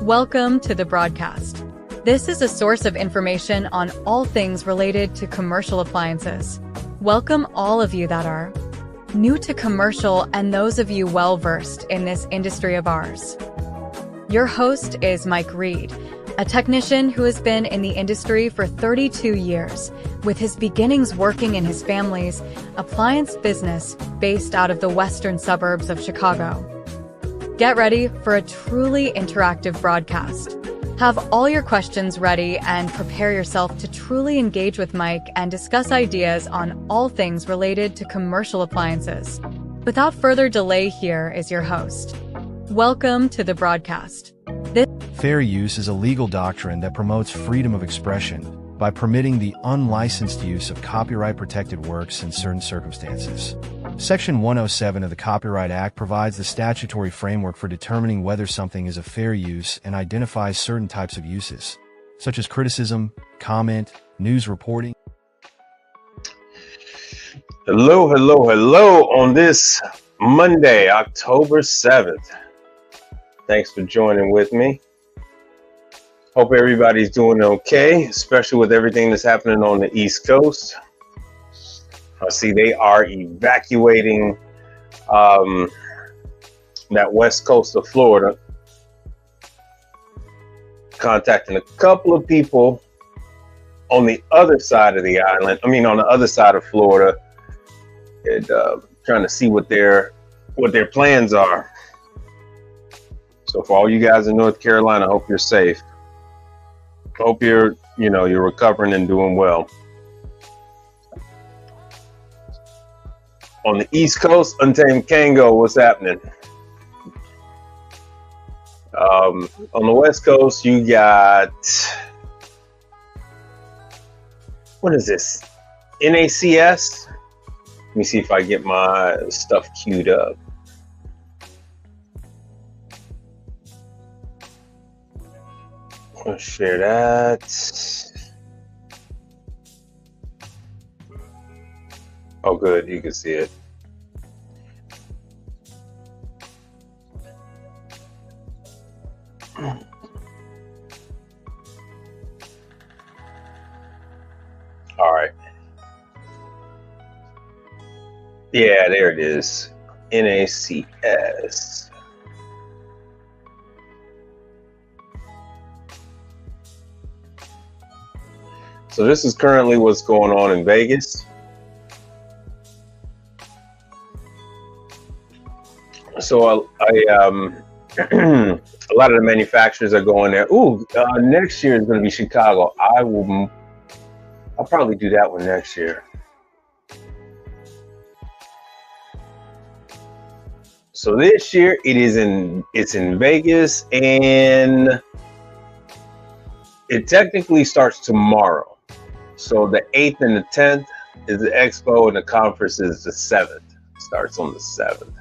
Welcome to the broadcast. This is a source of information on all things related to commercial appliances. Welcome all of you that are new to commercial and those of you well-versed in this industry of ours. Your host is Mike Reed, a technician who has been in the industry for 32 years, with his beginnings working in his family's appliance business based out of the western suburbs of Chicago. Get ready for a truly interactive broadcast. Have all your questions ready and prepare yourself to truly engage with Mike and discuss ideas on all things related to commercial appliances. Without further delay, here is your host. Welcome to the broadcast. Fair use is a legal doctrine that promotes freedom of expression by permitting the unlicensed use of copyright-protected works in certain circumstances. Section 107 of the Copyright Act provides the statutory framework for determining whether something is a fair use and identifies certain types of uses, such as criticism, comment, news reporting. Hello on this Monday, October 7th. Thanks for joining with me. Hope everybody's doing okay, especially with everything that's happening on the East Coast. I see they are evacuating that west coast of Florida. Contacting a couple of people on the other side of the island, on the other side of Florida, and trying to see what their plans are. So for all you guys in North Carolina, I hope you're safe. Hope you're recovering and doing well. On the East Coast, Untamed Kango, what's happening? On the West Coast, you got, what is this? NACS? Let me see if I get my stuff queued up. I'll share that. Oh, good. You can see it. All right. Yeah, there it is. NACS. So this is currently what's going on in Vegas. So a lot of the manufacturers are going there. Next year is going to be Chicago. I'll probably do that one next year. So this year it's in Vegas, and it technically starts tomorrow. So the 8th and the 10th is the expo, and the conference is the 7th. It starts on the 7th.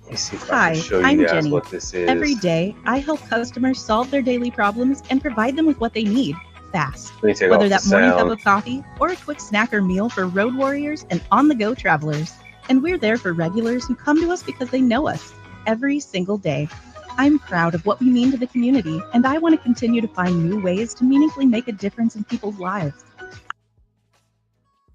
Let me see if I can show you guys Jenny. what this is. Every day, I help customers solve their daily problems and provide them with what they need fast. Whether that morning cup of coffee or a quick snack or meal for road warriors and on-the-go travelers. And we're there for regulars who come to us because they know us every single day. I'm proud of what we mean to the community, and I want to continue to find new ways to meaningfully make a difference in people's lives.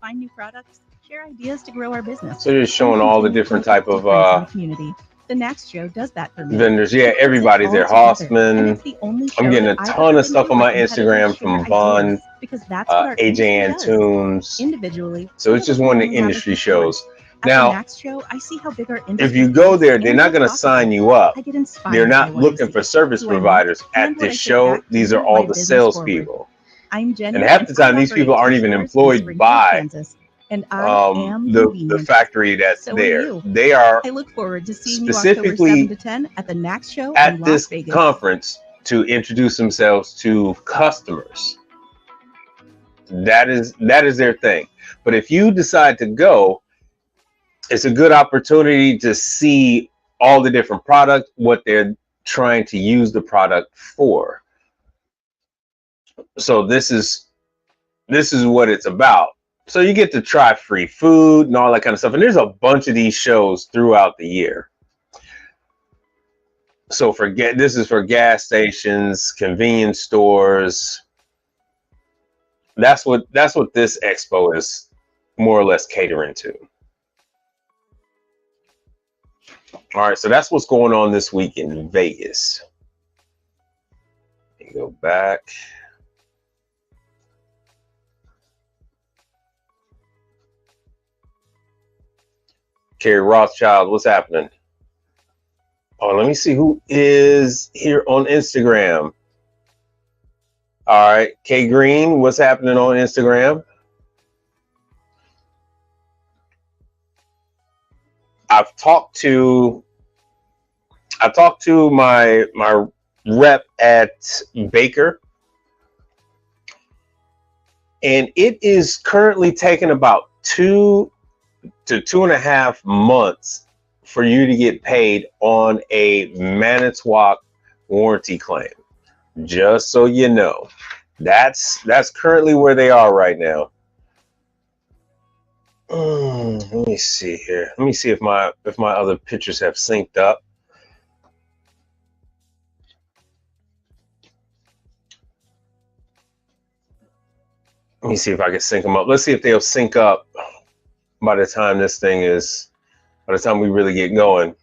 Find new products, share ideas to grow our business. So you're showing all the different type of community. The next show does that for me. vendors. Yeah, everybody's there. Hoffman. I'm getting a ton of stuff on my Instagram from Vaughn, AJ Antunes. Individually. So it's just one of the industry shows. At Now, the next show, I see how big our if you go there, they're not going to sign you up. I get inspired They're by not what I looking see, for service who I know, providers and at what I this take show. back to These are move all my the business salespeople. I'm Jenny, And half the time, these people aren't even employed by and I am the factory that's So are there. you. They are I look forward to seeing you October specifically 7 to 10 at the NACS show at in Las this Vegas. conference to introduce themselves to customers. That is their thing. But if you decide to go, it's a good opportunity to see all the different product, what they're trying to use the product for. So this is what it's about. So you get to try free food and all that kind of stuff. And there's a bunch of these shows throughout the year. So this is for gas stations, convenience stores. That's what this expo is more or less catering to. All right, so that's what's going on this week in Vegas. Go back. Kerry Rothschild, what's happening? Oh, let me see who is here on Instagram. All right, Kay Green, what's happening on Instagram? I've talked to my rep at Baker, and it is currently taking about 2 to 2.5 months for you to get paid on a Manitowoc warranty claim. Just so you know, that's currently where they are right now. Let me see here. Let me see if my other pictures have synced up. Let me see if I can sync them up. Let's see if they'll sync up by the time by the time we really get going.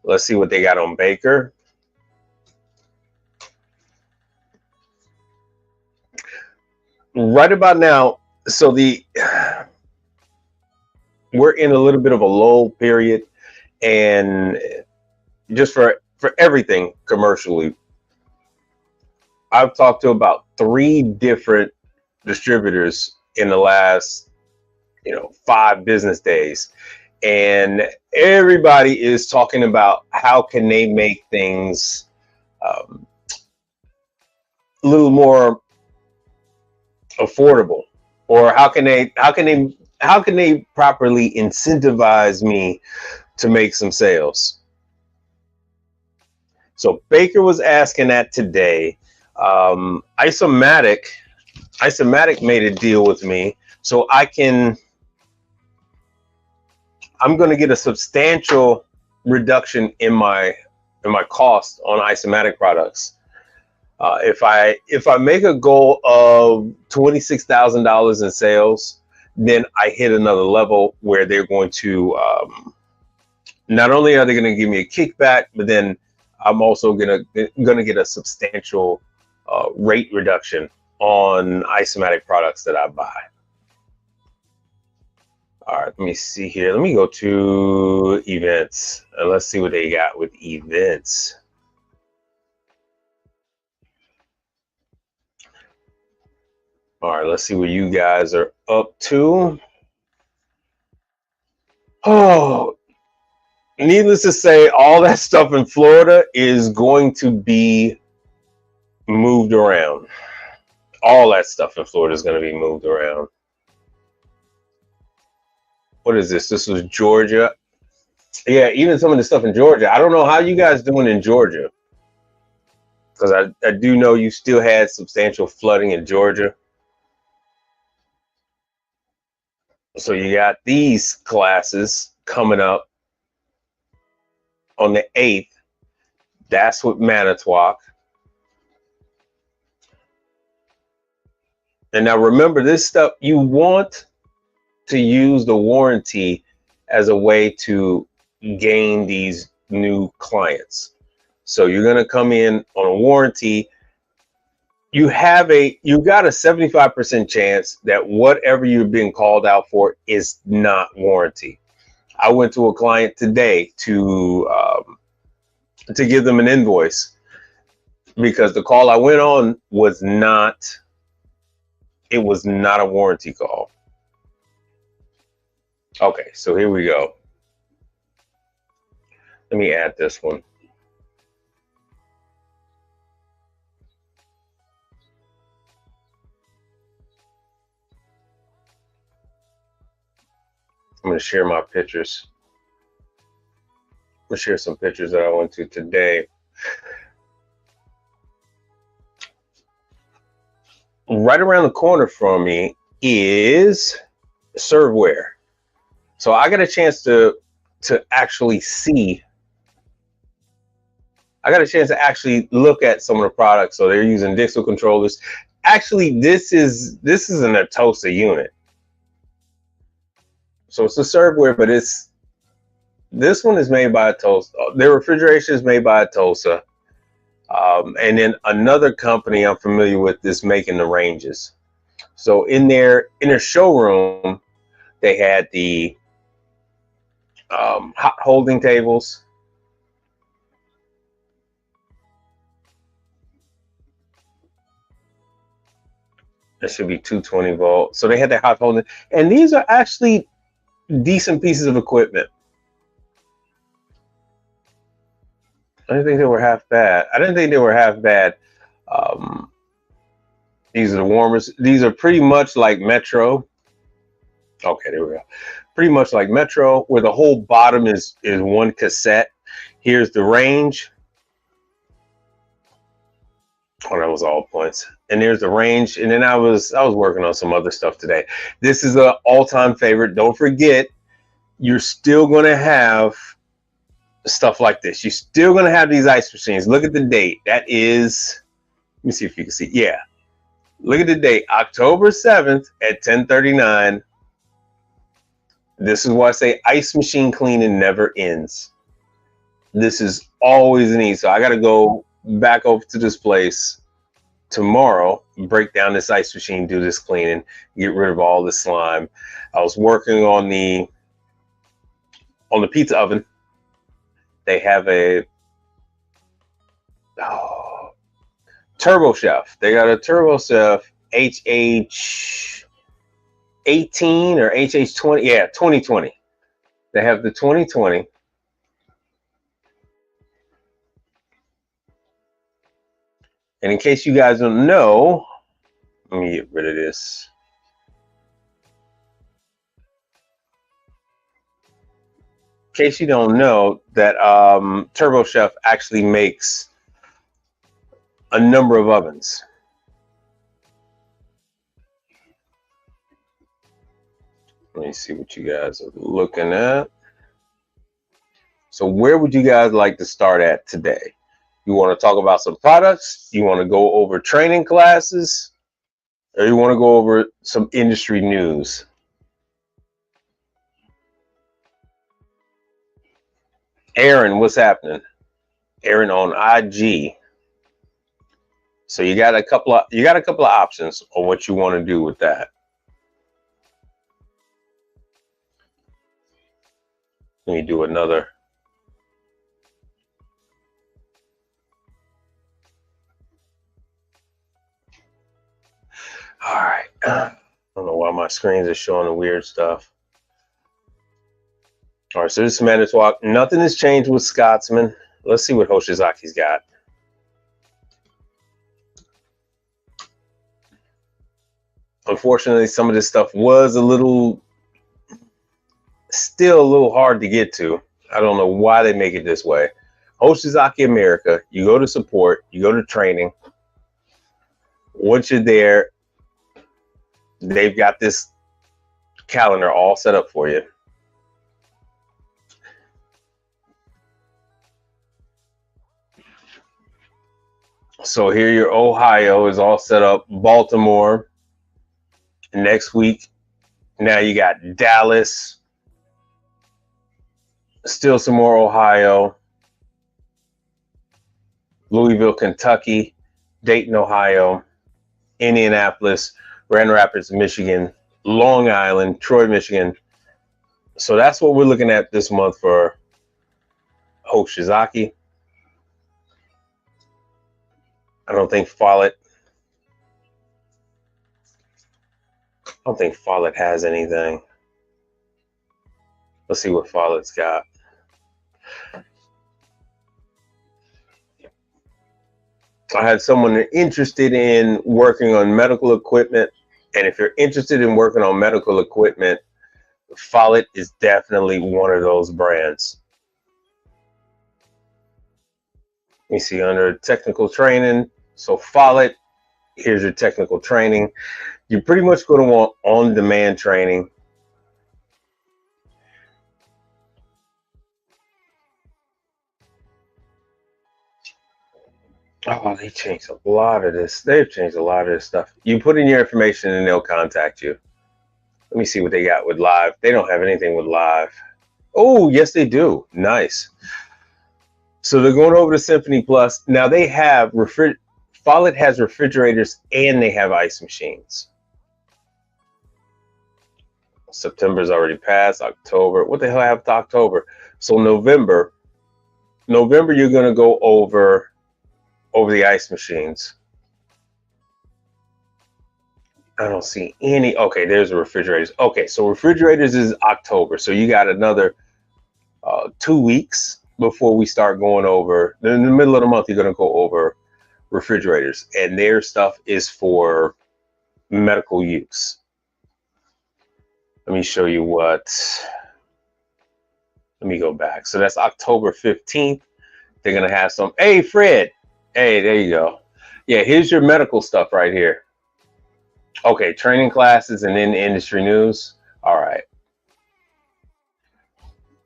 Let's see what they got on Baker. Right about now, so we're in a little bit of a lull period, and just for everything commercially, I've talked to about 3 different distributors in the last 5 business days, and everybody is talking about how can they make things a little more affordable, or how can they properly incentivize me to make some sales. So Baker was asking that today. Isomatic made a deal with me, so I'm going to get a substantial reduction in my cost on Isomatic products. If I make a goal of $26,000 in sales, then I hit another level where they're going to not only are they going to give me a kickback, but then I'm also gonna get a substantial rate reduction on Isomatic products that I buy. All right, let me see here. Let me go to events and let's see what they got with events. All right, let's see what you guys are up to. Oh, needless to say, all that stuff in Florida is going to be moved around. All that stuff in Florida is going to be moved around. What is this? This was Georgia. Yeah, even some of the stuff in Georgia. I don't know how you guys doing in Georgia, because I do know you still had substantial flooding in Georgia. So you got these classes coming up on the 8th. That's with Manitowoc. And now remember, this stuff, you want to use the warranty as a way to gain these new clients. So you're going to come in on a warranty. You got a 75% chance that whatever you're being called out for is not warranty. I went to a client today to give them an invoice because the call I went on was not a warranty call. Okay, so here we go. Let me add this one. I'm going to share my pictures. I'm going to share some pictures that I went to today. Right around the corner from me is Serveware. So I got a chance to actually see I got a chance to actually look at some of the products. So they're using Dixel controllers. Actually, this is an Atosa unit. So it's a serveware, but this one is made by Atosa. Their refrigeration is made by Atosa. And then another company I'm familiar with is making the ranges. So in their showroom, they had the hot holding tables. That should be 220 volt. So they had that hot holding, and these are actually decent pieces of equipment. I didn't think they were half bad. These are the warmers. These are pretty much like Metro. Okay, there we go. Pretty much like Metro, where the whole bottom is one cassette. Here's the range. Oh, that was all points. And there's the range. And then I was working on some other stuff today. This is an all-time favorite. Don't forget, you're still going to have stuff like this. You're still going to have these ice machines. Look at the date. That is, let me see if you can see. Yeah. Look at the date, October 7th at 10:39. This is why I say ice machine cleaning never ends. This is always an ease. So I got to go back over to this place tomorrow, break down this ice machine, do this cleaning, get rid of all the slime. I was working on the pizza oven. They have a Turbo Chef. They got a Turbo Chef HH18 or HH20. Yeah, 2020. They have the 2020. And in case you guys don't know, let me get rid of this. In case you don't know, that Turbo Chef actually makes a number of ovens. Let me see what you guys are looking at. So where would you guys like to start at today? You want to talk about some products? You want to go over training classes? Or you want to go over some industry news? Aaron, what's happening? Aaron on IG. So you got a couple of options on what you want to do with that. Let me do another. All right. I don't know why my screens are showing the weird stuff. All right, so this is Manitowoc. Nothing has changed with Scotsman. Let's see what Hoshizaki's got. Unfortunately, some of this stuff was still a little hard to get to. I don't know why they make it this way. Hoshizaki America, you go to support, you go to training. Once you're there, they've got this calendar all set up for you. So here your Ohio is all set up. Baltimore next week. Now you got Dallas. Still some more Ohio. Louisville, Kentucky. Dayton, Ohio. Indianapolis. Grand Rapids, Michigan. Long Island. Troy, Michigan. So that's what we're looking at this month for Hoshizaki. I don't think Follett has anything. Let's see what Follett's got. I had someone interested in working on medical equipment. And if you're interested in working on medical equipment, Follett is definitely one of those brands. Let me see, under technical training. So Follett, here's your technical training. You're pretty much going to want on-demand training. Oh, they changed a lot of this. They've changed a lot of this stuff. You put in your information and they'll contact you. Let me see what they got with live. They don't have anything with live. Oh, yes, they do. Nice. So they're going over to Symphony Plus. Now they have Follett has refrigerators and they have ice machines. September's already passed. October. What the hell happened to October? So November you're going to go over the ice machines. I don't see any. Okay, there's the refrigerators. Okay, so refrigerators is October. So you got another 2 weeks before we start going over. In the middle of the month, you're going to go over refrigerators. And their stuff is for medical use. Let me show you what. Let me go back. So that's October 15th. They're going to have some. Hey, Fred. Hey, there you go. Yeah, here's your medical stuff right here. Okay, training classes and then industry news. All right.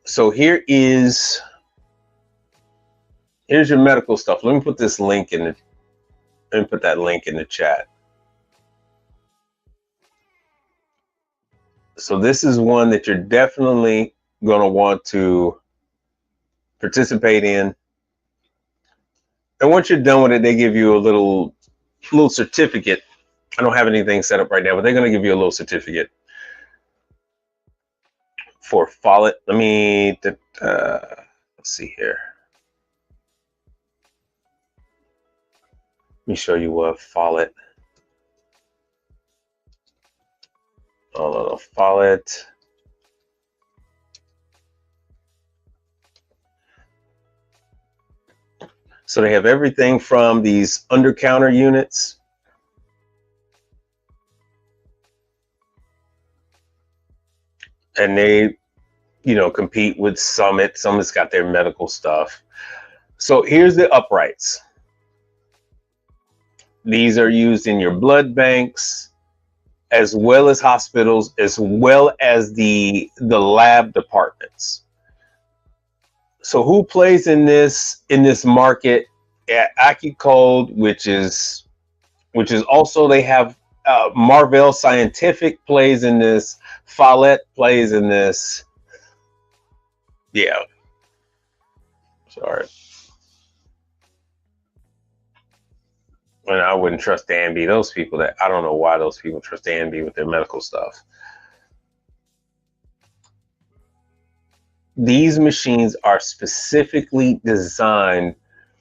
So here's your medical stuff. Let me put this link in the chat. So this is one that you're definitely going to want to participate in. And once you're done with it, they give you a little certificate. I don't have anything set up right now, but they're going to give you a little certificate for Follett. Let me let's see here. Let me show you what Follett. Follett. So they have everything from these under-counter units. And they, compete with Summit. Summit's got their medical stuff. So here's the uprights. These are used in your blood banks, as well as hospitals, as well as the lab departments. So who plays in this market? AccuCode, which is also, they have Marvell Scientific plays in this. Follett plays in this. Yeah. Sorry. And I wouldn't trust Danby. Those people I don't know why those people trust Danby with their medical stuff. These machines are specifically designed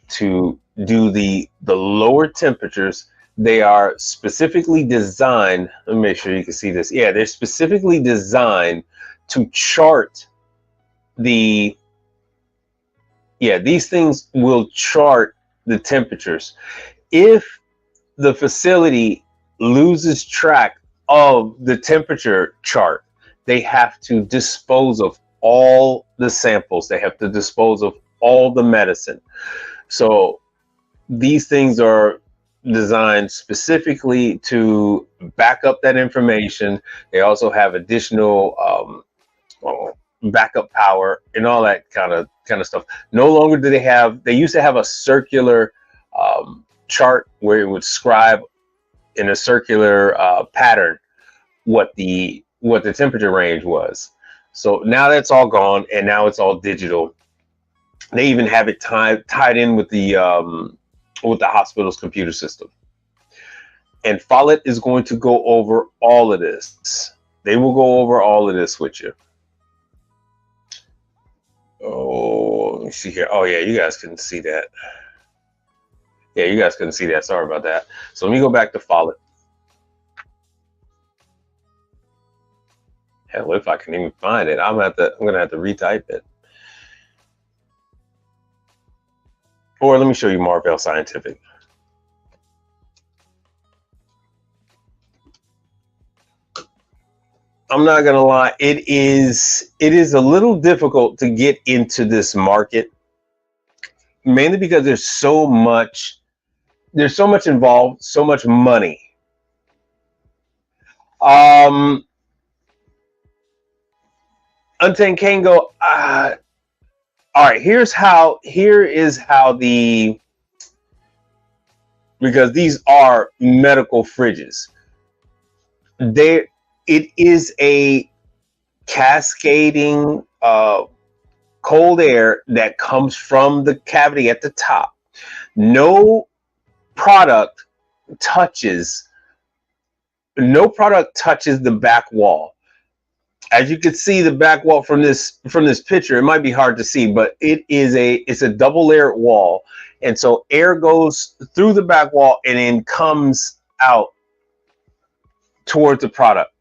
to do the lower temperatures. They are specifically designed. Let me make sure you can see this. Yeah, they're specifically designed to chart these things will chart the temperatures. If the facility loses track of the temperature chart, they have to dispose of all the samples. They have to dispose of all the medicine. So these things are designed specifically to back up that information. They also have additional backup power and all that kind of stuff. No longer do they used to have a circular chart where it would scribe in a circular pattern what the temperature range was. So now that's all gone, and now it's all digital. They even have it tied in with the hospital's computer system. And Follett is going to go over all of this. They will go over all of this with you. Oh, let me see here. Oh, yeah, you guys couldn't see that. Yeah, you guys couldn't see that. Sorry about that. So let me go back to Follett. Hell, if I can even find it, I'm gonna have to retype it. Or let me show you Marvell Scientific. I'm not gonna lie, it is a little difficult to get into this market, mainly because there's so much involved, so much money. Untamed Kango, all right, here is how the because these are medical fridges. It is a cascading cold air that comes from the cavity at the top. No product touches the back wall. As you can see, the back wall from this picture, it might be hard to see, but it's a double layered wall, and so air goes through the back wall and then comes out towards the product.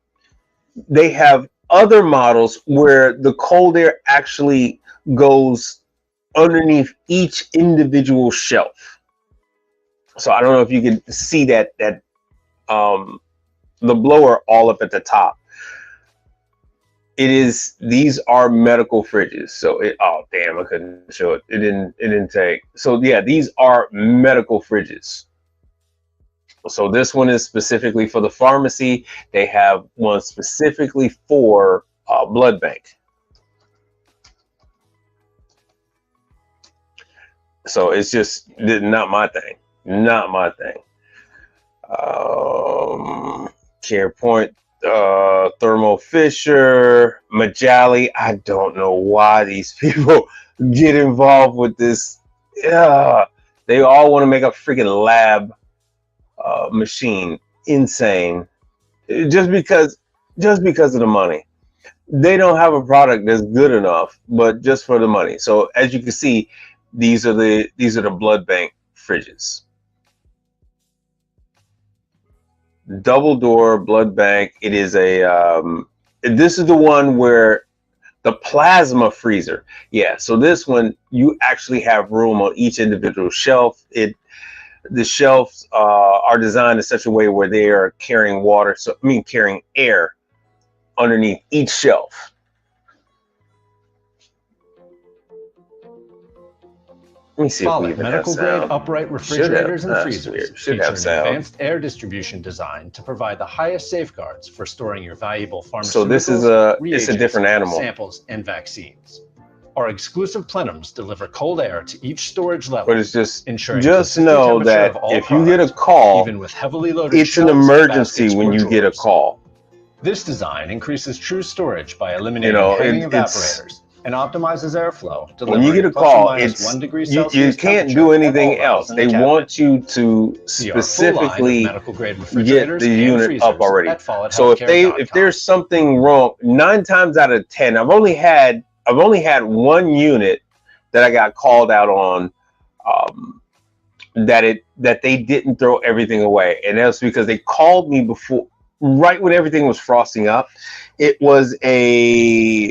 They have other models where the cold air actually goes underneath each individual shelf. So I don't know if you can see that the blower all up at the top. These are medical fridges. So oh damn, I couldn't show it. It didn't take. So yeah, these are medical fridges. So this one is specifically for the pharmacy. They have one specifically for blood bank. So it's just not my thing. Not my thing. CarePoint, Thermo Fisher, Majali. I don't know why these people get involved with this. Yeah, they all want to make a freaking lab machine. Insane. Just because of the money. They don't have a product that's good enough, but just for the money. So as you can see, these are the blood bank fridges. Double door blood bank. It is this is the one where the plasma freezer. Yeah, so this one you actually have room on each individual shelf. The shelves are designed in such a way where they are carrying carrying air underneath each shelf. Let me see if we even medical have sound. grade upright refrigerators and freezers Should have sound. Advanced air distribution design to provide the highest safeguards for storing your valuable pharmaceuticals. So this is it's a different animal. Samples and vaccines. Our exclusive plenums deliver cold air to each storage level. But it's just ensuring know that if you get a call, even with heavily loaded it's an emergency when you get a call. This design increases true storage by eliminating hanging evaporators and optimizes airflow. When you get a call, you can't do anything else. They want you to specifically get the unit up already. So if there's something wrong, 9 times out of 10, I've only had one unit that I got called out on that they didn't throw everything away, and that's because they called me before, right when everything was frosting up. It was a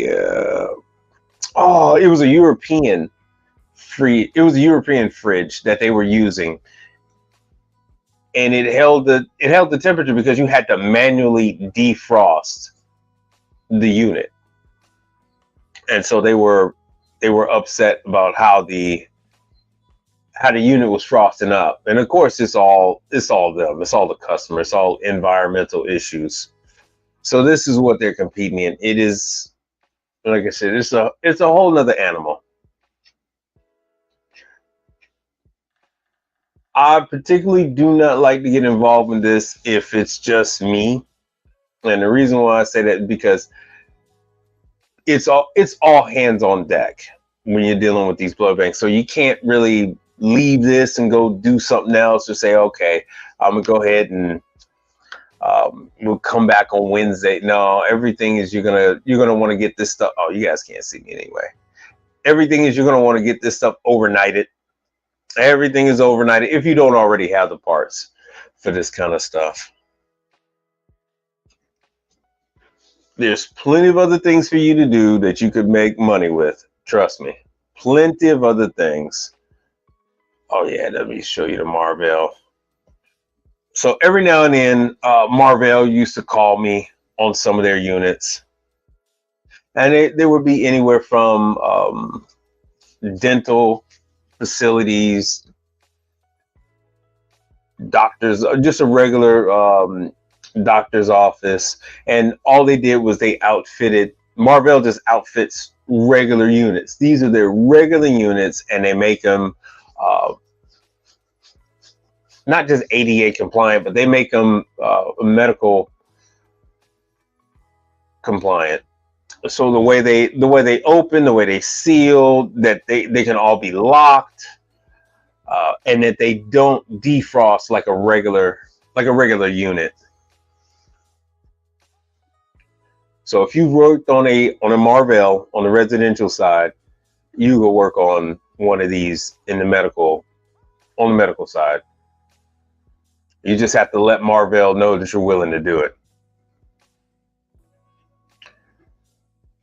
European fridge that they were using, and it held the temperature because you had to manually defrost the unit. And so they were upset about how the unit was frosting up. And of course it's all them. It's all the customer. It's all environmental issues. So this is what they're competing in. It is, like I said, it's a whole nother animal. I particularly do not like to get involved in this if it's just me. And the reason why I say that is because it's all hands on deck when you're dealing with these blood banks. So you can't really leave this and go do something else or say, okay, I'm gonna go ahead and we'll come back on Wednesday. No, everything is you're gonna want to get this stuff. Oh, you guys can't see me anyway. Everything is you're gonna want to get this stuff overnighted. Everything is overnighted if you don't already have the parts for this kind of stuff. There's plenty of other things for you to do that you could make money with. Trust me. Plenty of other things. Oh yeah, let me show you the Marvell. So every now and then, Marvell used to call me on some of their units. And they would be anywhere from dental facilities, doctors, just a regular doctor's office, and all they did was Marvell just outfits regular units. These are their regular units, and they make them not just ADA compliant, but they make them medical compliant. So the way they open, the way they seal, that they can all be locked, and that they don't defrost like a regular unit. So if you worked on a Marvell on the residential side, you go work on one of these in the medical, on the medical side. You just have to let Marvell know that you're willing to do it.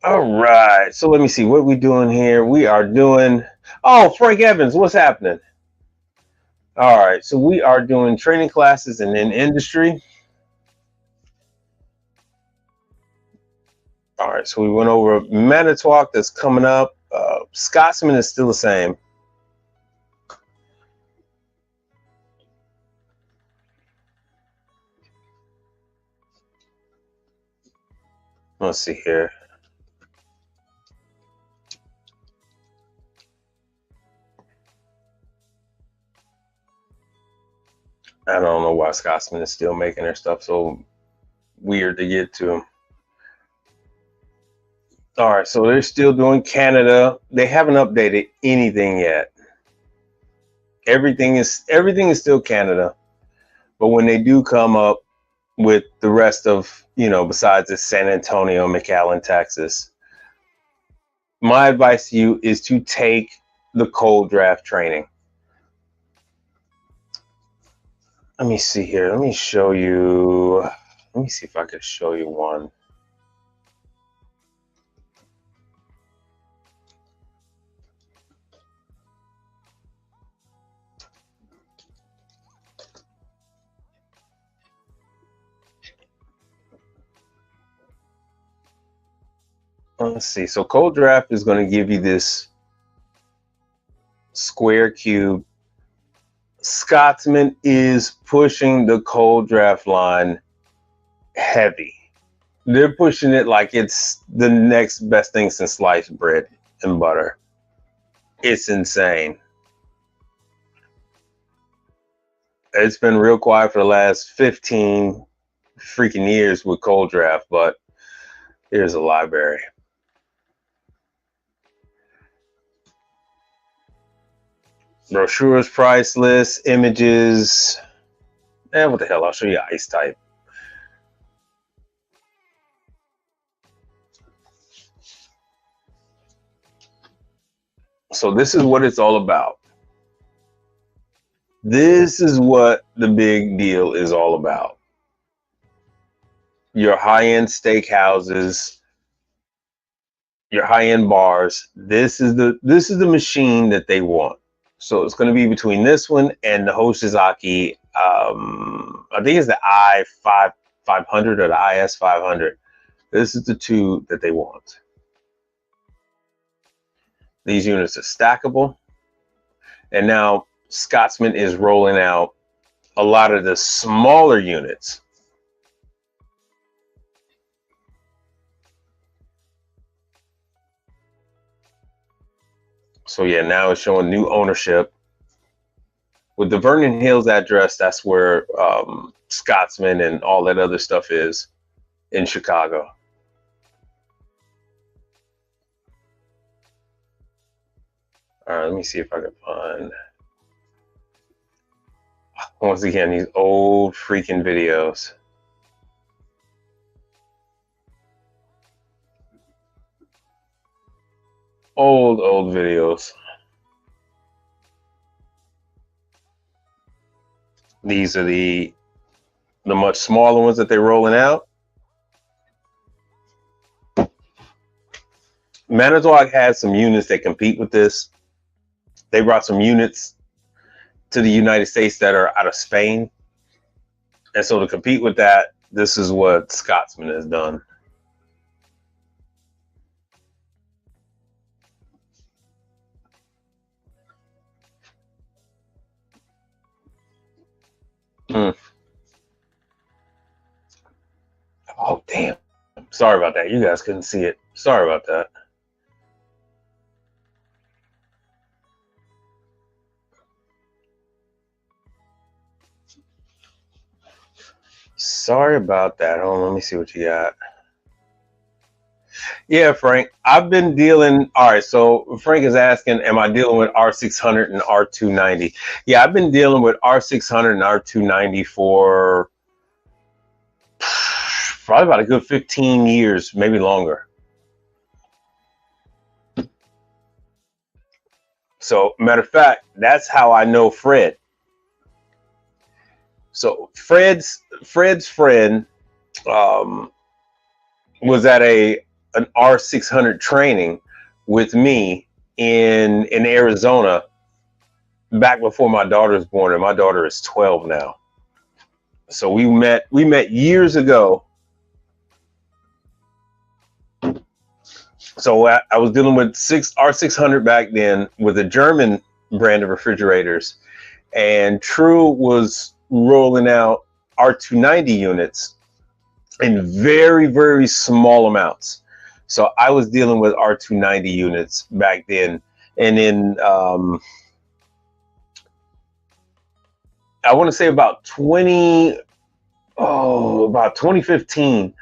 All right, so let me see what we're doing here. We are doing, oh, Frank Evans, what's happening? All right, so we are doing training classes and in industry. All right, so we went over Manitowoc that's coming up. Scotsman is still the same. Let's see here. I don't know why Scotsman is still making their stuff so weird to get to. All right, so they're still doing Canada. They haven't updated anything yet. Everything is still Canada. But when they do come up with the rest of, you know, besides the San Antonio, McAllen, Texas, my advice to you is to take the cold draft training. Let me see here. Let me show you. Let me see if I could show you one. Let's see. So cold draft is going to give you this square cube. Scotsman is pushing the cold draft line heavy. They're pushing it like it's the next best thing since sliced bread and butter. It's insane. It's been real quiet for the last 15 freaking years with cold draft, but here's a library. Brochures, price lists, images. What the hell? I'll show you ice type. So this is what it's all about. This is what the big deal is all about. Your high-end steakhouses, your high-end bars. This is the machine that they want. So it's going to be between this one and the Hoshizaki. I think it's the i500 or the IS500. This is the two that they want. These units are stackable. And now Scotsman is rolling out a lot of the smaller units. So yeah, now it's showing new ownership. With the Vernon Hills address, that's where Scotsman and all that other stuff is in Chicago. All right, let me see if I can find, once again, these old freaking videos. Old videos. These are the much smaller ones that they're rolling out. Manitowoc has some units that compete with this. They brought some units to the United States that are out of Spain. And so to compete with that, this is what Scotsman has done. Oh, damn. Sorry about that. You guys couldn't see it. Sorry about that. Sorry about that. Hold on, let me see what you got. Yeah, Frank, I've been dealing. All right, so Frank is asking, am I dealing with R600 and R290? Yeah, I've been dealing with R600 and R290 for probably about a good 15 years, maybe longer. So, matter of fact, that's how I know Fred. So Fred's friend was at an R600 training with me in Arizona back before my daughter was born, and my daughter is 12 now. So we met years ago. So I was dealing with R600 back then with a German brand of refrigerators, and True was rolling out R290 units in very, very small amounts. So I was dealing with R290 units back then. And in, I want to say about 2015.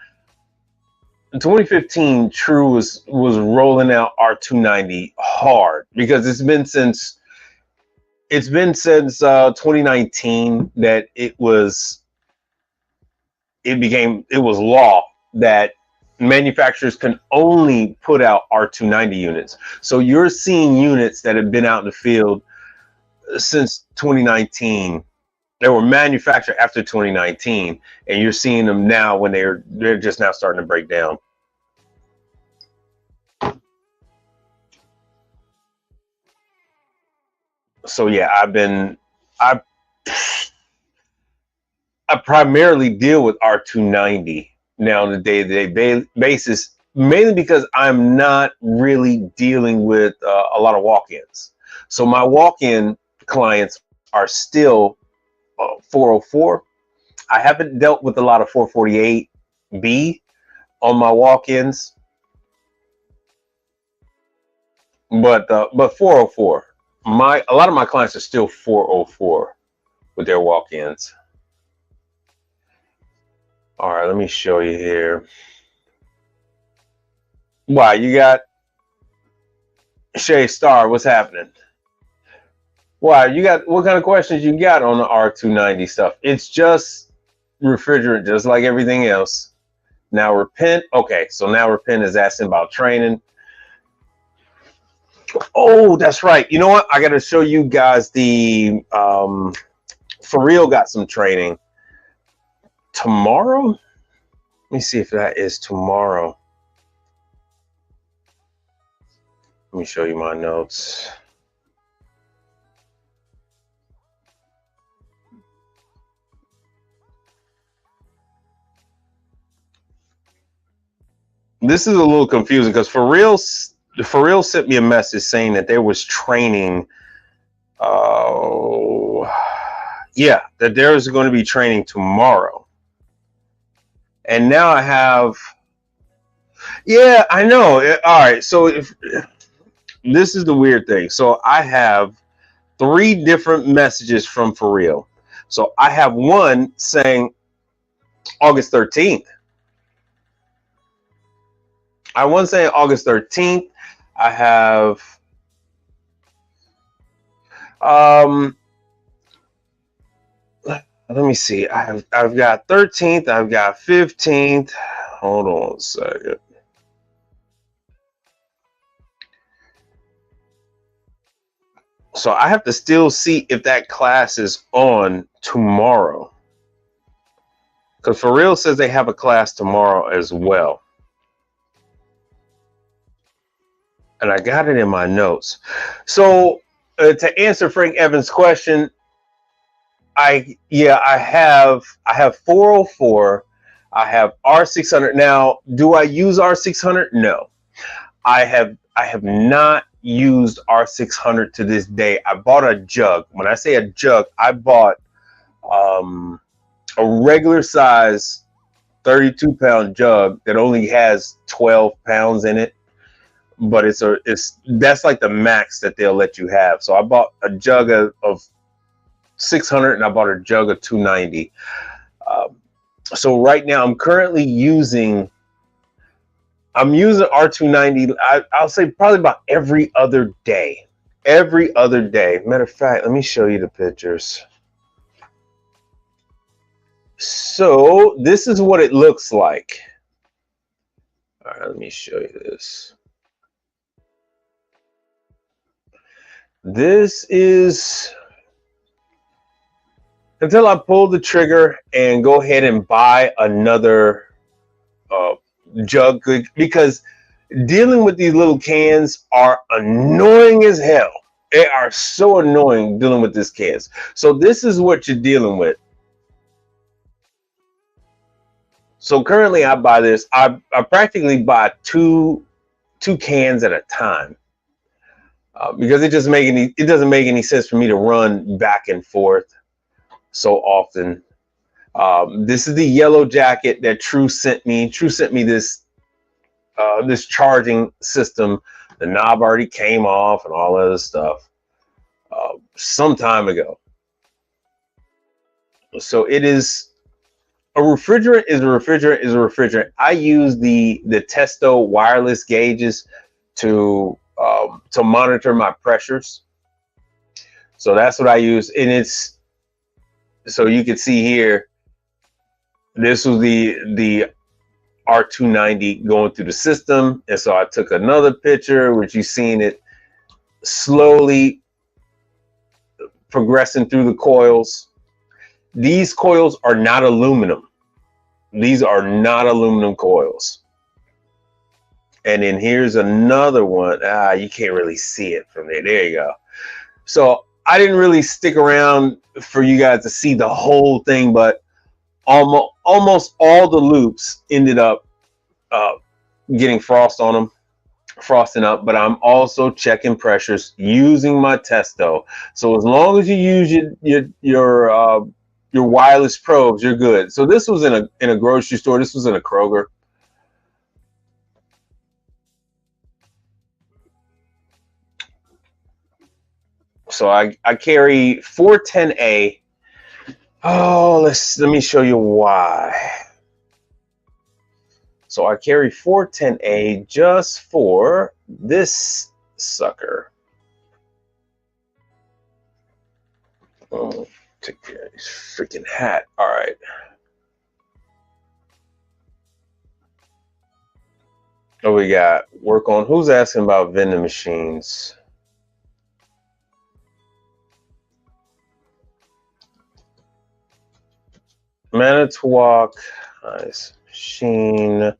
In 2015, True was rolling out R290 hard, because it's been since 2019 that it was law that manufacturers can only put out R290 units. So you're seeing units that have been out in the field since 2019. They were manufactured after 2019, and you're seeing them now when they're just now starting to break down. So yeah, I primarily deal with R290 now on a day-to-day basis, mainly because I'm not really dealing with a lot of walk-ins. So my walk-in clients are still 404. I haven't dealt with a lot of 448B on my walk-ins, but 404. A lot of my clients are still 404 with their walk-ins. All right, let me show you here. Wow, you got Shay Star. What's happening? Wow, you got what kind of questions you got on the R290 stuff? It's just refrigerant, just like everything else. Now Repent. Okay, so now Repent is asking about training. Oh, that's right. You know what? I got to show you guys the For Real got some training tomorrow. Let me see if that is tomorrow. Let me show you my notes. This is a little confusing because For Real sent me a message saying that there was training. Yeah, that there is going to be training tomorrow. And now I have, yeah, I know. All right, so this is the weird thing. So I have 3 different messages from For Real. So I have one saying August 13th. I want to say August 13th. I have let me see. I've got 13th, I've got 15th. Hold on a second. So I have to still see if that class is on tomorrow. Because For Real says they have a class tomorrow as well. And I got it in my notes. So to answer Frank Evans' question, I have 404. I have R600. Now, do I use R600? No, I have not used R600 to this day. I bought a jug. When I say a jug, I bought a regular size 32-pound jug that only has 12 pounds in it. But that's like the max that they'll let you have. So I bought a jug of 600 and I bought a jug of 290. So right now I'm currently using R290. I'll say probably about every other day. Every other day. Matter of fact, let me show you the pictures. So this is what it looks like. All right, let me show you this. This is until I pull the trigger and go ahead and buy another jug, because dealing with these little cans are annoying as hell. They are so annoying dealing with these cans. So this is what you're dealing with. So currently I buy this. I practically buy two cans at a time. Because it doesn't make any sense for me to run back and forth so often. This is the yellow jacket that True sent me. True sent me this charging system. The knob already came off and all other stuff some time ago. So it is a refrigerant. Is a refrigerant. Is a refrigerant. I use the Testo wireless gauges to monitor my pressures. So that's what I use, and it's so you can see here. This was the R290 going through the system, and so I took another picture, which you've seen it slowly progressing through the coils. These coils are not aluminum. These are not aluminum coils. And then here's another one. You can't really see it from there. There you go. So I didn't really stick around for you guys to see the whole thing, but almost all the loops ended up getting frost on them, frosting up. But I'm also checking pressures using my Testo. So as long as you use your wireless probes, you're good. So this was in a grocery store. This was in a Kroger. So I carry 410A. Oh, let me show you why. So I carry 410A just for this sucker. Oh, take care of this freaking hat. All right. Oh, we got work on. Who's asking about vending machines? Manitowoc nice machine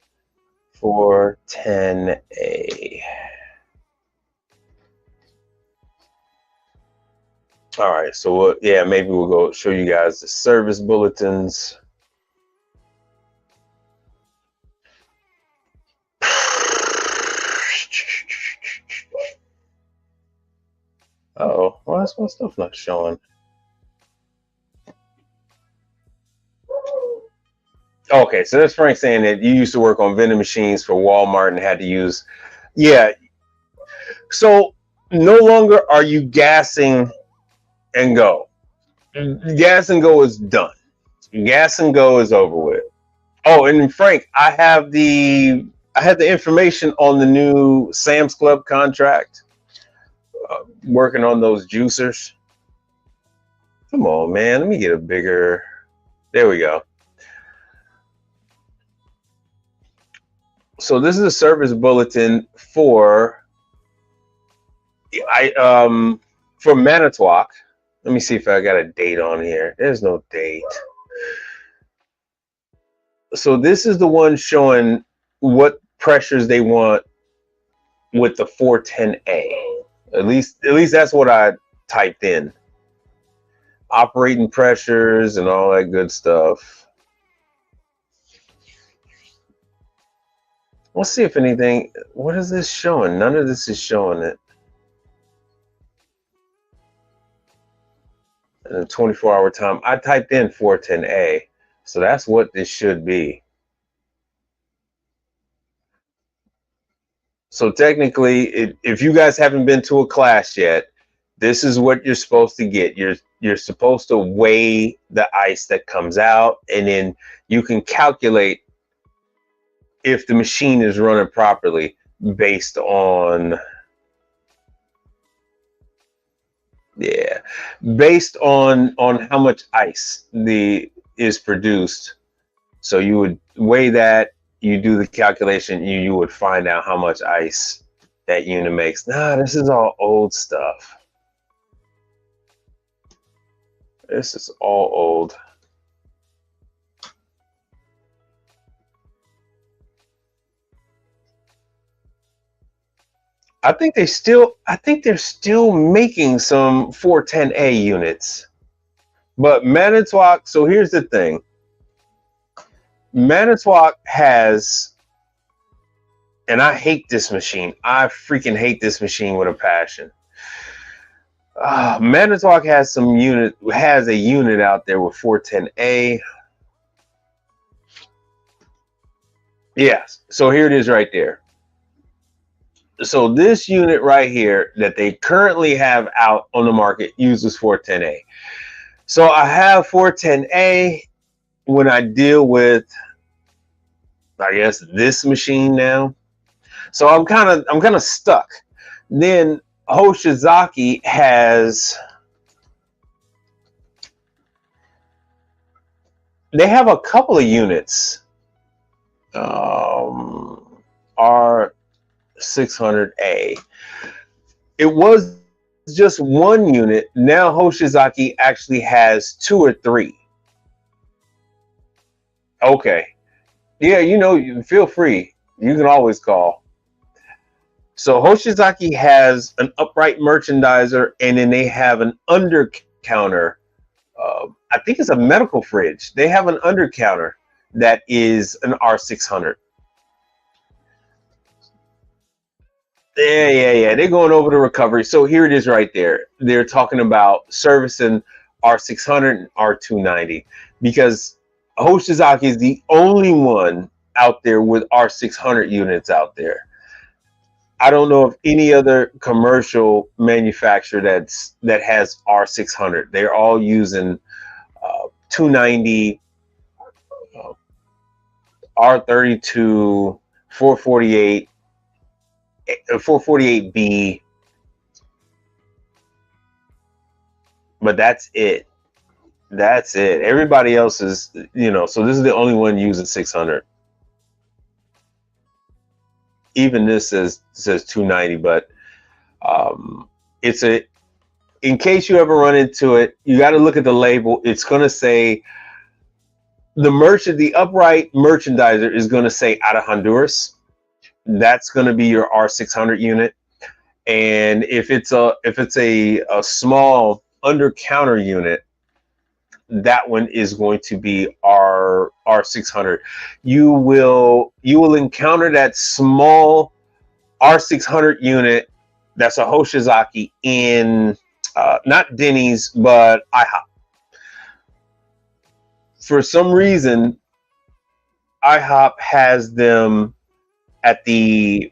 410A. All right, so yeah, maybe we'll go show you guys the service bulletins. Oh, why is my stuff not showing? Okay, so that's Frank saying that you used to work on vending machines for Walmart and had to use, yeah. So no longer are you gassing and go. Gas and go is done. Gas and go is over with. Oh, and Frank, I have the information on the new Sam's Club contract. Working on those juicers. Come on, man. Let me get a bigger. There we go. So this is a service bulletin for Manitowoc. Let me see if I got a date on here. There's no date. So this is the one showing what pressures they want with the 410A. At least that's what I typed in. Operating pressures and all that good stuff. Let's see if anything. What is this showing? None of this is showing it. In a 24-hour time, I typed in 410A, so that's what this should be. So technically, if you guys haven't been to a class yet, This is what you're supposed to get. You're supposed to weigh the ice that comes out, and then you can calculate if the machine is running properly based on how much ice is produced. So you would weigh that, you do the calculation, you would find out how much ice that unit makes. Nah, this is all old stuff. This is all old. I think they're still making some 410A units. But Manitowoc, so here's the thing. Manitowoc has, and I hate this machine. I freaking hate this machine with a passion. Manitowoc has a unit out there with 410A. Yes, so here it is right there. So this unit right here that they currently have out on the market uses 410A. So I have 410A when I deal with, I guess, this machine now. So I'm kind of stuck. Then Hoshizaki has, they have a couple of units. R600A. It was just one unit. Now Hoshizaki actually has 2 or 3. Okay. Yeah, you feel free. You can always call. So Hoshizaki has an upright merchandiser, and then they have an under counter. I think it's a medical fridge. They have an under counter that is an R600. Yeah. They're going over the recovery. So here it is right there. They're talking about servicing R600 and R290 because Hoshizaki is the only one out there with R600 units out there. I don't know of any other commercial manufacturer that has R600. They're all using 290, R32, 448, 448B, but that's it. Everybody else is, so this is the only one using 600. Even this says 290, but in case you ever run into it, you got to look at the label. It's going to say the upright merchandiser is going to say out of Honduras. That's going to be your R600 unit. And if it's a small under counter unit, that one is going to be R600. You will encounter that small R600 unit that's a Hoshizaki in not Denny's but IHOP. For some reason, IHOP has them at the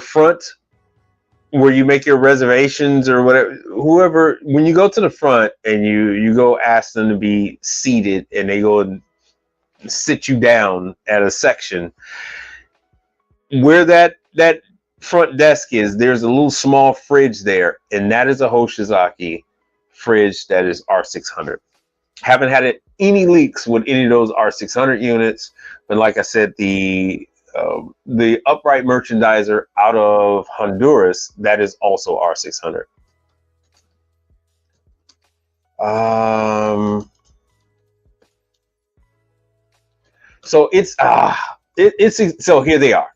front where you make your reservations or whatever. Whoever, when you go to the front and you go ask them to be seated, and they go and sit you down at a section where that front desk is, there's a little small fridge there, and that is a Hoshizaki fridge that is R600. Haven't had any leaks with any of those R600 units, but like I said, the upright merchandiser out of Honduras, that is also R600. So so here they are.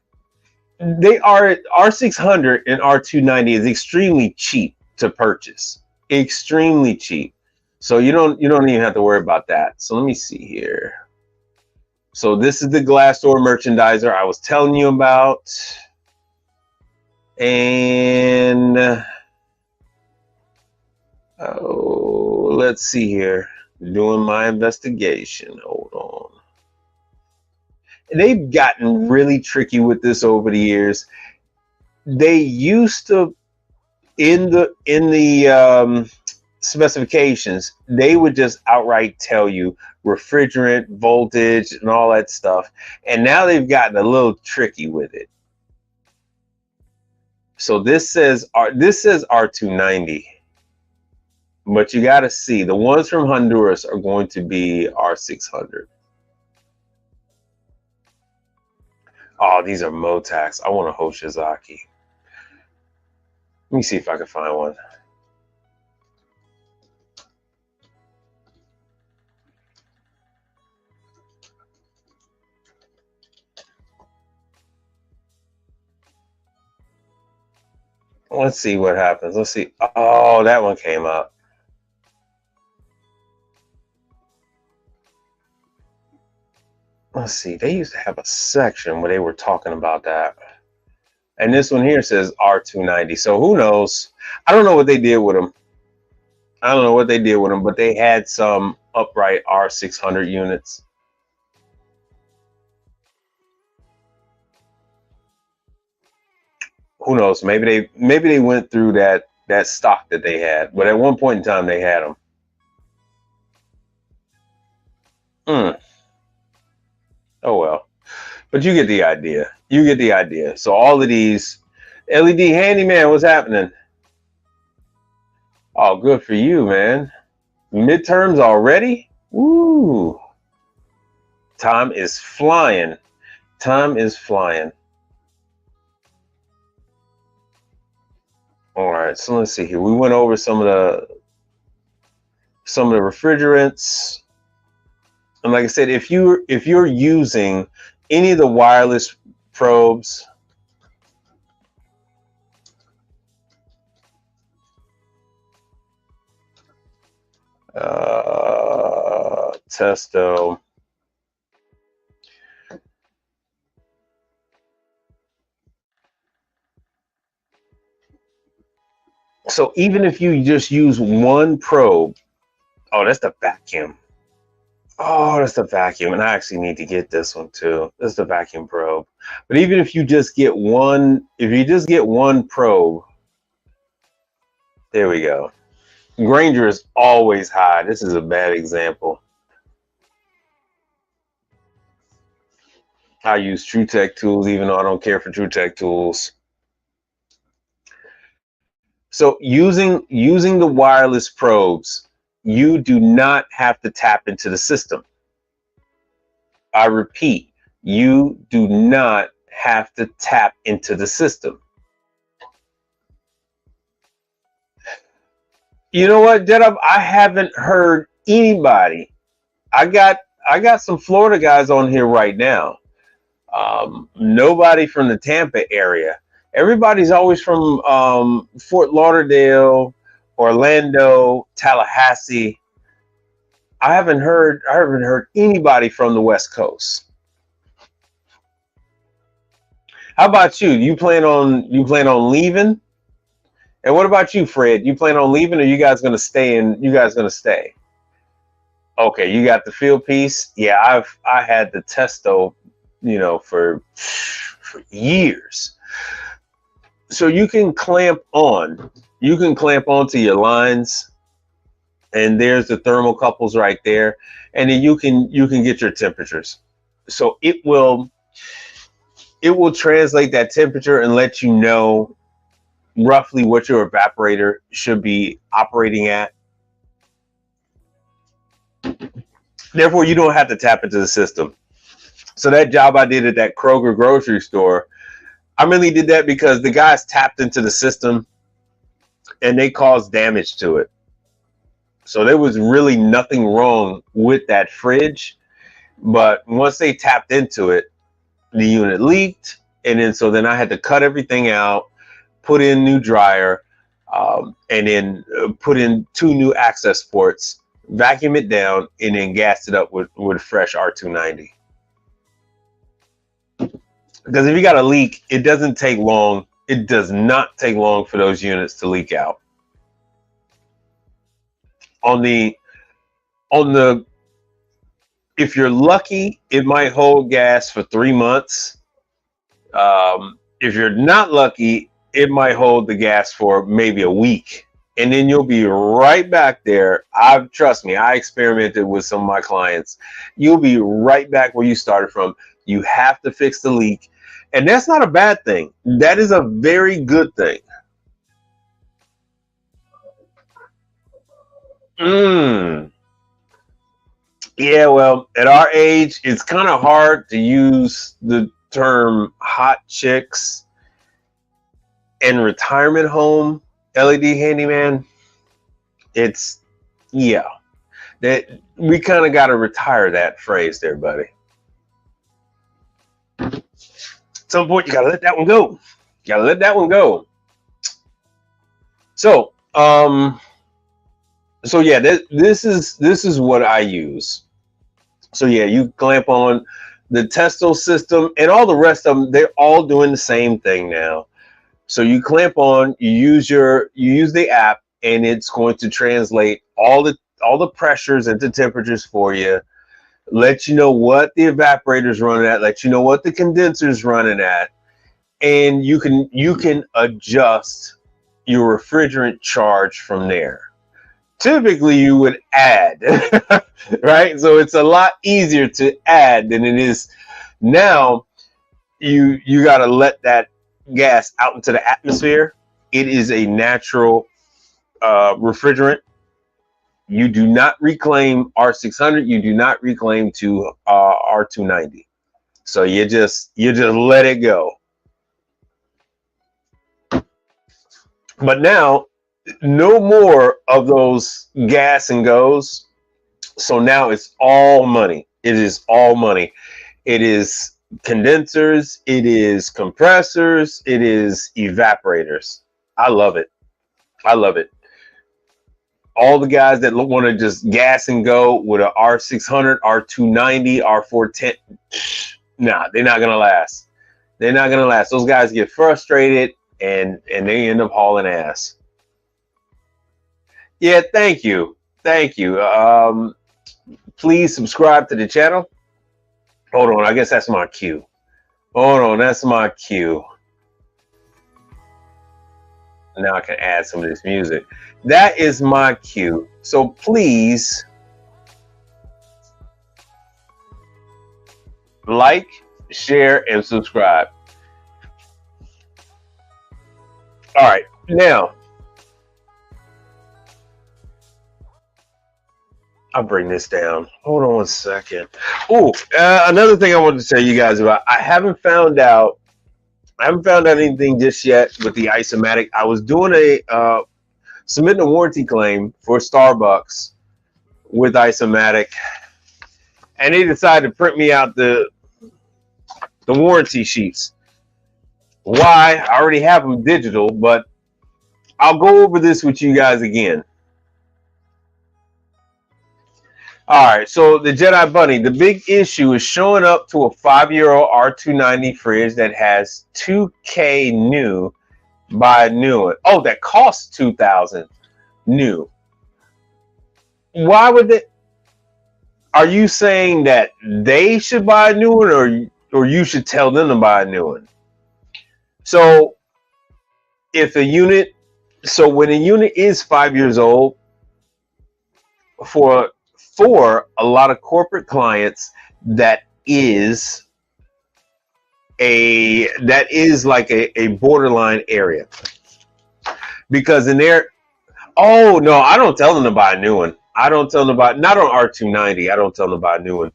They are R600 and R290 is extremely cheap to purchase. Extremely cheap. So you don't even have to worry about that. So let me see here. So this is the glass door merchandiser I was telling you about. And let's see here. Doing my investigation. Hold on. They've gotten really tricky with this over the years. They used to in the specifications, they would just outright tell you refrigerant, voltage, and all that stuff. And now they've gotten a little tricky with it. So this says R290, but you got to see the ones from Honduras are going to be R600. Oh, these are Motacs. I want a Hoshizaki. Let me see if I can find one. Let's see what happens. Let's see. Oh, that one came up. Let's see. They used to have a section where they were talking about that. And this one here says R290. So who knows? I don't know what they did with them. I don't know what they did with them, but they had some upright R600 units. Who knows? Maybe they went through that stock that they had, but at one point in time they had them. Oh well, but you get the idea. You get the idea. So all of these LED handyman, what's happening? Oh, good for you, man. Midterms already? Woo! Time is flying. Time is flying. All right, so let's see here. We went over some of the refrigerants, and like I said, if you're using any of the wireless probes, testo. So even if you just use one probe, oh, that's the vacuum. Oh, that's the vacuum. And I actually need to get this one too. This is the vacuum probe. But even if you just get one, probe, there we go. Granger is always high. This is a bad example. I use TrueTech tools, even though I don't care for TrueTech tools. So using the wireless probes, you do not have to tap into the system. I repeat, you do not have to tap into the system. You know what, Jedab? I haven't heard anybody. I got some Florida guys on here right now. Nobody from the Tampa area. Everybody's always from Fort Lauderdale, Orlando, Tallahassee. I haven't heard anybody from the West Coast. How about you? You plan on leaving? And what about you, Fred? You plan on leaving, or you guys gonna stay? Okay, you got the field piece. Yeah, I had the Testo, for years. So you can clamp onto your lines, and there's the thermocouples right there, and then you can get your temperatures. So it will translate that temperature and let you know roughly what your evaporator should be operating at. Therefore, you don't have to tap into the system. So that job I did at that Kroger grocery store, I mainly did that because the guys tapped into the system and they caused damage to it. So there was really nothing wrong with that fridge. But once they tapped into it, the unit leaked. And then I had to cut everything out, put in new dryer, and then put in 2 new access ports, vacuum it down, and then gas it up with fresh R290. Because if you got a leak, it doesn't take long. It does not take long for those units to leak out. If you're lucky, it might hold gas for 3 months. If you're not lucky, it might hold the gas for maybe a week. And then you'll be right back there. Trust me, I experimented with some of my clients. You'll be right back where you started from. You have to fix the leak. And that's not a bad thing. That is a very good thing. Yeah, well, at our age, it's kind of hard to use the term hot chicks and retirement home LED handyman. It's, yeah, that we kind of got to retire that phrase there, buddy. At some point, you got to let that one go. You got to let that one go. So, so yeah, this is what I use. So yeah, you clamp on the Testo system and all the rest of them. They're all doing the same thing now. So you clamp on, you use the app, and it's going to translate all the pressures into temperatures for you. Let you know what the evaporator's running at. Let you know what the condenser's running at, and you can adjust your refrigerant charge from there. Typically you would add, right? So it's a lot easier to add than it is now. You got to let that gas out into the atmosphere. It is a natural refrigerant. You do not reclaim R600. You do not reclaim to R290. So you just let it go. But now, no more of those gas and goes. So now it's all money. It is all money. It is condensers. It is compressors. It is evaporators. I love it. I love it. All the guys that want to just gas and go with a R600, R290, R410, nah, they're not going to last. They're not going to last. Those guys get frustrated and they end up hauling ass. Yeah, thank you. Thank you. Please subscribe to the channel. Hold on, I guess that's my cue. Hold on, that's my cue. Now I can add some of this music. That is my cue. So please like, share, and subscribe. All right, now I'll bring this down. Hold on 1 second. Oh, another thing I wanted to tell you guys about. I haven't found out anything just yet with the Isomatic. I was doing submitting a warranty claim for Starbucks with Isomatic, and they decided to print me out the warranty sheets. Why? I already have them digital, but I'll go over this with you guys again. All right, so the Jedi Bunny, the big issue is showing up to a 5-year-old R290 fridge that has 2K new, buy a new one. Oh, that costs $2,000 new. Why would they? Are you saying that they should buy a new one, or you should tell them to buy a new one? So if a unit, so when a unit is 5 years old, for a lot of corporate clients, that is like a borderline area, because in there, oh no, I don't tell them to buy a new one. I don't tell them to buy, not on R290. I don't tell them to buy a new one.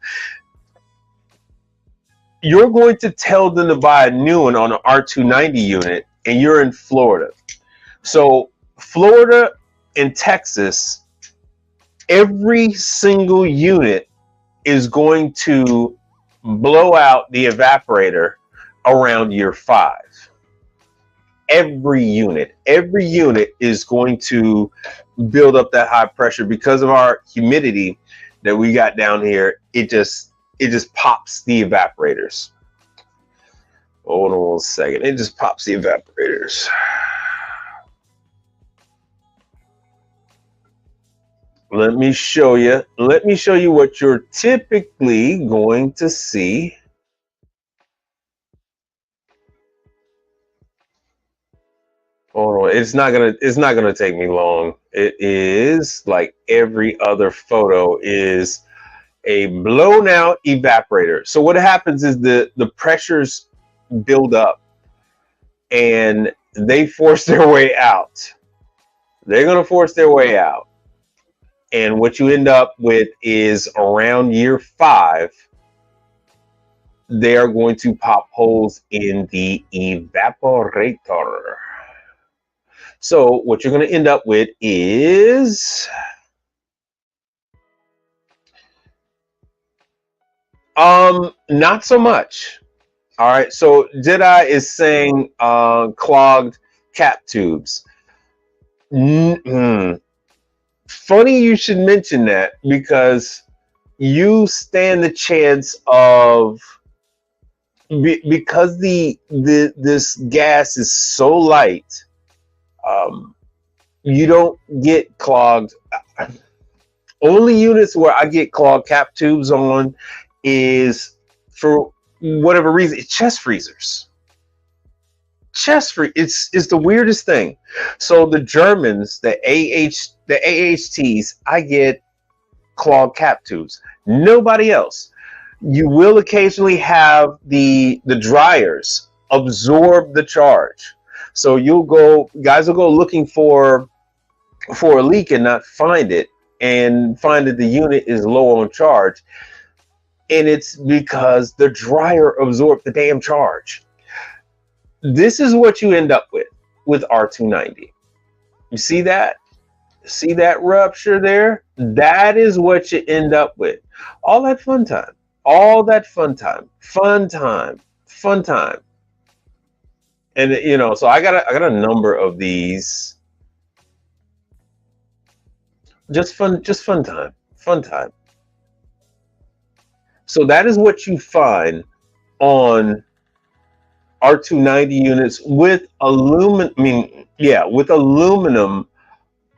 You're going to tell them to buy a new one on an R290 unit, and you're in Florida. So Florida and Texas, every single unit is going to blow out the evaporator around year 5. Every unit is going to build up that high pressure because of our humidity that we got down here. It just pops the evaporators. Hold on 1 second. It just pops the evaporators. Let me show you what you're typically going to see. Hold on. It's not gonna take me long. It is like every other photo is a blown out evaporator. So what happens is the pressures build up and they force their way out. They're gonna force their way out. And what you end up with is around year 5, they are going to pop holes in the evaporator. So what you're going to end up with is not so much. All right. So Jedi is saying clogged cap tubes. Funny you should mention that, because you stand the chance of, because this gas is so light, you don't get clogged. Only units where I get clogged cap tubes on is, for whatever reason, it's chest freezers. It's the weirdest thing. So the Germans, the AHTs, I get clogged cap tubes. Nobody else. You will occasionally have the dryers absorb the charge. So guys will go looking for a leak and not find it, and find that the unit is low on charge. And it's because the dryer absorbed the damn charge. This is what you end up with R290. You see that? See that rupture there? That is what you end up with. All that fun time. All that fun time. Fun time. Fun time. And so I got a number of these. Just fun time. Fun time. So that is what you find on R290 units with aluminum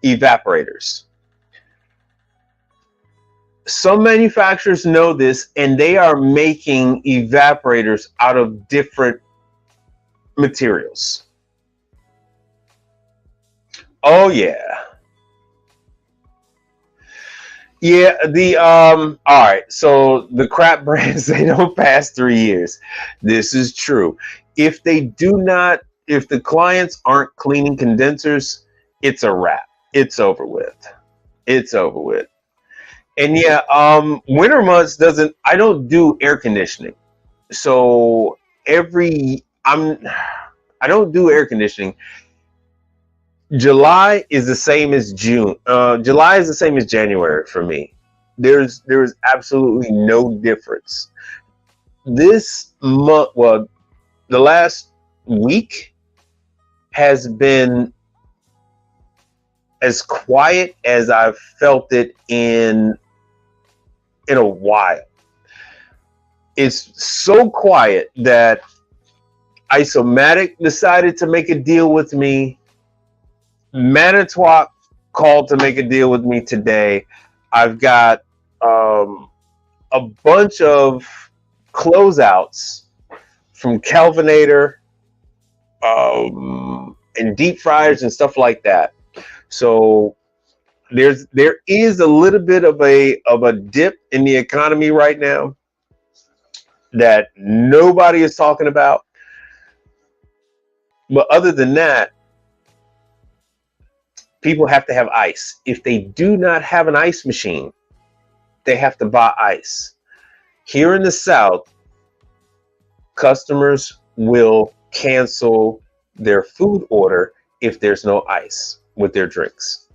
evaporators. Some manufacturers know this, and they are making evaporators out of different materials. Oh yeah. Yeah, all right. So the crap brands, they don't pass 3 years. This is true. If the clients aren't cleaning condensers, it's a wrap. It's over with. It's over with. And yeah, winter months I don't do air conditioning. So I don't do air conditioning. July is the same as June. July is the same as January for me. There's absolutely no difference. This month, well, the last week has been as quiet as I've felt it in a while. It's so quiet that Isomatic decided to make a deal with me. Manitowoc called to make a deal with me today. I've got a bunch of closeouts from Kelvinator and deep fryers and stuff like that. So there is a little bit of a dip in the economy right now that nobody is talking about. But other than that, people have to have ice. If they do not have an ice machine, they have to buy ice. Here in the South, customers will cancel their food order if there's no ice with their drinks.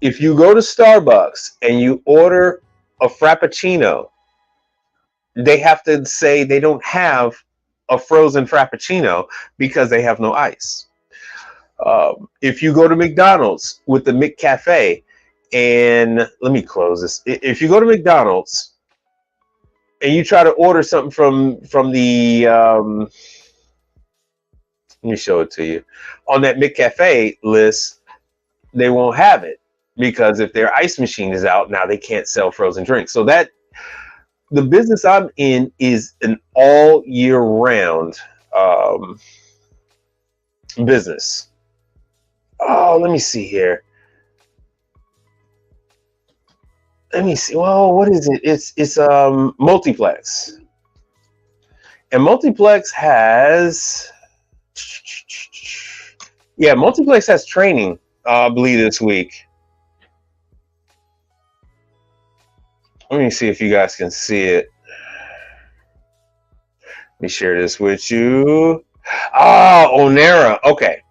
If you go to Starbucks and you order a Frappuccino, they have to say they don't have a frozen Frappuccino because they have no ice. If you go to McDonald's with the McCafe, and let me close this. If you go to McDonald's and you try to order something from the let me show it to you, on that McCafe list, they won't have it because if their ice machine is out, now they can't sell frozen drinks. So that the business I'm in is an all year round business. Oh, let me see here. Let me see. Well, what is it? It's Multiplex. And Multiplex has Multiplex has training, I believe, this week. Let me see if you guys can see it. Let me share this with you. Onera. Okay.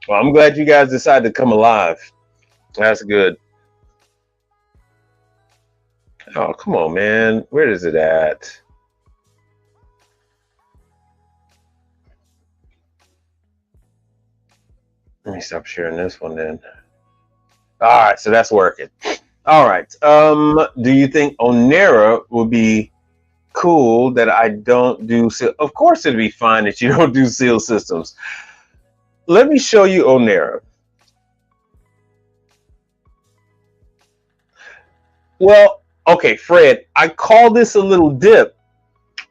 Well, I'm glad you guys decided to come alive. That's good. Oh, come on, man. Where is it at? Let me stop sharing this one then. All right, so that's working. All right. Do you think Onera would be cool that I don't do seal? Of course it'd be fine that you don't do seal systems. Let me show you Onera. Well, okay, Fred, I call this a little dip.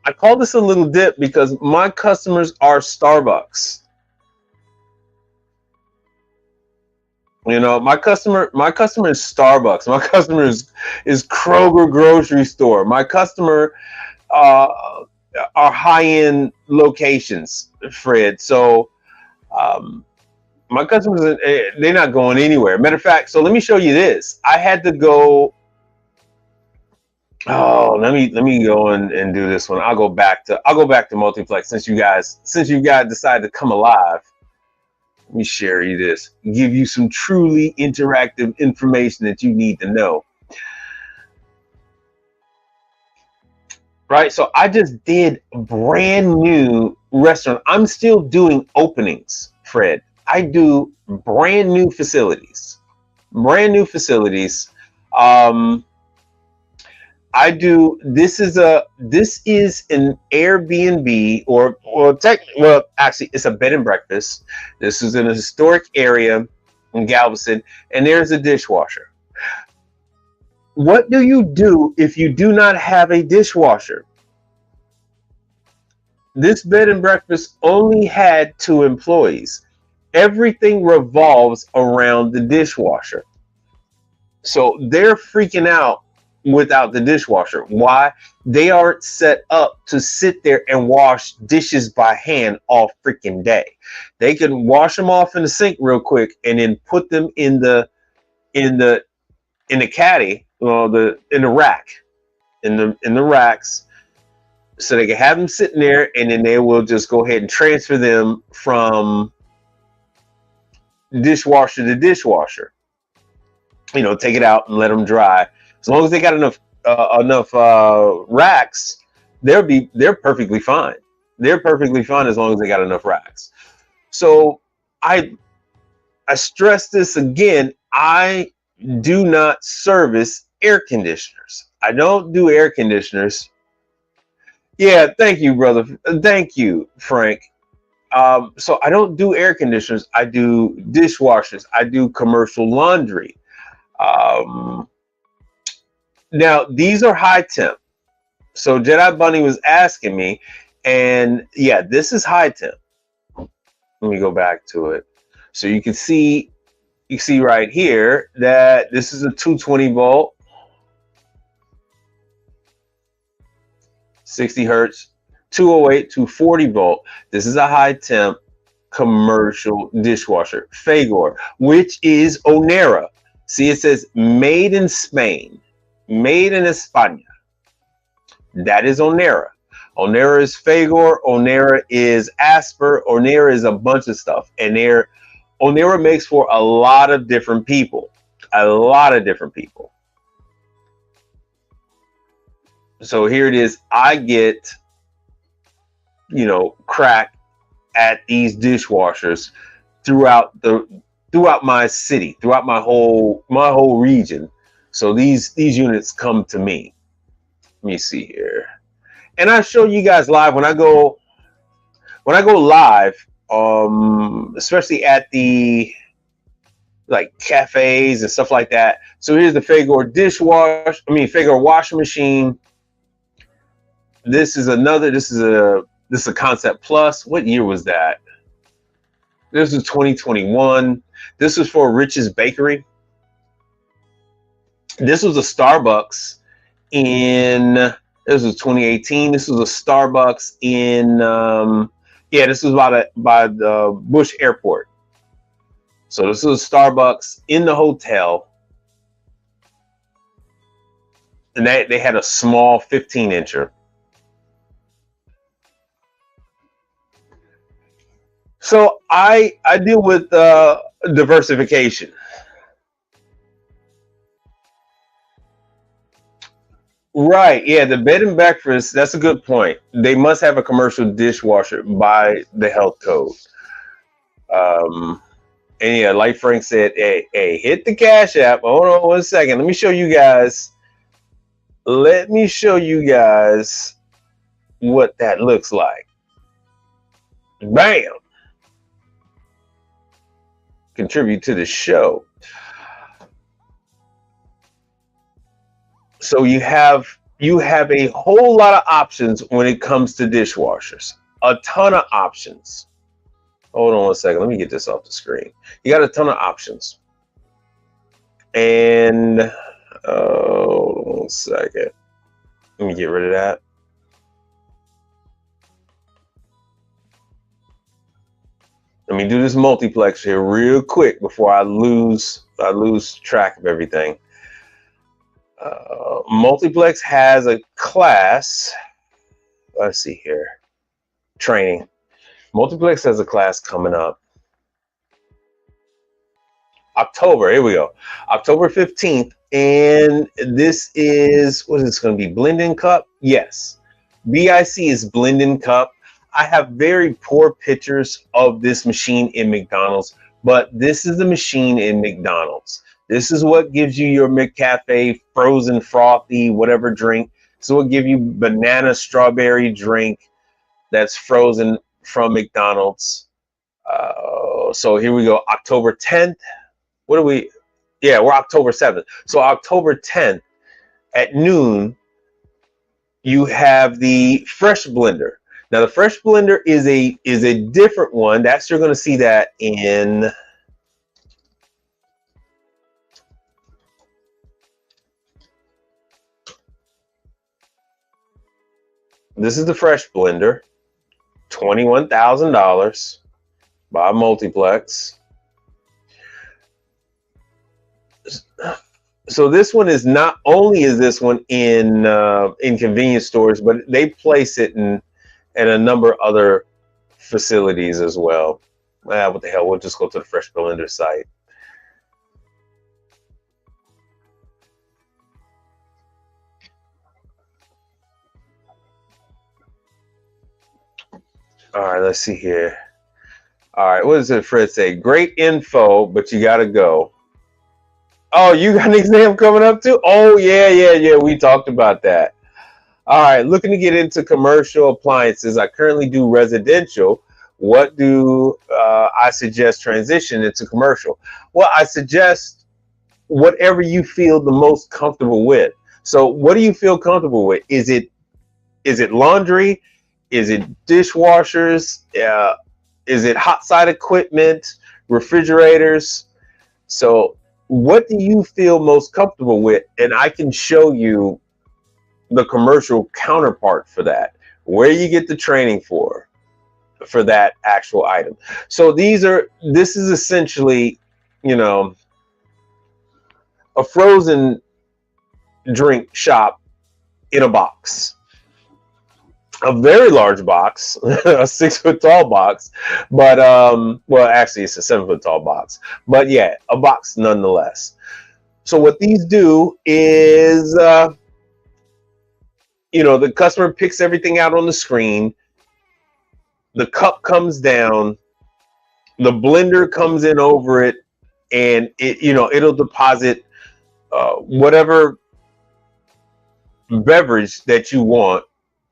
I call this a little dip because my customers are Starbucks. You know, my customer is Starbucks. My customer is Kroger grocery store. My customer are high-end locations, Fred. So my customers, they're not going anywhere. Matter of fact, so let me show you this. I had to go. Oh, let me go and do this one. I'll go back to Multiplex since you guys decided to come alive. Let me share you this, give you some truly interactive information that you need to know. Right, so I just did a brand new restaurant. I'm still doing openings, Fred. I do brand new facilities. I do. This is an Airbnb actually it's a bed and breakfast. This is in a historic area in Galveston, and there's a dishwasher. What do you do if you do not have a dishwasher? This bed and breakfast only had 2 employees. Everything revolves around the dishwasher. So they're freaking out without the dishwasher. Why? They aren't set up to sit there and wash dishes by hand all freaking day. They can wash them off in the sink real quick and then put them in the caddy, in the rack, in the racks, so they can have them sitting there, and then they will just go ahead and transfer them from dishwasher to dishwasher. You know, take it out and let them dry. As long as they got enough racks, they're perfectly fine. They're perfectly fine as long as they got enough racks. So I stress this again. I do not service air conditioners. I don't do air conditioners. Yeah, thank you, brother. Thank you, Frank. So I don't do air conditioners. I do dishwashers. I do commercial laundry. Now, these are high temp. So Jedi Bunny was asking me, and yeah, this is high temp. Let me go back to it. So you can see right here that this is a 220 volt, 60 hertz, 208, 240 volt. This is a high temp commercial dishwasher, Fagor, which is Onera. See, it says made in Spain. Made in España. That is Onera. Onera is Fagor. Onera is Asper. Onera is a bunch of stuff. And Onera makes for a lot of different people. So here it is. I get, crack at these dishwashers throughout my city, throughout my whole region. So these units come to me. Let me see here, and I show you guys live when I go live, especially at the cafes and stuff like that. So here's the Fagor Fagor washing machine. This is a Concept Plus. What year was that? This is 2021. This was for Rich's Bakery. This was a Starbucks this was 2018. This was a Starbucks in, this was by the Bush Airport. So this was a Starbucks in the hotel. And they had a small 15-incher. So I deal with diversification. Right. Yeah, the bed and breakfast, that's a good point. They must have a commercial dishwasher by the health code. And yeah, like Frank said, hey, hit the Cash App. Hold on one second. Let me show you guys what that looks like. Bam. Contribute to the show. So you have a whole lot of options when it comes to dishwashers. A ton of options. Hold on one second. Let me get this off the screen. You got a ton of options. And hold on one second. Let me get rid of that. Let me do this multiplex here real quick before I lose track of everything. Multiplex has a class. Let's see here. Training. Multiplex has a class coming up. October. Here we go. October 15th. And this is, what is this going to be? Blend-in cup? Yes. BIC is blend-in cup. I have very poor pictures of this machine in McDonald's, but this is the machine in McDonald's. This is what gives you your McCafe frozen frothy whatever drink. This will give you banana strawberry drink that's frozen from McDonald's. So here we go, October 10th. What are we? Yeah, we're October 7th. So October 10th at noon, you have the Fresh Blender. Now the Fresh Blender is a different one. You're going to see that in. This is the Fresh Blender, $21,000 by Multiplex. So this one is not only is this one in convenience stores, but they place it in a number of other facilities as well. What the hell? We'll just go to the Fresh Blender site. All right, let's see here. All right, what does it Fred say? Great info, but you got to go. Oh, you got an exam coming up too? Oh, yeah. We talked about that. All right, looking to get into commercial appliances. I currently do residential. What do I suggest transition into commercial? Well, I suggest whatever you feel the most comfortable with. So what do you feel comfortable with? Is it laundry? Is it dishwashers? Is it hot side equipment, refrigerators? So what do you feel most comfortable with? And I can show you the commercial counterpart for that, where you get the training for that actual item. So this is essentially, a frozen drink shop in a box. A very large box, a 6 foot tall box, but well, actually it's a 7 foot tall box, but yeah, a box nonetheless. So what these do is, the customer picks everything out on the screen. The cup comes down, the blender comes in over it, and it'll deposit whatever beverage that you want.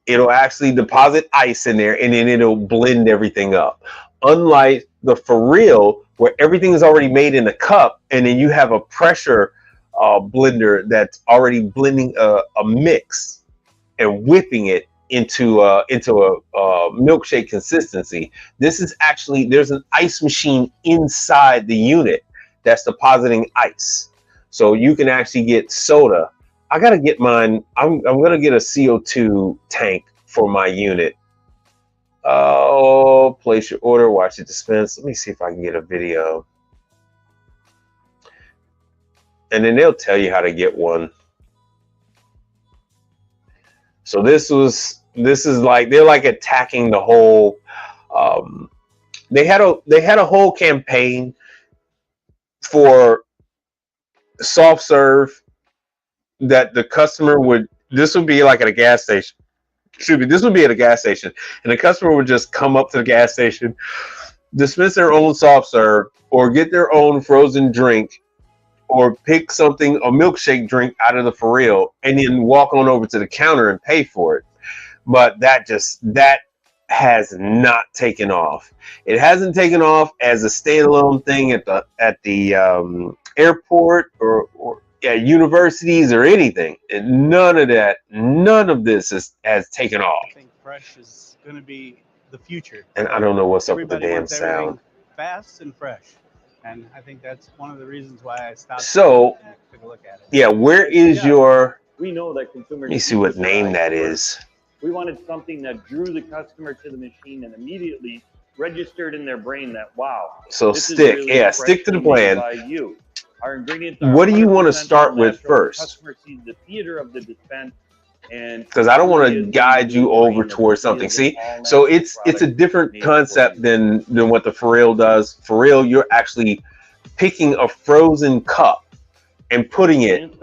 It'll actually deposit ice in there, and then it'll blend everything up. Unlike the for real, where everything is already made in a cup, and then you have a pressure blender that's already blending a mix and whipping it into a milkshake consistency. This is actually, there's an ice machine inside the unit that's depositing ice. So you can actually get soda. I gotta get mine. I'm gonna get a CO2 tank for my unit. Oh, place your order, watch it dispense. Let me see if I can get a video. And then they'll tell you how to get one. So this is like, they're like attacking the whole, they had a whole campaign for soft serve that the customer would, this would be like at a gas station. Excuse me, this would be at a gas station, and the customer would just come up to the gas station, dispense their own soft serve, or get their own frozen drink, or pick something, a milkshake drink out of the for real, and then walk on over to the counter and pay for it. But that has not taken off. It hasn't taken off as a standalone thing at the airport or at universities or anything. And none of this has taken off. I think fresh is going to be the future. And I don't know what's up with the Everybody damn wants sound. fast and fresh. And I think that's one of the reasons why I stopped. So, and took a look at it. Yeah, where is your... We know that consumers... Let me see what name that is. We wanted something that drew the customer to the machine and immediately registered in their brain that, wow. So stick, really yeah, stick to the plan. By you. Our ingredients what do you want to start with first? The customer sees the theater of the dispense, and because I don't want to guide you over towards something. See, so it's a different concept than what the for real does. For real, you're actually picking a frozen cup and putting it.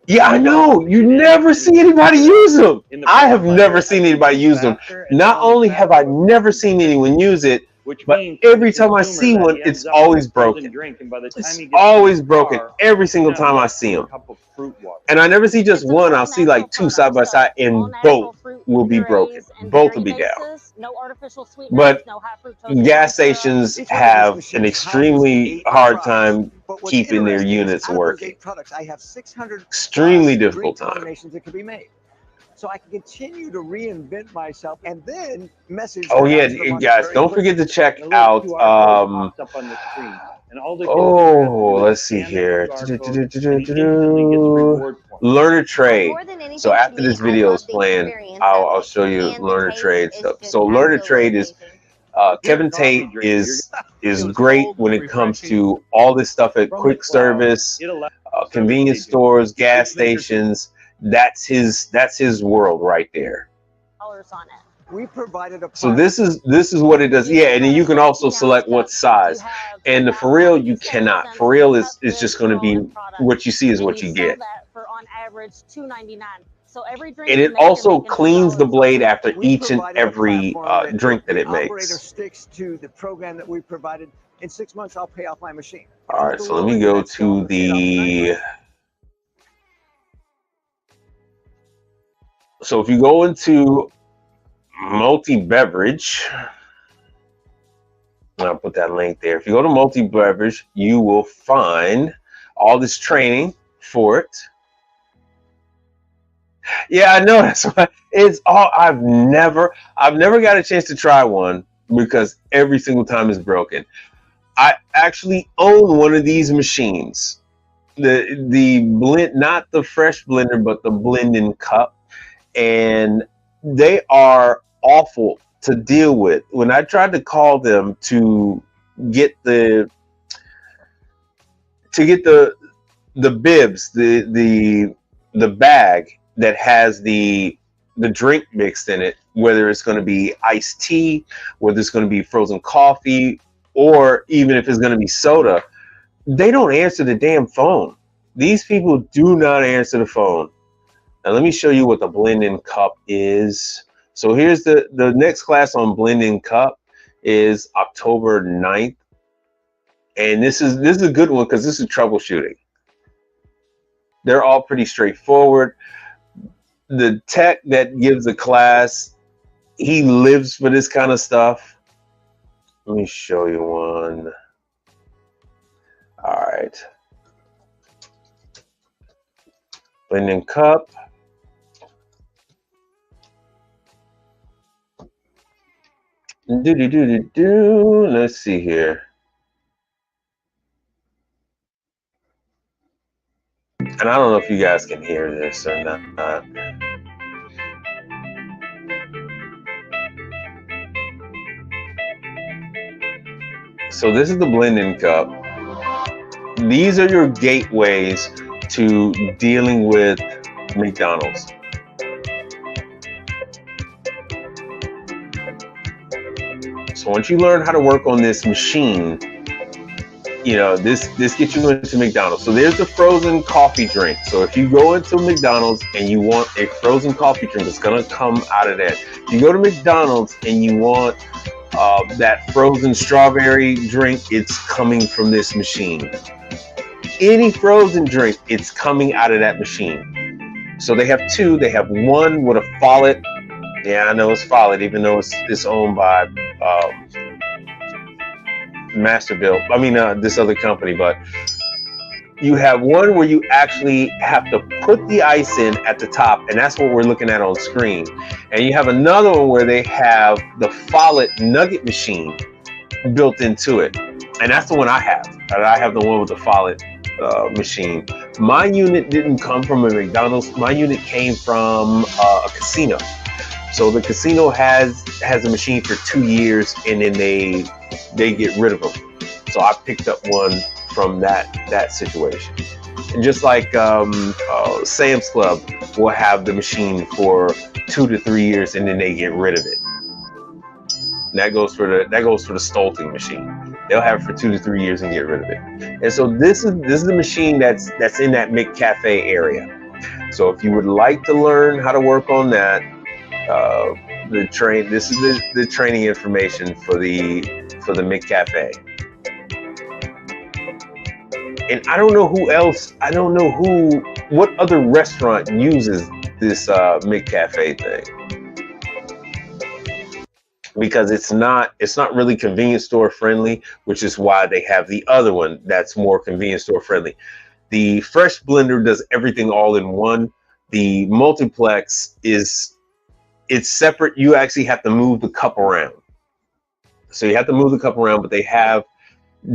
Yeah, I know. You never see anybody use them. I have never seen anybody use them. Not only have I never seen anyone use it, but every time I see one, it's always broken. It's always broken every single time I see them. And I never see just one. I'll see like two side by side, and both will be broken. Both will be down. But gas stations have an extremely hard time keeping their units working. Extremely difficult time. So I can continue to reinvent myself and then message. Oh yeah, guys, don't forget to check out let's see here. Learn a trade. So after this video is playing, I'll show you learn a trade stuff. So learn a trade is Kevin Tate is great when it comes to all this stuff at quick service, convenience stores, gas stations. That's his world right there. We provided a so this is what it does. Yeah, and then you can also select what size. And the for real, you cannot. For real is just going to be what you see is what you get. For on average $2.99. So every drink. And it also cleans the blade after each and every drink that it makes. Operator sticks to the program that we provided. In 6 months, I'll pay off my machine. All right, so let me go to the. So if you go into multi-beverage, I'll put that link there. If you go to multi-beverage, you will find all this training for it. Yeah, I know. That's why it's all. I've never got a chance to try one because every single time it's broken. I actually own one of these machines, the blend, not the fresh blender, but the blending cup. And they are awful to deal with. When I tried to call them to get the bibs, the bag that has the drink mixed in it, whether it's going to be iced tea, whether it's going to be frozen coffee, or even if it's going to be soda, they don't answer the damn phone. These people do not answer the phone. Now let me show you what the blending cup is. So here's the next class on blending cup is October 9th. And this is a good one because this is troubleshooting. They're all pretty straightforward. The tech that gives the class, he lives for this kind of stuff. Let me show you one. All right. Blending cup. Let's see here. And I don't know if you guys can hear this or not. So this is the blending cup. These are your gateways to dealing with McDonald's. So once you learn how to work on this machine, you know, this gets you into McDonald's. So there's the frozen coffee drink. So if you go into McDonald's and you want a frozen coffee drink, it's gonna come out of that. If you go to McDonald's and you want that frozen strawberry drink, it's coming from this machine. Any frozen drink, it's coming out of that machine. So they have two. They have one with a Follett. Yeah, I know it's Follett, even though it's owned by Masterbuilt. I mean, this other company. But you have one where you actually have to put the ice in at the top, and that's what we're looking at on screen. And you have another one where they have the Follett nugget machine built into it, and that's the one I have. And I have the one with the Follett machine. My unit didn't come from a McDonald's. My unit came from a casino. So the casino has a machine for 2 years, and then they get rid of them. So I picked up one from that situation. And just like Sam's Club will have the machine for 2 to 3 years, and then they get rid of it. And that goes for the Stolting machine. They'll have it for 2 to 3 years and get rid of it. And so this is the machine that's in that McCafe area. So if you would like to learn how to work on that, this is the training information for the McCafe. And I don't know who else. I don't know what other restaurant uses this McCafe thing, because it's not really convenience store friendly, which is why they have the other one that's more convenience store friendly. The Fresh Blender does everything all in one. The multiplex it's separate. You actually have to move the cup around. So you have to move the cup around, but they have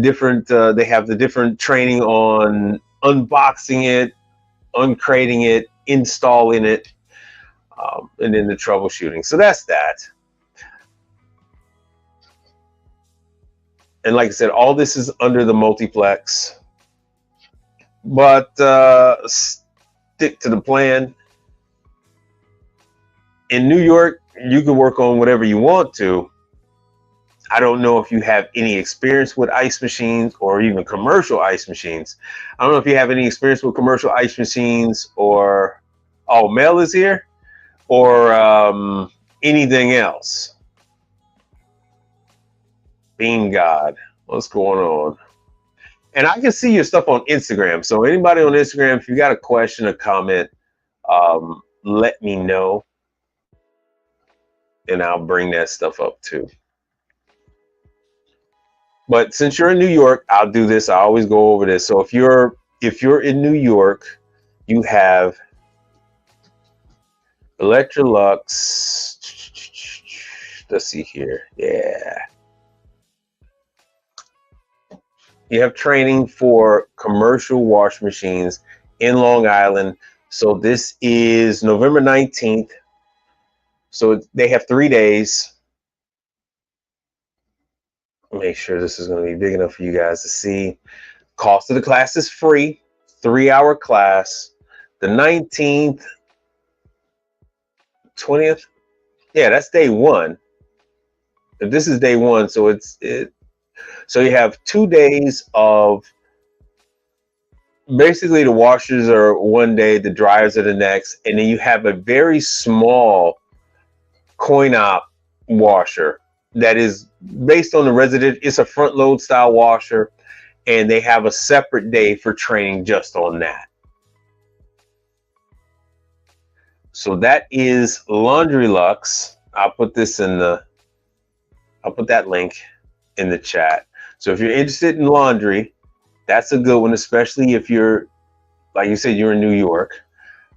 different they have the different training on unboxing it, uncrating it, installing it, and then the troubleshooting. So that's that. And like I said, all this is under the multiplex, but stick to the plan. In New York, you can work on whatever you want to. I don't know if you have any experience with ice machines or even commercial ice machines. I don't know if you have any experience with commercial ice machines, or, oh, Mel is here, or anything else. Bean God, what's going on? And I can see your stuff on Instagram. So anybody on Instagram, if you got a question or comment, let me know, and I'll bring that stuff up too. But since you're in New York, I'll do this. I always go over this. So if you're in New York, you have Electrolux. Let's see here. Yeah. You have training for commercial wash machines in Long Island. So this is November 19th. So they have 3 days. Make sure this is going to be big enough for you guys to see. Cost of the class is free. 3-hour class. The 19th, 20th. Yeah, that's day one. If this is day one, so so you have 2 days of basically the washers are one day, the dryers are the next, and then you have a very small coin-op washer that is based on the resident. It's a front load style washer, and they have a separate day for training just on that. So that is Laundry Lux. I'll put that link in the chat. So if you're interested in laundry, that's a good one, especially if you're, like you said, you're in New York.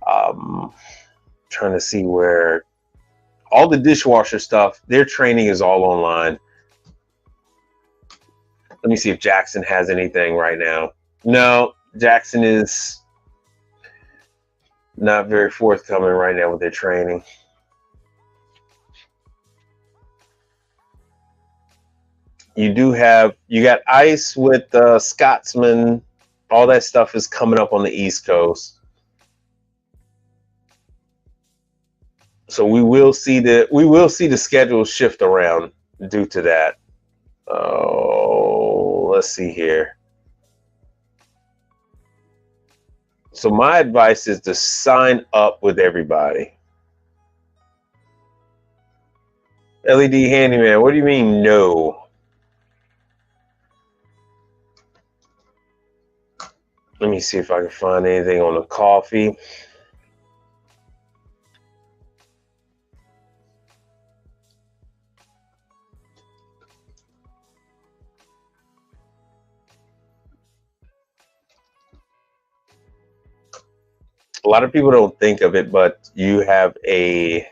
Trying to see where all the dishwasher stuff, their training is all online. Let me see if Jackson has anything right now. No, Jackson is not very forthcoming right now with their training. You got ice with Scotsman. All that stuff is coming up on the East Coast. So we will see the schedule shift around due to that. Oh, let's see here. So my advice is to sign up with everybody. LED handyman, what do you mean no? Let me see if I can find anything on the coffee. A lot of people don't think of it, but you have a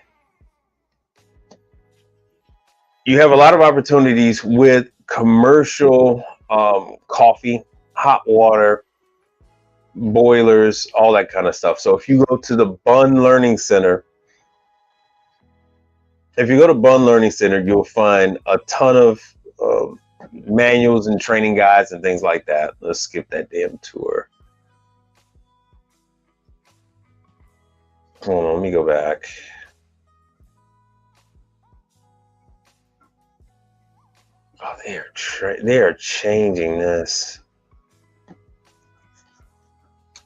lot of opportunities with commercial coffee, hot water, boilers, all that kind of stuff. So if you go to the Bunn Learning Center, you'll find a ton of manuals and training guides and things like that. Let's skip that damn tour. Hold on, let me go back. Oh, they are changing this.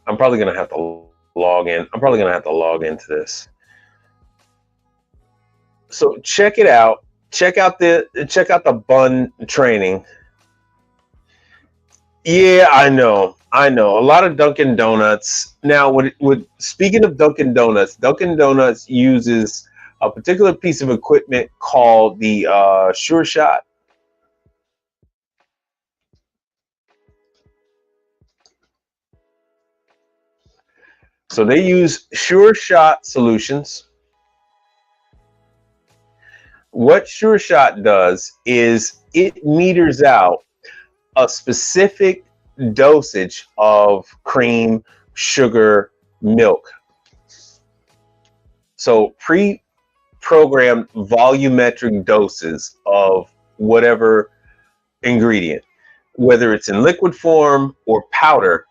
I'm probably gonna have to log in. I'm probably gonna have to log into this. So check it out. Check out the Bunn training. Yeah, I know. A lot of Dunkin' Donuts. Now, speaking of Dunkin' Donuts uses a particular piece of equipment called the Sure Shot. So they use Sure Shot solutions. What Sure Shot does is it meters out a specific dosage of cream, sugar, milk. So pre-programmed volumetric doses of whatever ingredient, whether it's in liquid form or powder,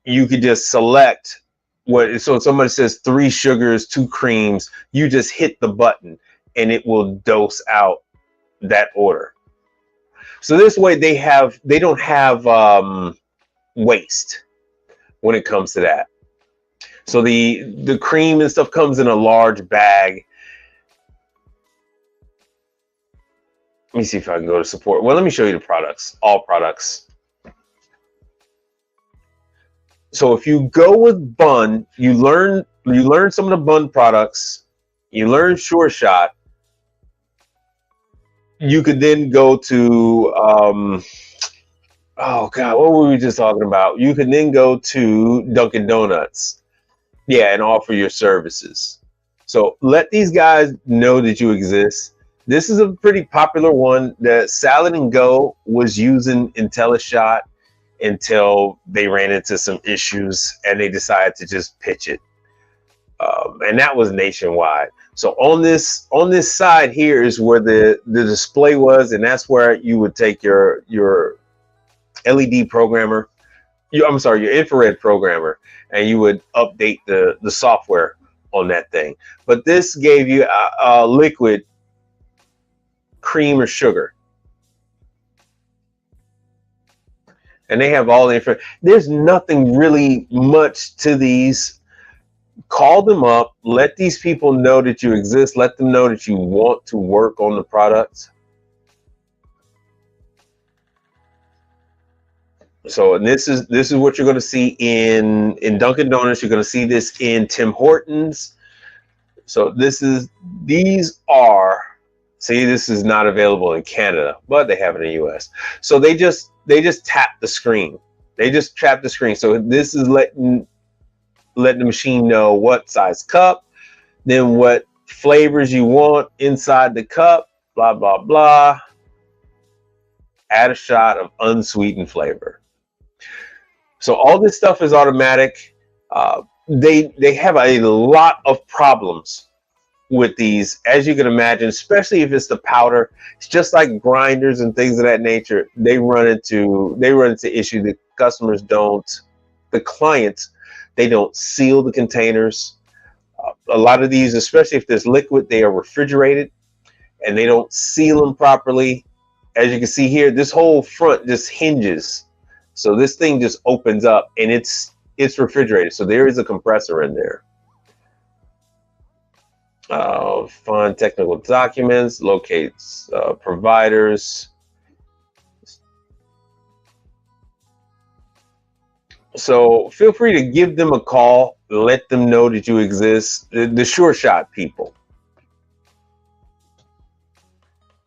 you could just select so if somebody says 3 sugars, 2 creams, you just hit the button and it will dose out that order. So this way they don't have waste when it comes to that. So the cream and stuff comes in a large bag. Let me see if I can go to support. Well, let me show you the products, all products. So if you go with Bunn, you learn some of the Bunn products, you learn Sure Shot. You could then go to, oh God, what were we just talking about? You can then go to Dunkin' Donuts, and offer your services. So let these guys know that you exist. This is a pretty popular one. The Salad and Go was using IntelliShot until they ran into some issues and they decided to just pitch it. And that was nationwide. So on this side here is where the display was, and that's where you would take your LED programmer, your infrared programmer, and you would update the software on that thing. But this gave you a liquid, cream or sugar. And they have all the information. There's nothing really much to these. Call them up. Let these people know that you exist. Let them know that you want to work on the products. So, and this is what you're going to see in Dunkin' Donuts. You're going to see this in Tim Hortons. So this is not available in Canada, but they have it in the US. So they just tap the screen. So this is letting the machine know what size cup, then what flavors you want inside the cup, blah, blah, blah. Add a shot of unsweetened flavor. So all this stuff is automatic. They have a lot of problems with these, as you can imagine, especially if it's the powder. It's just like grinders and things of that nature. They run into issues that customers don't, the clients, they don't seal the containers. A lot of these, especially if there's liquid, they are refrigerated and they don't seal them properly. As you can see here, this whole front just hinges. So this thing just opens up and it's refrigerated. So there is a compressor in there. Find technical documents, locates providers. So feel free to give them a call, let them know that you exist. The Sure Shot people.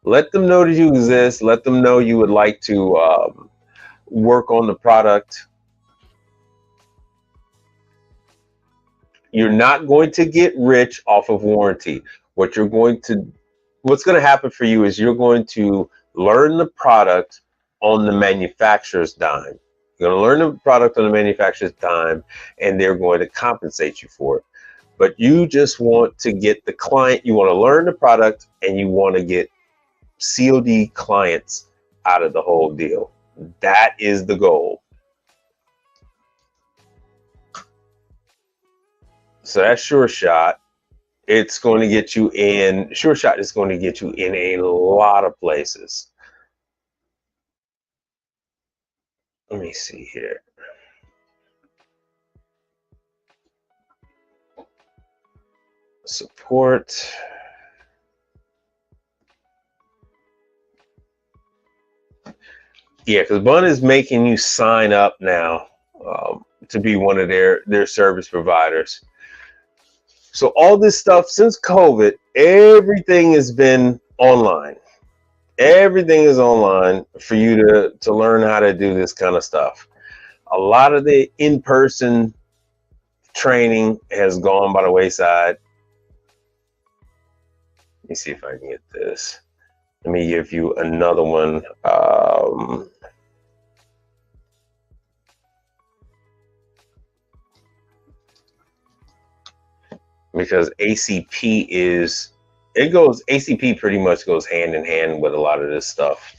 Let them know that you exist. Let them know you would like to work on the product. You're not going to get rich off of warranty. What's going to happen for you is you're going to learn the product on the manufacturer's dime. You're going to learn the product on the manufacturer's dime, and they're going to compensate you for it. But you just want to get the client, you want to learn the product, and you want to get COD clients out of the whole deal. That is the goal. So that's Sure Shot. It's going to get you in, Sure Shot is going to get you in a lot of places. Let me see here. Support. Yeah, because Bun is making you sign up now to be one of their service providers. So all this stuff since COVID, everything has been online. Everything is online for you to learn how to do this kind of stuff. A lot of the in-person training has gone by the wayside. Let me see if I can get this. Let me give you another one. Because ACP pretty much goes hand in hand with a lot of this stuff.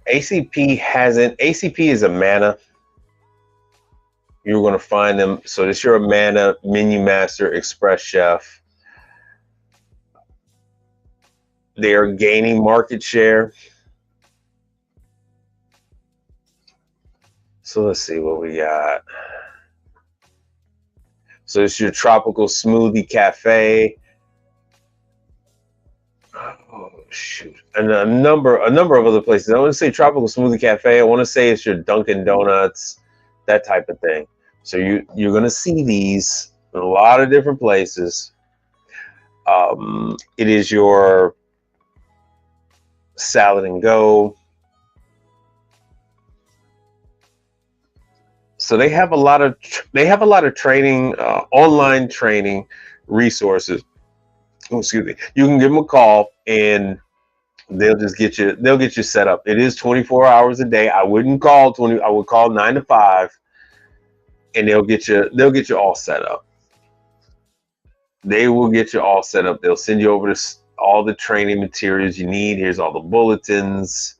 ACP is a Mana. You're going to find them. So this, you're a Mana, Menu Master, Express Chef. They are gaining market share. So let's see what we got. So it's your Tropical Smoothie Cafe. Oh shoot, and a number of other places. I want to say Tropical Smoothie Cafe. I want to say it's your Dunkin' Donuts, that type of thing. So you're going to see these in a lot of different places. It is your Salad and Go. So they have a lot of training, online training resources. Oh, excuse me. You can give them a call and they'll get you set up. It is 24 hours a day. I would call 9 to 5 and they'll get you all set up. They will get you all set up. They'll send you over to all the training materials you need. Here's all the bulletins.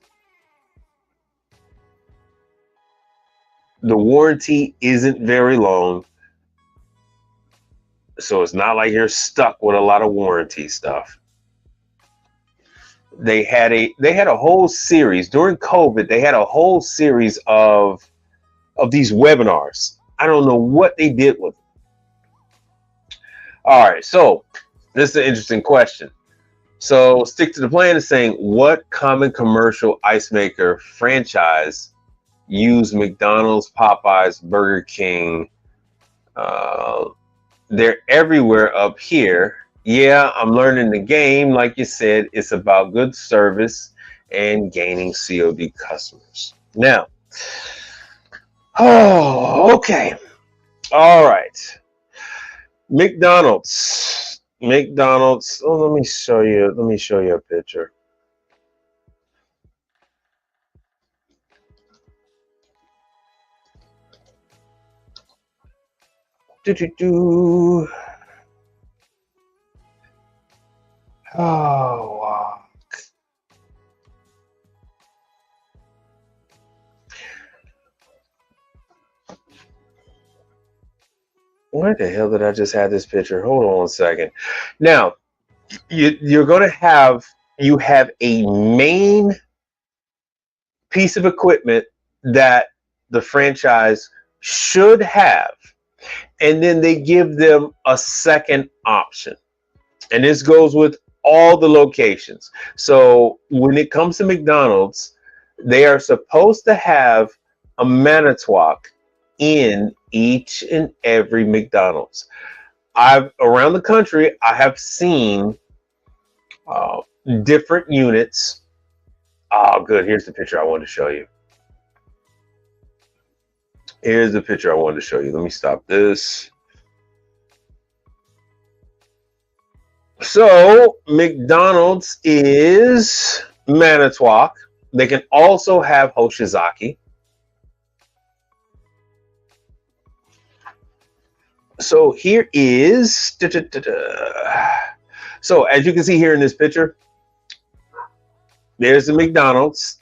The warranty isn't very long, so it's not like you're stuck with a lot of warranty stuff. They had a whole series during COVID. They had a whole series of these webinars. I don't know what they did with them. All right, so this is an interesting question. So Stick to the Plan is saying, what common commercial ice maker franchise use McDonald's, Popeyes, Burger King? They're everywhere up here. Yeah, I'm learning the game. Like you said, it's about good service and gaining COD customers. Now, okay. All right. McDonald's. Oh, let me show you a picture. Oh, wow. Where the hell did I just have this picture? Hold on a second. Now, you're going to have a main piece of equipment that the franchise should have, and then they give them a second option. And this goes with all the locations. So when it comes to McDonald's, they are supposed to have a Manitowoc in each and every McDonald's. Around the country, I have seen different units. Oh, good. Here's the picture I wanted to show you. Here's the picture I wanted to show you. Let me stop this. So McDonald's is Manitowoc. They can also have Hoshizaki. So here is, so as you can see here in this picture, there's the McDonald's.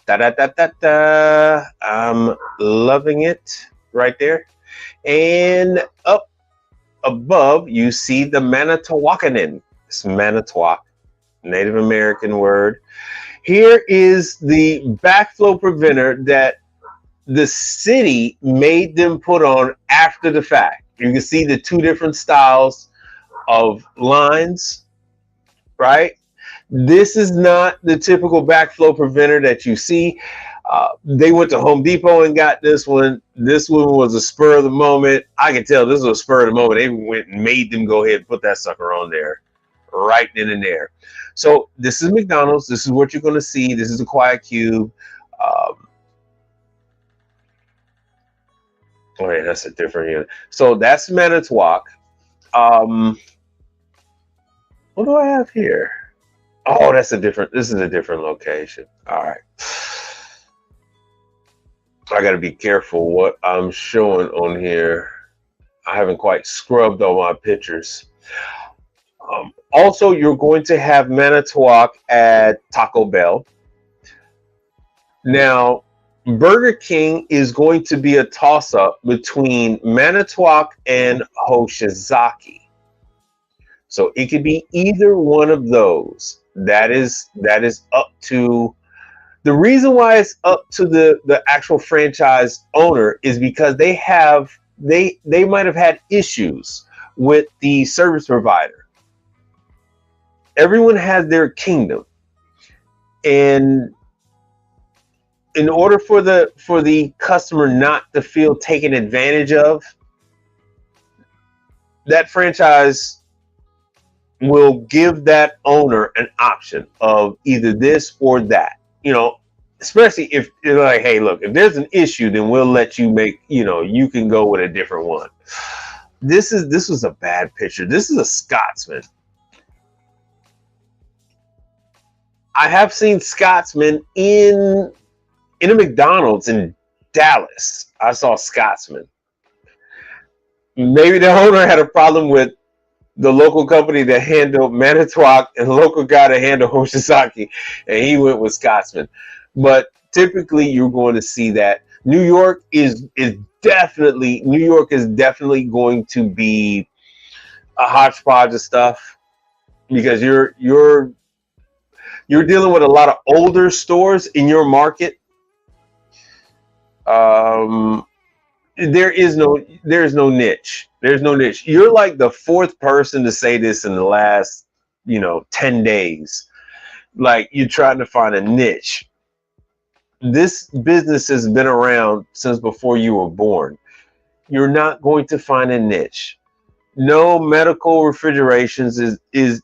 I'm loving it right there. And up above, you see the Manitowakanen. It's Manitowoc, Native American word. Here is the backflow preventer that the city made them put on after the fact. You can see the two different styles of lines, right? This is not the typical backflow preventer that you see. They went to Home Depot and got this one. This one was a spur of the moment. I can tell this was a spur of the moment. They went and made them go ahead and put that sucker on there right then and there. So this is McDonald's. This is what you're going to see. This is a Quiet Cube. Oh, yeah, that's a different unit. So that's Manitowoc. What do I have here? Oh, this is a different location. All right. I got to be careful what I'm showing on here. I haven't quite scrubbed all my pictures. Also, you're going to have Manitowoc at Taco Bell. Now, Burger King is going to be a toss-up between Manitowoc and Hoshizaki. So it could be either one of those. That is up to, the reason why it's up to the actual franchise owner is because they might have had issues with the service provider. Everyone has their kingdom, and in order for the customer not to feel taken advantage of, that franchise will give that owner an option of either this or that. You know, especially if you're like, hey, look, if there's an issue, then we'll let you make, you can go with a different one. This was a bad picture. This is a Scotsman. I have seen Scotsman in a McDonald's in Dallas. I saw Scotsman. Maybe the owner had a problem with the local company that handled Manitowoc and the local guy that handled Hoshizaki, and he went with Scotsman. But typically, you're going to see that New York is definitely going to be a hodgepodge of stuff, because you're dealing with a lot of older stores in your market. There's no niche. There's no niche. You're like the fourth person to say this in the last, 10 days. Like, you're trying to find a niche. This business has been around since before you were born. You're not going to find a niche. No, medical refrigeration is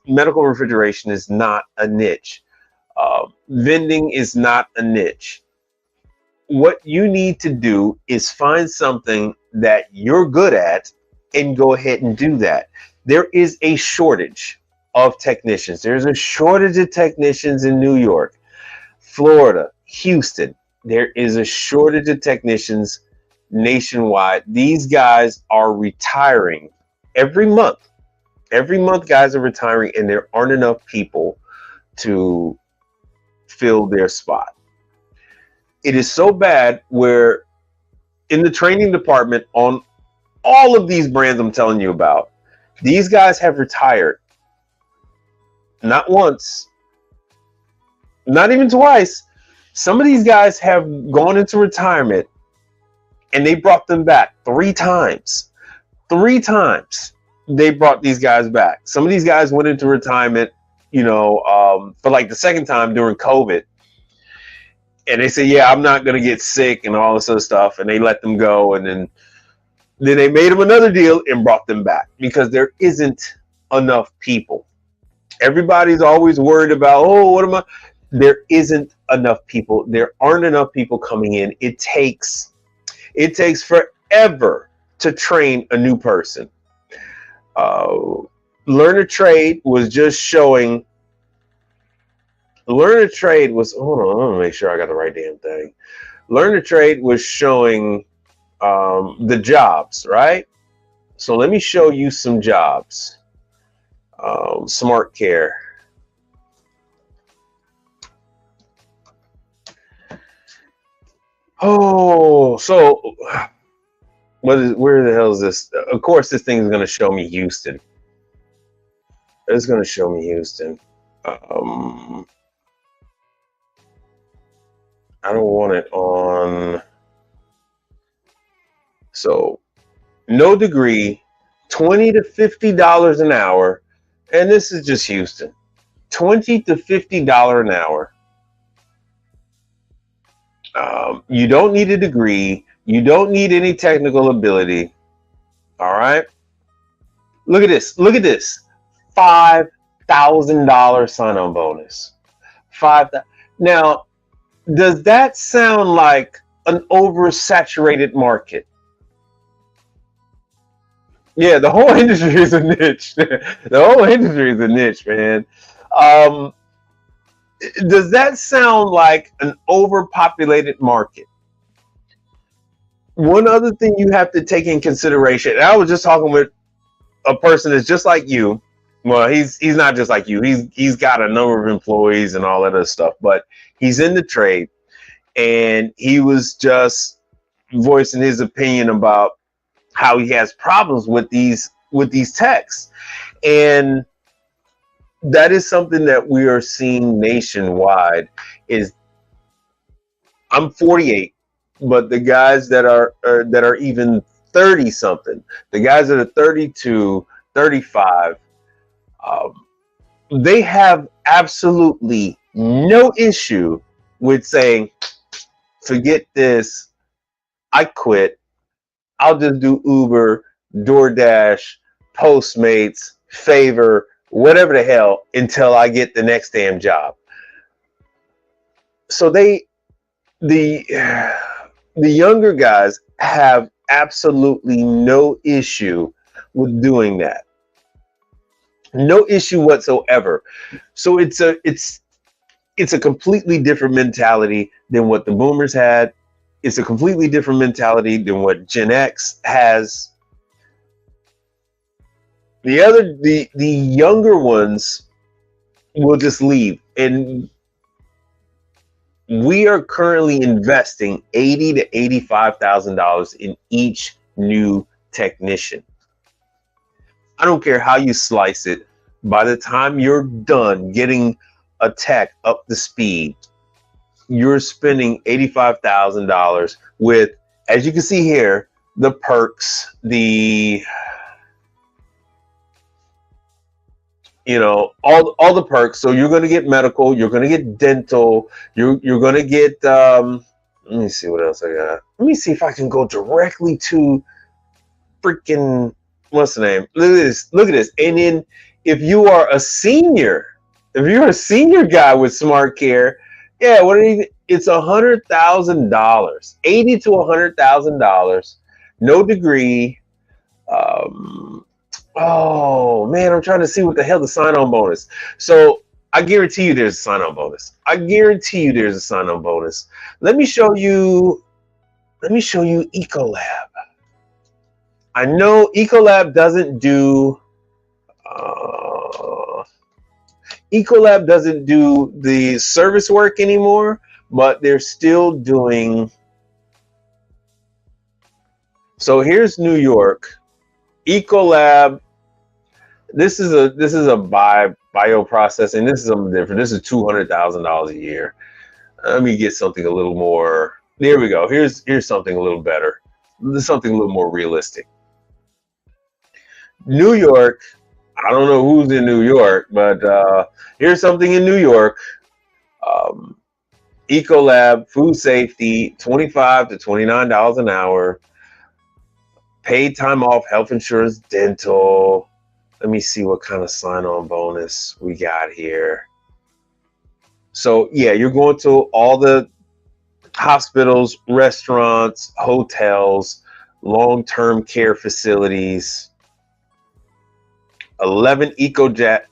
not a niche. Vending is not a niche. What you need to do is find something that you're good at and go ahead and do that. There is a shortage of technicians. There's a shortage of technicians in New York, Florida, Houston. There is a shortage of technicians nationwide. These guys are retiring every month. Every month, guys are retiring, and there aren't enough people to fill their spot. It is so bad where in the training department on all of these brands I'm telling you about, these guys have retired not once, not even twice. Some of these guys have gone into retirement and they brought them back 3 times. 3 times they brought these guys back. Some of these guys went into retirement, for like the second time during COVID. And they say, yeah, I'm not going to get sick and all this other stuff. And they let them go. And then they made them another deal and brought them back because there isn't enough people. Everybody's always worried about, there isn't enough people. There aren't enough people coming in. It takes forever to train a new person. Learn a Trade was just showing. Learn a Trade was, hold on, I'm gonna make sure I got the right damn thing. Learn a Trade was showing the jobs, right? So let me show you some jobs. Smart Care. Oh, so where the hell is this? Of course, this thing is going to show me Houston. It's going to show me Houston. I don't want it on. So, no degree, $20 to $50 an hour, and this is just Houston. $20 to $50 an hour. You don't need a degree. You don't need any technical ability. All right. Look at this. Look at this. $5,000 sign-on bonus. Now, does that sound like an oversaturated market? Yeah, the whole industry is a niche. The whole industry is a niche, man. Does that sound like an overpopulated market? One other thing you have to take in consideration, and I was just talking with a person that's just like you. Well, he's not just like you. He's got a number of employees and all that other stuff, but he's in the trade, and he was just voicing his opinion about how he has problems with these techs, and that is something that we are seeing nationwide. Is I'm 48, but the guys that are even 30 something, the guys that are 32, 35, they have absolutely no issue with saying, forget this, I quit, I'll just do Uber, DoorDash, Postmates, Favor, whatever the hell, until I get the next damn job. So the younger guys have absolutely no issue with doing that. No issue whatsoever. So it's a completely different mentality than what the boomers had. It's a completely different mentality than what Gen X has. The younger ones will just leave, and we are currently investing $80,000 to $85,000 in each new technician. I don't care how you slice it. By the time you're done getting a tech up to speed, you're spending $85,000 with, as you can see here, the perks, all the perks. So you're going to get medical, you're going to get dental, you're going to get, let me see what else I got. Let me see if I can go directly to freaking, what's the name? Look at this. And then if you are a senior If you're a senior guy with Smart Care, yeah, it's $100,000, $80,000 to $100,000, no degree. Oh man, I'm trying to see what the hell the sign-on bonus. So I guarantee you there's a sign-on bonus. I guarantee you there's a sign-on bonus. Let me show you Ecolab. I know Ecolab doesn't do the service work anymore, but they're still doing. So here's New York. Ecolab. This is a bioprocessing. This is something different. This is $200,000 a year. Let me get something a little more. There we go. Here's something a little better. This is something a little more realistic. New York. I don't know who's in New York, but here's something in New York. Ecolab, food safety, $25 to $29 an hour. Paid time off, health insurance, dental. Let me see what kind of sign-on bonus we got here. So yeah, you're going to all the hospitals, restaurants, hotels, long-term care facilities. 11 11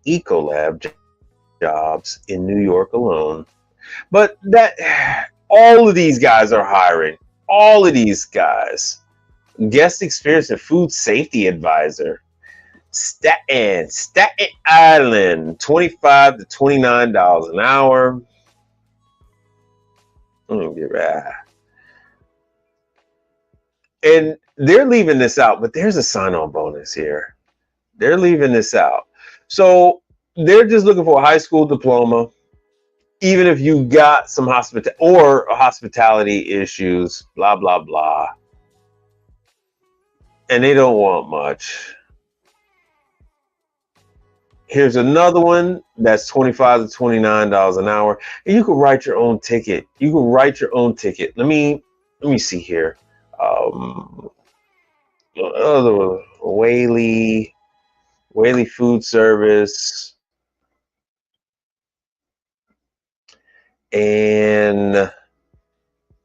Ecolab jobs in New York alone. But all of these guys are hiring. All of these guys. Guest experience and food safety advisor. Staten Island, $25 to $29 an hour. And they're leaving this out, but there's a sign-on bonus here. They're leaving this out. So they're just looking for a high school diploma, even if you got some hospitality issues, blah, blah, blah. And they don't want much. Here's another one that's $25 to $29 an hour. And you can write your own ticket. You can write your own ticket. Let me see here. Whaley Food Service, and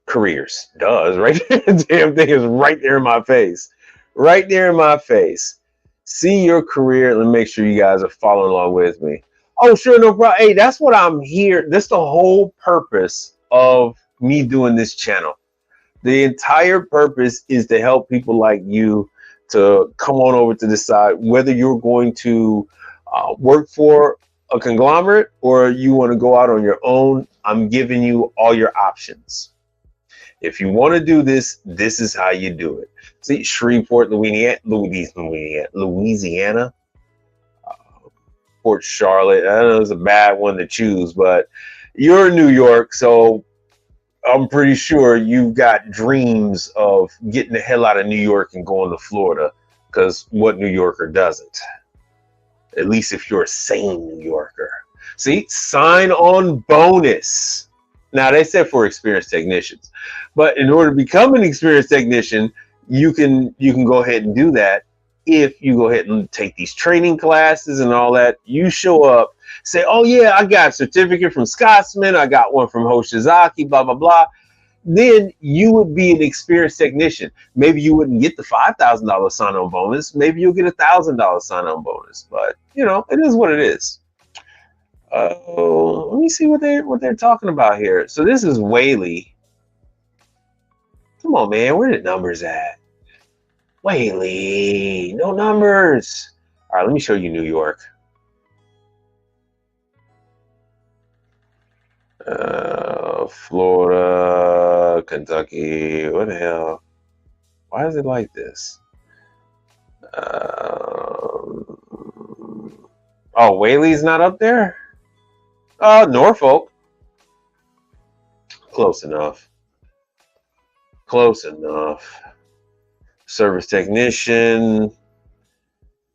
careers. Does right there. The damn thing is right there in my face. Right there in my face. See your career and make sure you guys are following along with me. Oh, sure, no problem. Hey, that's what I'm here. That's the whole purpose of me doing this channel. The entire purpose is to help people like you to come on over to decide whether you're going to work for a conglomerate or you want to go out on your own. I'm giving you all your options. If you want to do this, this is how you do it. See, Shreveport, Louisiana, Port Charlotte. I know it's a bad one to choose, but you're in New York, so I'm pretty sure you've got dreams of getting the hell out of New York and going to Florida, because what New Yorker doesn't? At least if you're a sane New Yorker. See, sign-on bonus. Now, they said for experienced technicians, but in order to become an experienced technician, you can go ahead and do that if you go ahead and take these training classes and all that. You show up, say, oh yeah, I got a certificate from Scotsman, I got one from Hoshizaki, blah, blah, blah. Then you would be an experienced technician. Maybe you wouldn't get the $5,000 sign-on bonus. Maybe you'll get a $1,000 sign-on bonus. But you know, it is what it is. Let me see what they're talking about here. So this is Whaley. Come on, man, where the numbers at? Whaley, no numbers. All right, let me show you New York. Florida, Kentucky, what the hell? Why is it like this? Oh, Whaley's not up there? Norfolk. Close enough. Close enough. Service technician.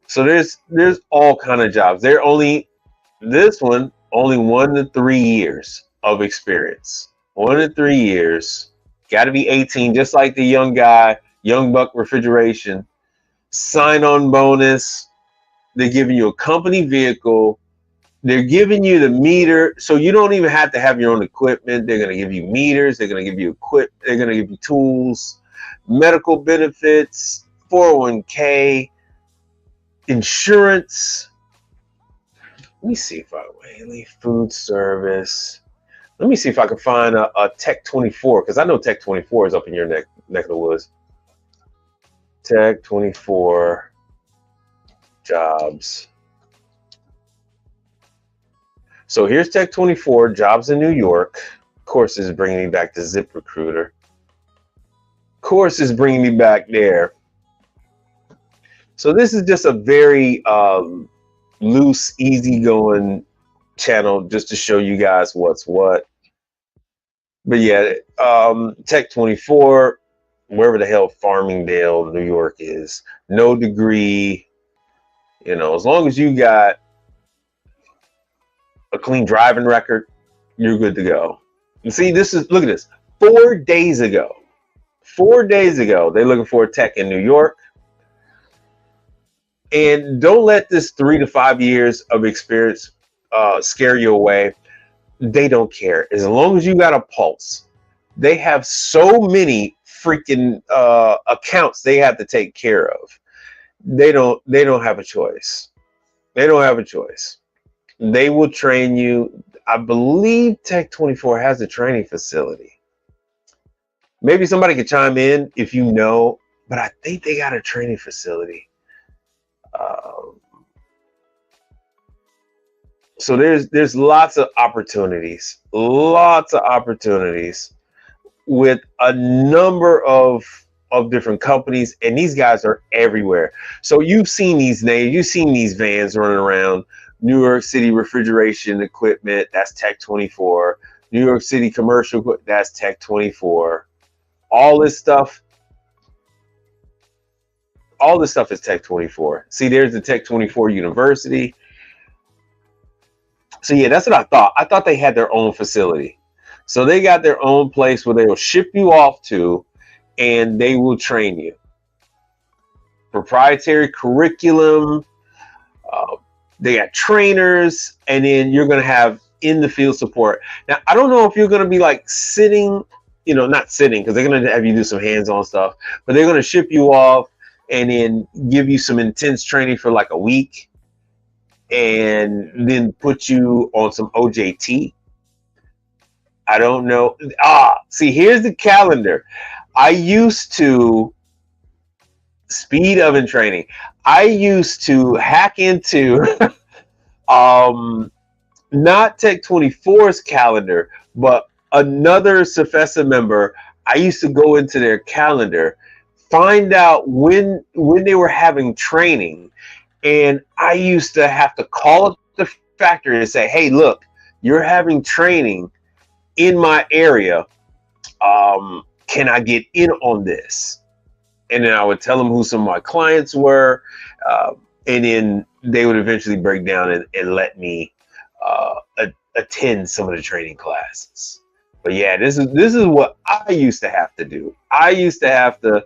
So there's all kind of jobs. This one, only 1 to 3 years of experience. 1 to 3 years. Got to be 18, just like the young guy, Young Buck Refrigeration. Sign-on bonus. They're giving you a company vehicle. They're giving you the meter, so you don't even have to have your own equipment. They're going to give you meters. They're going to give you They're going to give you tools, medical benefits, 401k, insurance. Let me see if I Whaley food service. Let me see if I can find a Tech 24, because I know Tech 24 is up in your neck of the woods. Tech 24 jobs. So here's Tech 24 jobs in New York. Of course, this is bringing me back to ZipRecruiter. Of course, it's bringing me back there. So this is just a very loose, easygoing channel just to show you guys what's what. But yeah, Tech 24, wherever the hell Farmingdale, New York is, no degree, you know, as long as you got a clean driving record, you're good to go. You see, this is, look at this, 4 days ago, they're looking for a tech in New York. And don't let this 3 to 5 years of experience scare you away. They don't care. As long as you got a pulse. They have so many freaking accounts they have to take care of. They don't have a choice. They don't have a choice. They will train you. I believe Tech 24 has a training facility. Maybe somebody could chime in if you know, but I think they got a training facility. So there's lots of opportunities with a number of different companies, and these guys are everywhere. So you've seen these names, you've seen these vans running around. New York City refrigeration equipment, that's Tech 24. New York City commercial equipment, that's Tech 24. All this stuff is Tech 24. See, there's the Tech 24 University. So yeah, that's what I thought. I thought they had their own facility. So they got their own place where they will ship you off to, and they will train you. Proprietary curriculum. They got trainers, and then you're going to have in the field support. Now, I don't know if you're going to be like sitting, you know, not sitting, because they're going to have you do some hands-on stuff, but they're going to ship you off and then give you some intense training for like a week, and then put you on some OJT. I don't know. See, here's the calendar. I used to speed oven training. I used to hack into not Tech 24's calendar, but another Cefesa member. I used to go into their calendar, find out when they were having training, and I used to have to call up the factory and say, hey, look, you're having training in my area. Can I get in on this? And then I would tell them who some of my clients were, and then they would eventually break down and let me attend some of the training classes. But yeah, this is what I used to have to do. I used to have to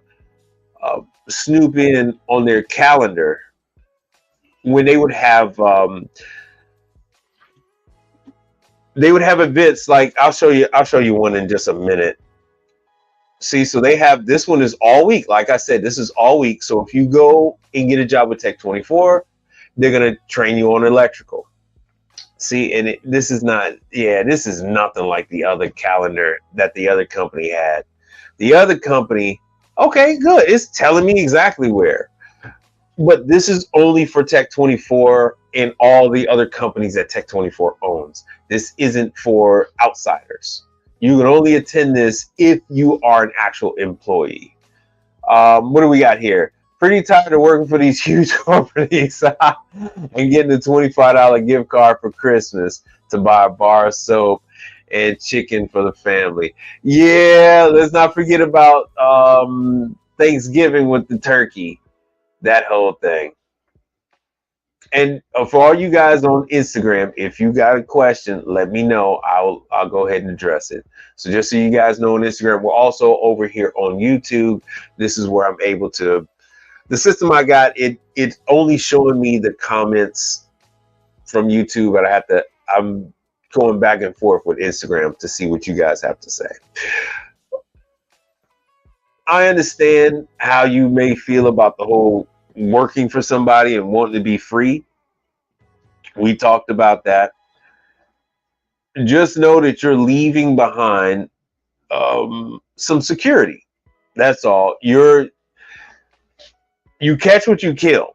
snoop in on their calendar when they would have events. Like I'll show you one in just a minute. See, so they have, this one is all week. Like I said, this is all week. So if you go and get a job with Tech 24, they're going to train you on electrical. See, and this is nothing like the other calendar that the other company had. The other company, okay, good. It's telling me exactly where. But this is only for Tech 24 and all the other companies that Tech 24 owns. This isn't for outsiders. You can only attend this if you are an actual employee. What do we got here? Pretty tired of working for these huge companies and getting a $25 gift card for Christmas to buy a bar of soap and chicken for the family. Yeah, let's not forget about Thanksgiving with the turkey. That whole thing. And for all you guys on Instagram, if you got a question, let me know. I'll go ahead and address it. So just so you guys know, on Instagram, we're also over here on YouTube. This is where I'm able to the system I got, it's only showing me the comments from YouTube, but I'm going back and forth with Instagram to see what you guys have to say. I understand how you may feel about the whole working for somebody and wanting to be free. We talked about that. Just know that you're leaving behind some security. That's all. You catch what you kill.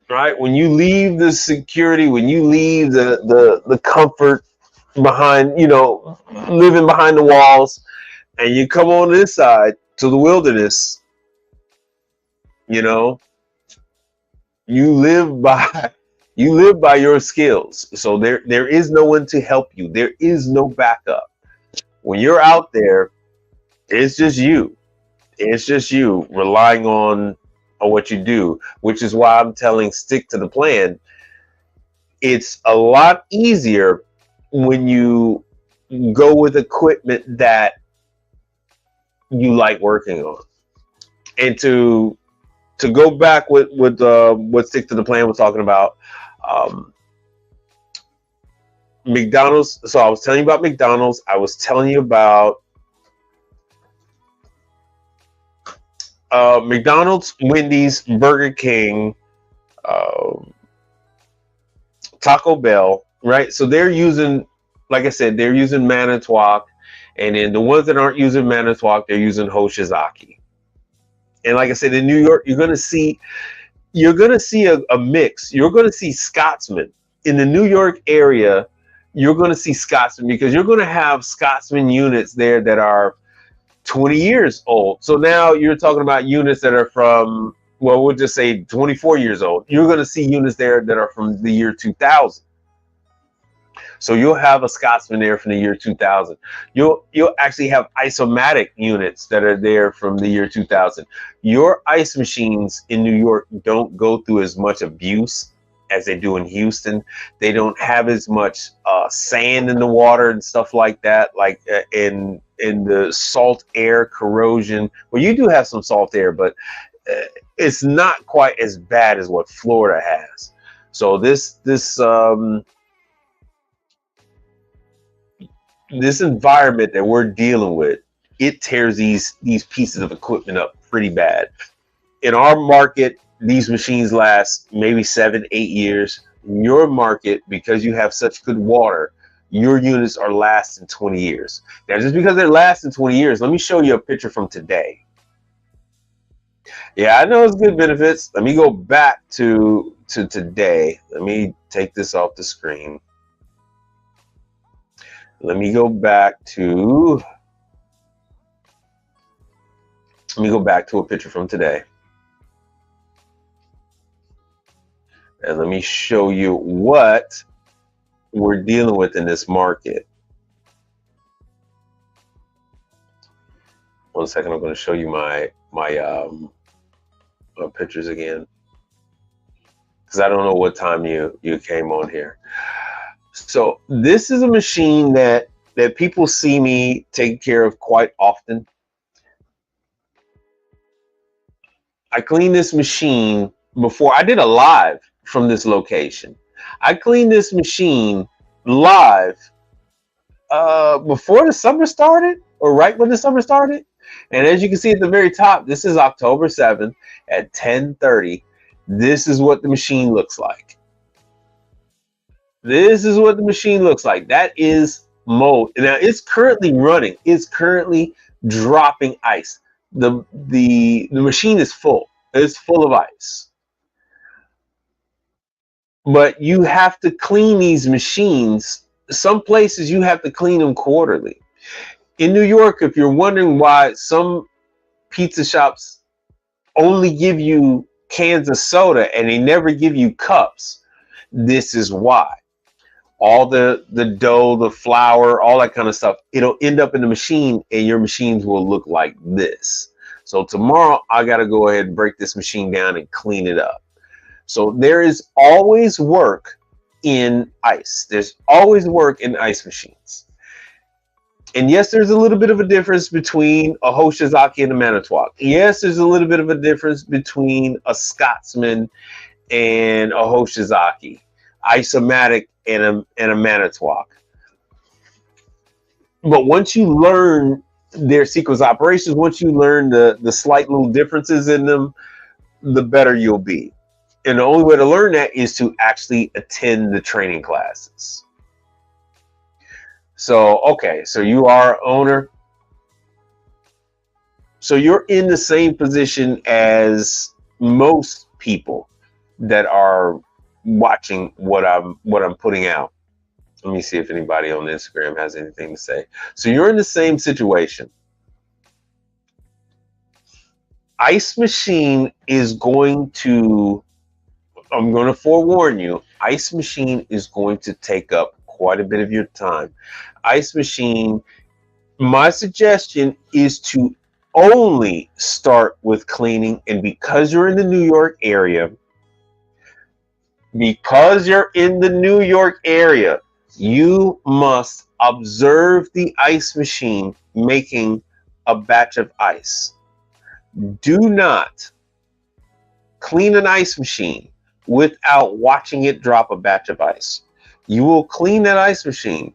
Right? When you leave the security, when you leave the comfort behind, living behind the walls, and you come on this side to the wilderness, you live by your skills. So there is no one to help you. There is no backup. When you're out there, it's just you. It's just you relying on what you do, which is why I'm telling stick to the plan. It's a lot easier when you go with equipment that you like working on. And to go back with what stick to the plan was talking about, McDonald's. So I was telling you about McDonald's. I was telling you about McDonald's, Wendy's, Burger King, Taco Bell, right? So they're using, like I said, they're using Manitowoc, and then the ones that aren't using Manitowoc, they're using Hoshizaki. And like I said, in New York, you're gonna see a mix. You're gonna see Scotsman in the New York area. You're gonna see Scotsman because you're gonna have Scotsman units there that are 20 years old. So now you're talking about units that are from, well, we'll just say 24 years old. You're going to see units there that are from the year 2000. So you'll have a Scotsman there from the year 2000. You'll actually have isomatic units that are there from the year 2000. Your ice machines in New York don't go through as much abuse as they do in Houston. They don't have as much sand in the water and stuff like that, like in the salt air corrosion. Well, you do have some salt air, but it's not quite as bad as what Florida has. So this environment that we're dealing with, it tears these pieces of equipment up pretty bad. In our market, these machines last maybe 7-8 years. In your market, because you have such good water, your units are lasting 20 years. Now, just because they're lasting 20 years, let me show you a picture from today. Yeah, I know it's good benefits. Let me go back to today. Let me take this off the screen. Let me go back to a picture from today. And let me show you what we're dealing with in this market. One second, I'm going to show you my pictures again, because I don't know what time you came on here. So this is a machine that people see me take care of quite often. I cleaned this machine before I did a live from this location. I cleaned this machine live before the summer started, or right when the summer started. And as you can see at the very top, this is October 7th at 10:30. This is what the machine looks like. This is what the machine looks like. That is mold. Now it's currently running. It's currently dropping ice. The machine is full. It's full of ice. But you have to clean these machines. Some places you have to clean them quarterly. In New York, if you're wondering why some pizza shops only give you cans of soda and they never give you cups, this is why. All the dough, the flour, all that kind of stuff, it'll end up in the machine and your machines will look like this. So tomorrow I got to go ahead and break this machine down and clean it up. So there is always work in ice. There's always work in ice machines. And yes, there's a little bit of a difference between a Hoshizaki and a Manitowoc. Yes, there's a little bit of a difference between a Scotsman and a Hoshizaki, Isomatic and a Manitowoc. But once you learn their sequence operations, once you learn the slight little differences in them, the better you'll be. And the only way to learn that is to actually attend the training classes. So, okay, so you are owner. So you're in the same position as most people that are watching what I'm putting out. Let me see if anybody on Instagram has anything to say. So you're in the same situation. Ice Machine is going to, I'm going to forewarn you, Ice Machine is going to take up quite a bit of your time. Ice Machine, my suggestion is to only start with cleaning. And because you're in the New York area, you must observe the ice machine making a batch of ice. Do not clean an ice machine without watching it drop a batch of ice. You will clean that ice machine.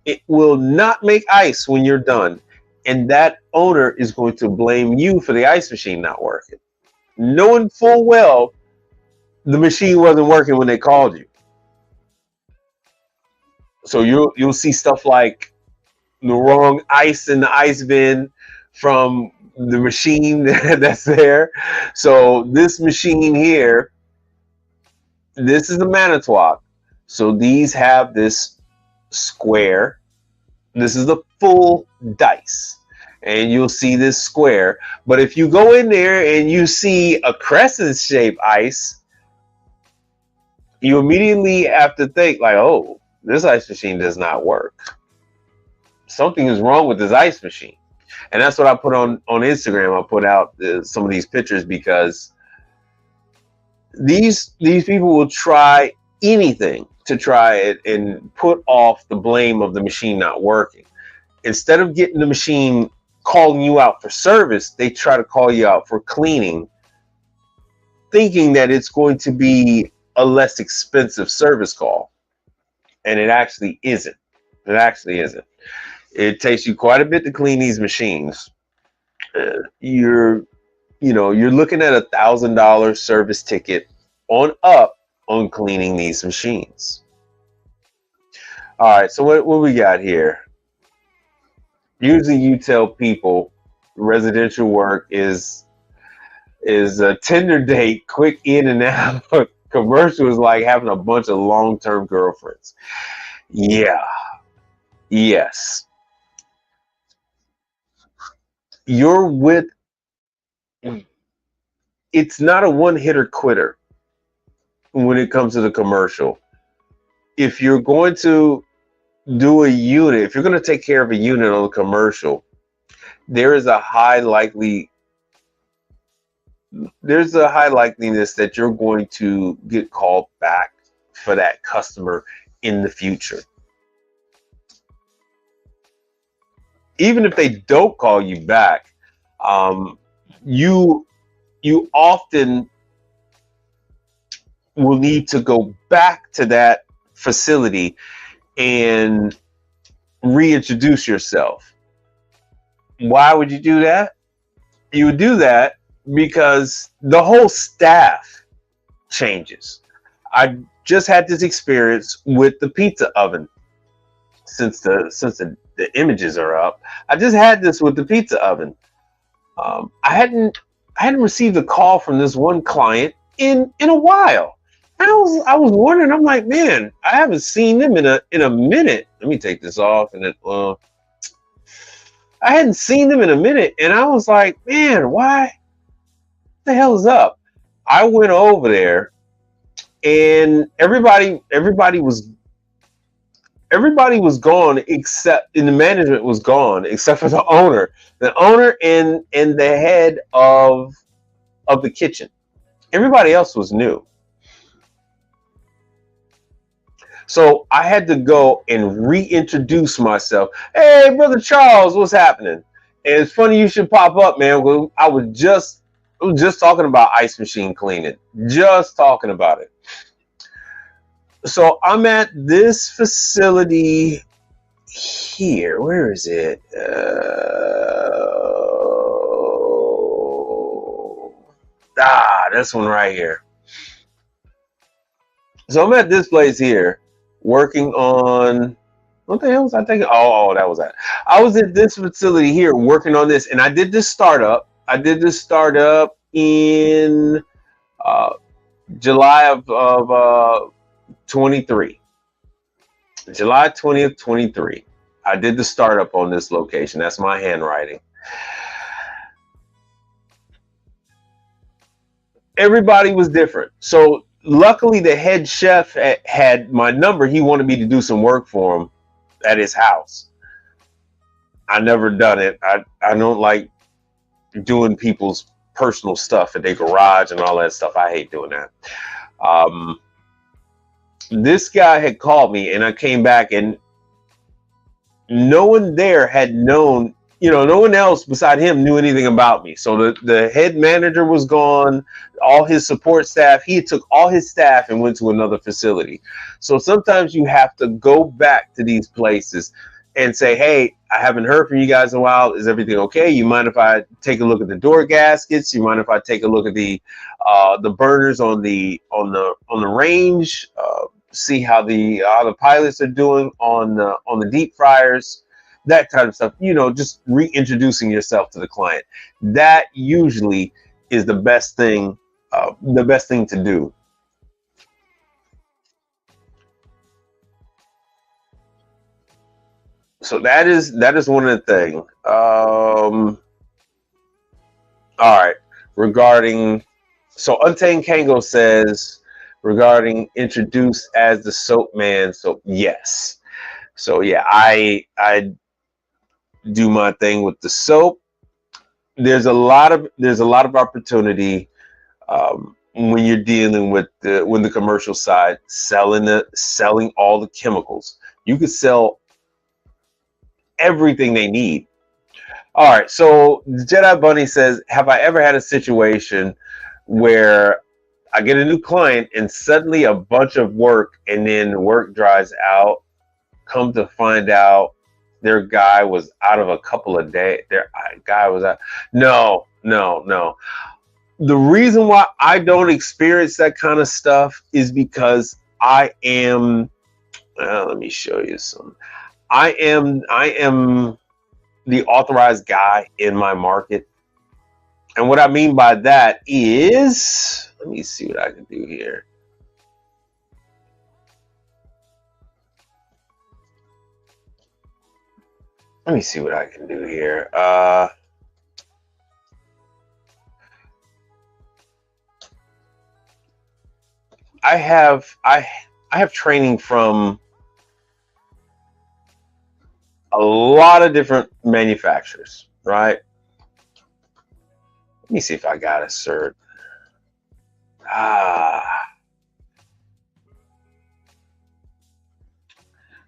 It will not make ice when you're done. And that owner is going to blame you for the ice machine not working, knowing full well the machine wasn't working when they called you. So you'll see stuff like the wrong ice in the ice bin from the machine that's there. So this machine here, this is the Manitowoc. So these have this square. This is the full dice. And you'll see this square. But if you go in there and you see a crescent-shaped ice, you immediately have to think like, oh, this ice machine does not work. Something is wrong with this ice machine. And that's what I put on Instagram. I put out some of these pictures because these people will try anything to try it and put off the blame of the machine not working. Instead of getting the machine calling you out for service, they try to call you out for cleaning, thinking that it's going to be a less expensive service call. And it actually isn't. It actually isn't. It takes you quite a bit to clean these machines. You're looking at $1,000 service ticket on up on cleaning these machines. All right, so what we got here? Usually you tell people residential work is a tender date, quick in and out. Commercial is like having a bunch of long-term girlfriends. Yeah. Yes. You're with, it's not a one-hitter quitter when it comes to the commercial. If you're going to do a unit, if you're going to take care of a unit on a commercial, there's a high likeliness that you're going to get called back for that customer in the future. Even if they don't call you back, you often will need to go back to that facility and reintroduce yourself. Why would you do that? You would do that because the whole staff changes. I just had this experience with the pizza oven. Since the images are up, I just had this with the pizza oven. I hadn't received a call from this one client in a while. I was wondering. I'm like, man, I haven't seen them in a minute. Let me take this off, and I hadn't seen them in a minute, and I was like, man, why? What the hell is up? I went over there, and everybody was gone except, and the management was gone except for the owner and the head of the kitchen. Everybody else was new. So I had to go and reintroduce myself. Hey, Brother Charles, what's happening? And it's funny you should pop up, man. I was just talking about ice machine cleaning. Just talking about it. So I'm at this facility here. Where is it? This one right here. So I'm at this place here working on, what the hell was I thinking? Oh, that was that. I was at this facility here working on this, and I did this startup. I did this startup in July of 23. July 20th, 23. I did the startup on this location. That's my handwriting. Everybody was different. So luckily the head chef had my number. He wanted me to do some work for him at his house. I never done it. I don't like doing people's personal stuff at their garage and all that stuff. I hate doing that. This guy had called me, and I came back, and no one there had known, no one else beside him knew anything about me. So the head manager was gone, all his support staff, he took all his staff and went to another facility. So sometimes you have to go back to these places and say, hey, I haven't heard from you guys in a while. Is everything okay? You mind if I take a look at the door gaskets? You mind if I take a look at the burners on the range? See how the pilots are doing on the deep fryers, that kind of stuff. Just reintroducing yourself to the client. That usually is the best thing to do. So that is one of the things. All right. So Untamed Kango says, regarding introduced as the soap man. So yes. So yeah, I do my thing with the soap. There's a lot of opportunity when you're dealing with the commercial side, selling all the chemicals. You could sell everything they need. All right. So Jedi Bunny says, have I ever had a situation where I get a new client and suddenly a bunch of work, and then the work dries out? Come to find out, their guy was out of a couple of days. Their guy was out. No. The reason why I don't experience that kind of stuff is because I am. Let me show you some. I am the authorized guy in my market, and what I mean by that is, let me see what I can do here. Let me see what I can do here. I have training from a lot of different manufacturers, right? Let me see if I got a cert.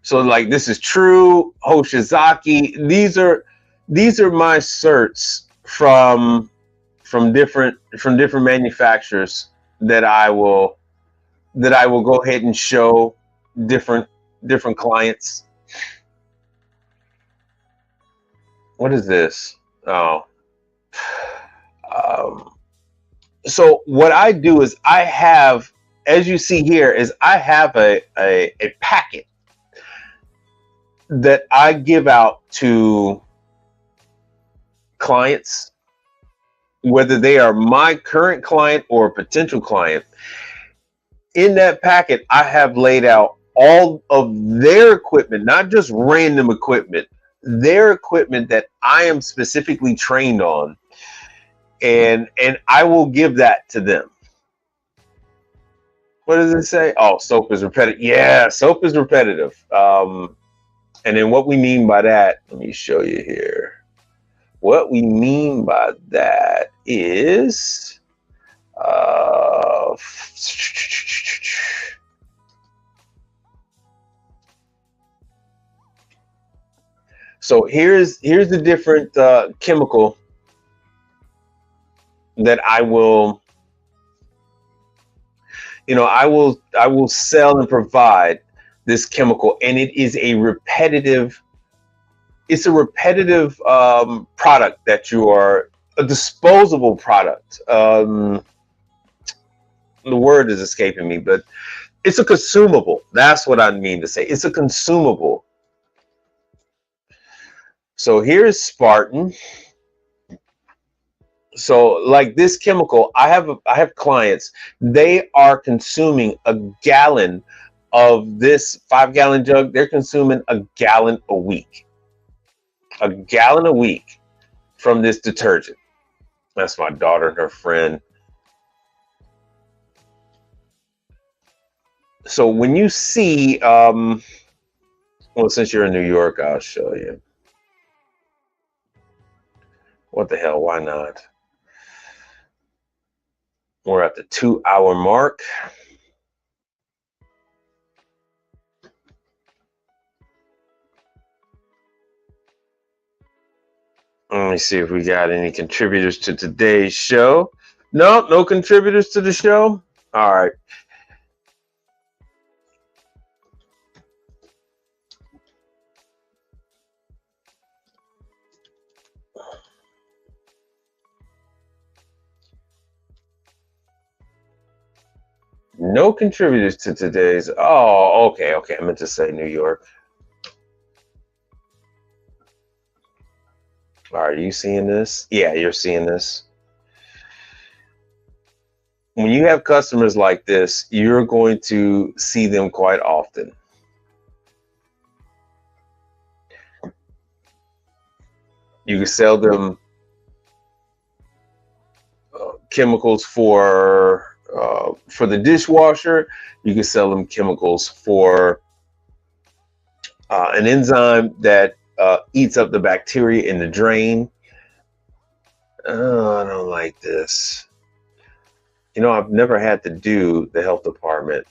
So like, this is True, Hoshizaki. These are my certs from different manufacturers that I will go ahead and show different clients. What is this? Oh. So what I do is I have, as you see here, is I have a packet that I give out to clients, whether they are my current client or a potential client. In that packet, I have laid out all of their equipment, not just random equipment, their equipment that I am specifically trained on, and I will give that to them. What does it say? Oh, soap is repetitive. Yeah, soap is repetitive. And then what we mean by that, let me show you here. What we mean by that is, So here's the different chemical that I will, I will sell and provide this chemical, and it is a repetitive. It's a repetitive product that you are a disposable product. The word is escaping me, but it's a consumable. That's what I mean to say. It's a consumable. So here's Spartan. So like this chemical, I have clients, they are consuming a gallon of this 5-gallon jug. They're consuming a gallon a week. A gallon a week from this detergent. That's my daughter and her friend. So when you see, well, since you're in New York, I'll show you. What the hell? Why not? We're at the 2-hour mark. Let me see if we got any contributors to today's show. No, no contributors to the show. All right. No contributors to today's. Oh, okay. I meant to say New York. Are you seeing this? Yeah, you're seeing this. When you have customers like this, you're going to see them quite often. You can sell them chemicals for the dishwasher. You can sell them chemicals for an enzyme that eats up the bacteria in the drain. Oh, I don't like this. I've never had to do the health department.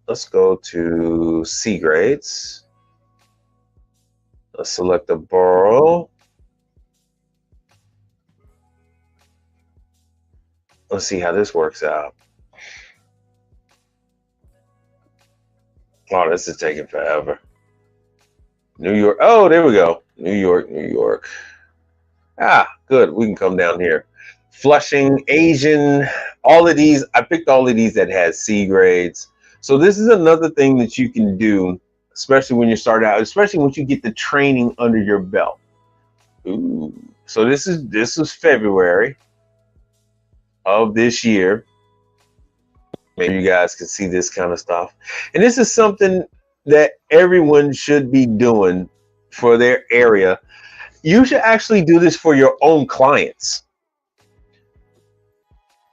Let's go to C grades. Let's select the borough. Let's see how this works out. Oh, this is taking forever. New York. Oh, there we go. New York. Ah, good. We can come down here. Flushing, Asian, all of these. I picked all of these that had C grades. So this is another thing that you can do, especially when you start out, especially once you get the training under your belt. Ooh. So this is February of this year. Maybe you guys can see this kind of stuff. And this is something that everyone should be doing for their area. You should actually do this for your own clients.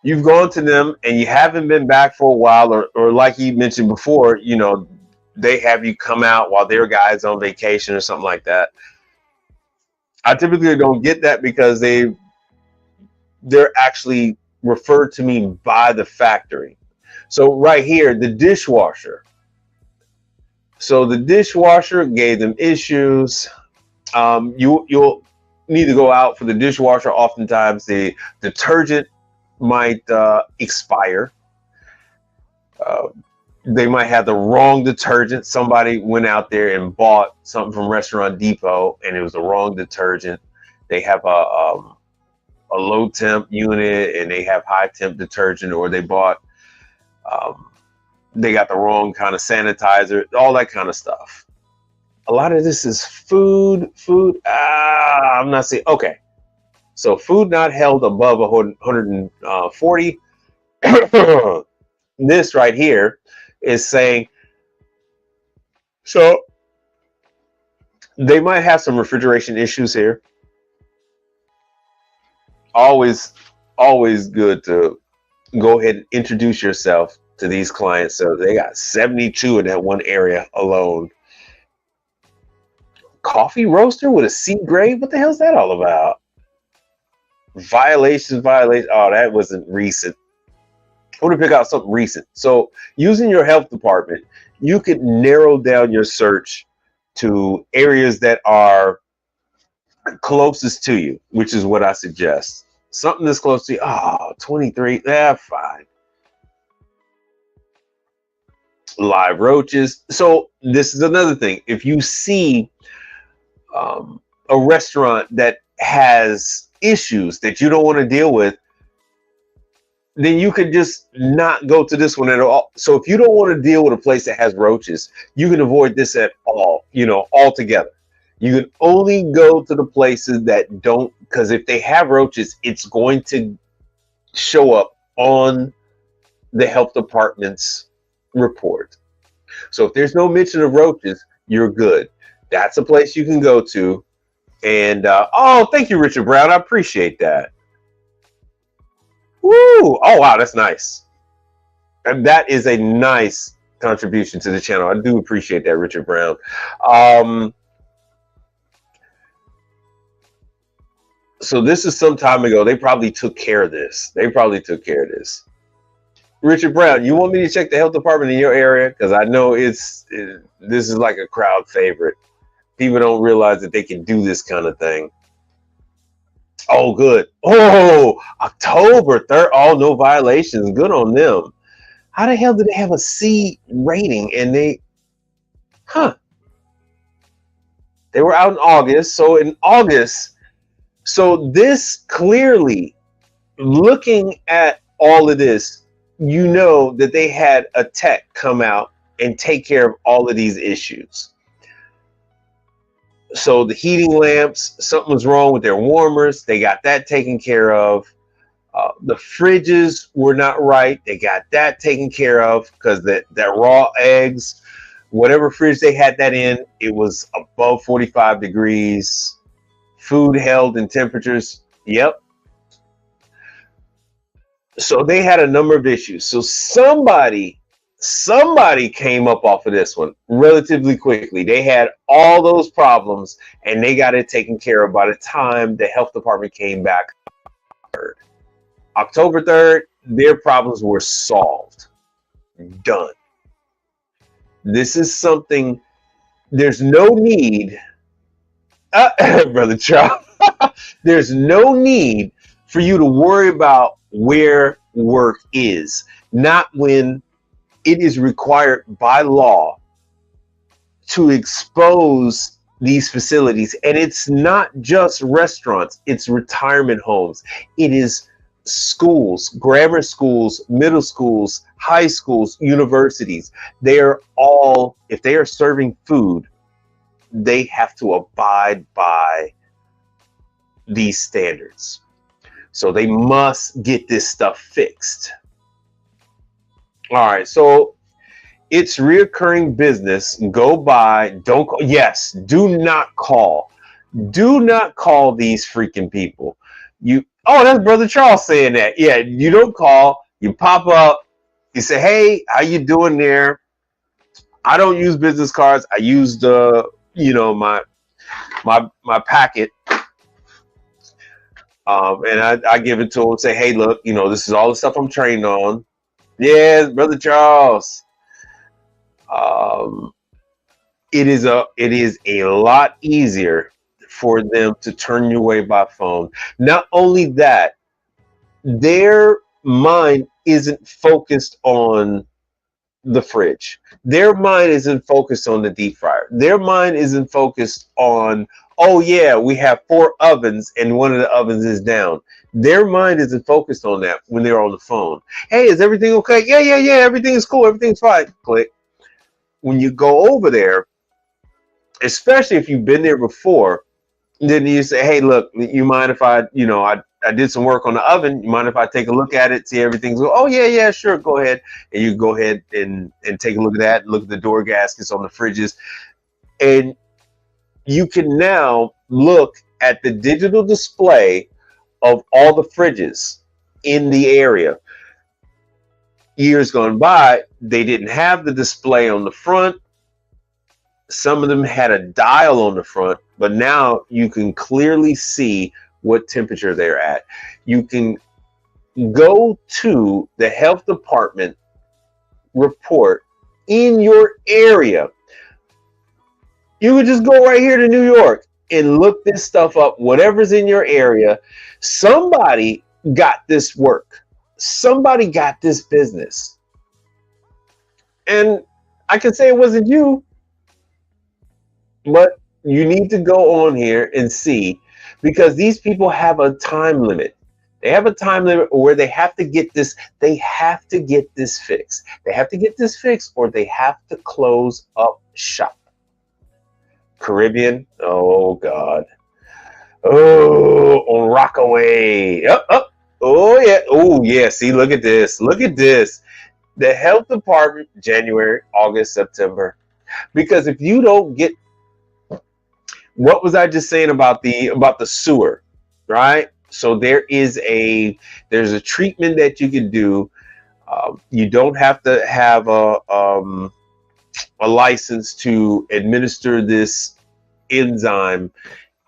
You've gone to them and you haven't been back for a while, or like you mentioned before, they have you come out while their guy's on vacation or something like that. I typically don't get that because they're actually referred to me by the factory. So right here, the dishwasher. So the dishwasher gave them issues. You'll need to go out for the dishwasher. Oftentimes the detergent might expire. They might have the wrong detergent. Somebody went out there and bought something from Restaurant Depot and it was the wrong detergent. They have a low temp unit and they have high temp detergent, or they bought they got the wrong kind of sanitizer, all that kind of stuff. A lot of this is food. I'm not saying, okay. So food not held above 140. This right here is saying, so they might have some refrigeration issues here. Always good to go ahead and introduce yourself to these clients. So they got 72 in that one area alone. Coffee roaster with a C grade? What the hell's that all about? Violations. Oh, that wasn't recent. I want to pick out something recent. So using your health department, you could narrow down your search to areas that are closest to you, which is what I suggest. Something that's close to you. Oh, 23. Fine. Live roaches. So this is another thing. If you see a restaurant that has issues that you don't want to deal with, then you could just not go to this one at all. So if you don't want to deal with a place that has roaches, you can avoid this at all, altogether. You can only go to the places that don't, because if they have roaches, it's going to show up on the health department's report. So if there's no mention of roaches, you're good. That's a place you can go to. And thank you, Richard Brown. I appreciate that. Woo! Oh wow, that's nice. And that is a nice contribution to the channel. I do appreciate that, Richard Brown. So this is some time ago. They probably took care of this. Richard Brown, you want me to check the health department in your area? Because I know this is like a crowd favorite. People don't realize that they can do this kind of thing. Oh, good. Oh, October 3rd. Oh, no violations. Good on them. How the hell did they have a C rating? And they were out in August. So in August, this clearly, looking at all of this, you know that they had a tech come out and take care of all of these issues. So the heating lamps, something was wrong with their warmers. They got that taken care of. The fridges were not right. They got that taken care of because that raw eggs, whatever fridge they had that in, it was above 45 degrees. Food held in temperatures. Yep. So they had a number of issues. So somebody came up off of this one relatively quickly. They had all those problems and they got it taken care of by the time the health department came back. October 3rd, their problems were solved. Done. This is something, there's no need, Brother Charles, there's no need for you to worry about where work is. Not when it is required by law to expose these facilities. And it's not just restaurants, it's retirement homes. It is schools, grammar schools, middle schools, high schools, universities. They are all, if they are serving food, they have to abide by these standards. So they must get this stuff fixed. All right, so it's reoccurring business. Go by, don't call. Yes, do not call. Do not call these freaking people. Oh, that's Brother Charles saying that. Yeah, you don't call. You pop up. You say, hey, how you doing there? I don't use business cards. I use my packet. And I give it to them and say, hey, look, this is all the stuff I'm trained on. Yes, Brother Charles. It is a lot easier for them to turn you away by phone. Not only that, their mind isn't focused on the fridge. Their mind isn't focused on the deep fryer. Their mind isn't focused on, oh yeah, we have 4 ovens and one of the ovens is down. Their mind isn't focused on that when they're on the phone. Hey, is everything okay? Yeah, everything is cool. Everything's fine. Click. When you go over there, especially if you've been there before, then you say, hey, look, you mind if I did some work on the oven. You mind if I take a look at it, see everything's good? Oh, yeah, sure, go ahead. And you go ahead and take a look at that, look at the door gaskets on the fridges. And you can now look at the digital display of all the fridges in the area. Years gone by, they didn't have the display on the front. Some of them had a dial on the front, but now you can clearly see what temperature they're at. You can go to the health department report in your area. You would just go right here to New York and look this stuff up, whatever's in your area. Somebody got this work. Somebody got this business. And I can say it wasn't you, but you need to go on here and see, because these people have a time limit. They have a time limit where they have to get this. They have to get this fixed. They have to get this fixed, or they have to close up shop. Caribbean. Oh God. Oh, on Rockaway. Oh yeah. Oh yeah. See, look at this. Look at this. The health department, January, August, September. Because if you don't get, what was I just saying about the sewer, right? So there's a treatment that you can do. You don't have to have a license to administer this enzyme.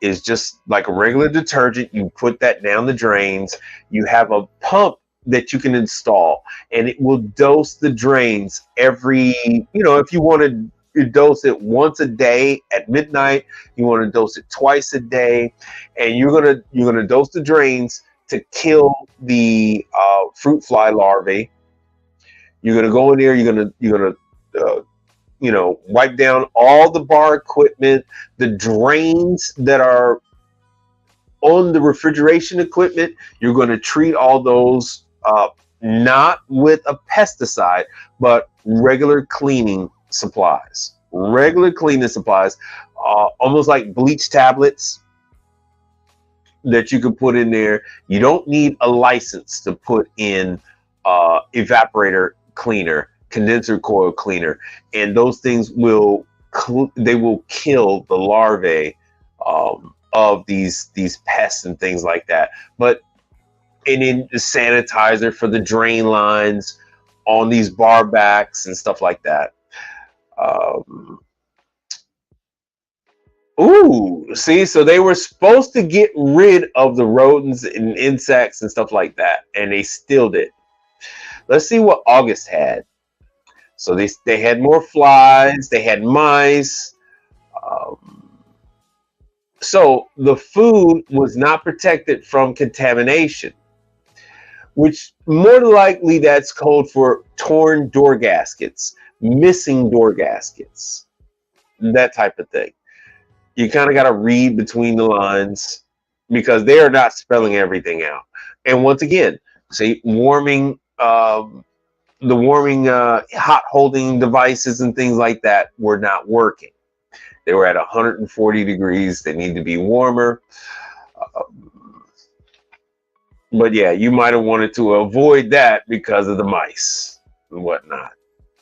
Is just like a regular detergent. You put that down the drains. You have a pump that you can install, and it will dose the drains every, if you want to dose it once a day at midnight, you want to dose it twice a day, and you're gonna dose the drains to kill the fruit fly larvae. You're gonna go in there. You're gonna wipe down all the bar equipment, the drains that are on the refrigeration equipment. You're going to treat all those not with a pesticide, but regular cleaning supplies. Almost like bleach tablets that you could put in there. You don't need a license to put in evaporator cleaner, condenser coil cleaner, and those things will kill the larvae of these pests and things like that. And then the sanitizer for the drain lines on these bar backs and stuff like that. See, so they were supposed to get rid of the rodents and insects and stuff like that, and they still did. Let's see what August had. So they had more flies, they had mice. So the food was not protected from contamination, which more than likely that's code for torn door gaskets, missing door gaskets, that type of thing. You kind of got to read between the lines, because they are not spelling everything out. And once again, see, the warming hot holding devices and things like that were not working. They were at 140 degrees. They need to be warmer. But yeah, you might have wanted to avoid that because of the mice and whatnot.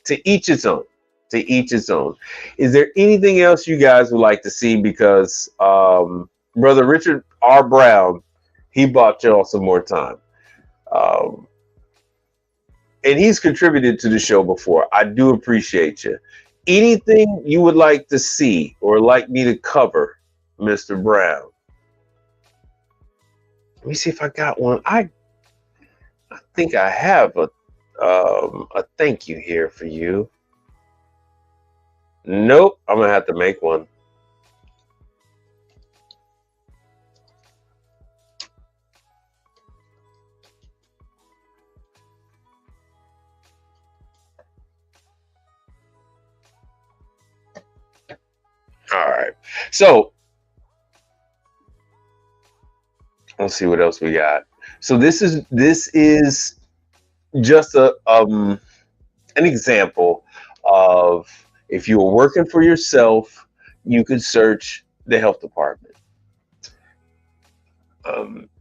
To each its own. To each its own. Is there anything else you guys would like to see? Because Brother Richard R. Brown, he bought y'all some more time. And he's contributed to the show before. I do appreciate you. Anything you would like to see or like me to cover, Mr. Brown? Let me see if I got one. I think I have a thank you here for you. Nope, I'm gonna have to make one. All right, so let's see what else we got. So this is just an example of, if you were working for yourself, you could search the health department.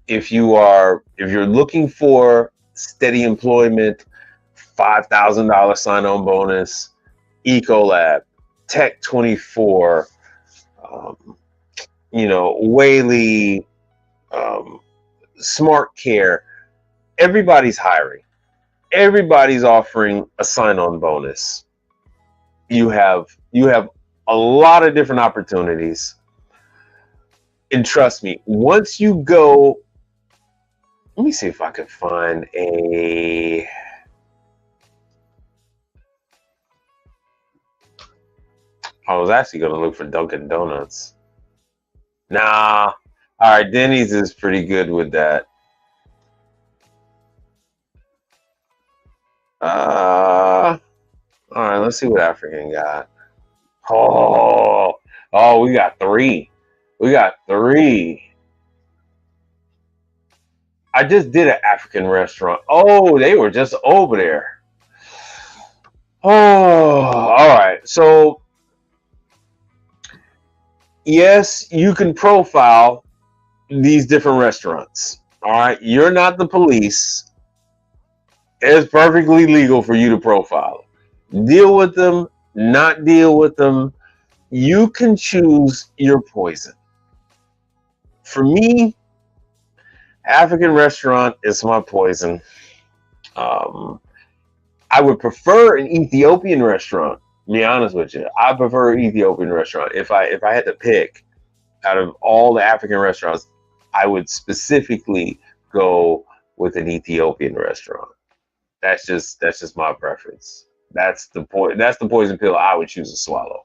If you're looking for steady employment, $5,000 sign-on bonus, Ecolab, Tech 24, Whaley, Smart Care, everybody's hiring. Everybody's offering a sign-on bonus. You have a lot of different opportunities. And trust me, once you go, let me see if I can find a I was actually going to look for Dunkin' Donuts. Nah. All right, Denny's is pretty good with that. All right, let's see what African got. Oh, we got 3. We got 3. I just did an African restaurant. Oh, they were just over there. Oh, all right. So, yes, you can profile these different restaurants. All right. You're not the police. It's perfectly legal for you to profile. Deal with them, not deal with them. You can choose your poison. For me, African restaurant is my poison. I would prefer an Ethiopian restaurant. To be honest with you, I prefer an Ethiopian restaurant. If I had to pick out of all the African restaurants, I would specifically go with an Ethiopian restaurant. That's just my preference. That's the poison pill I would choose to swallow.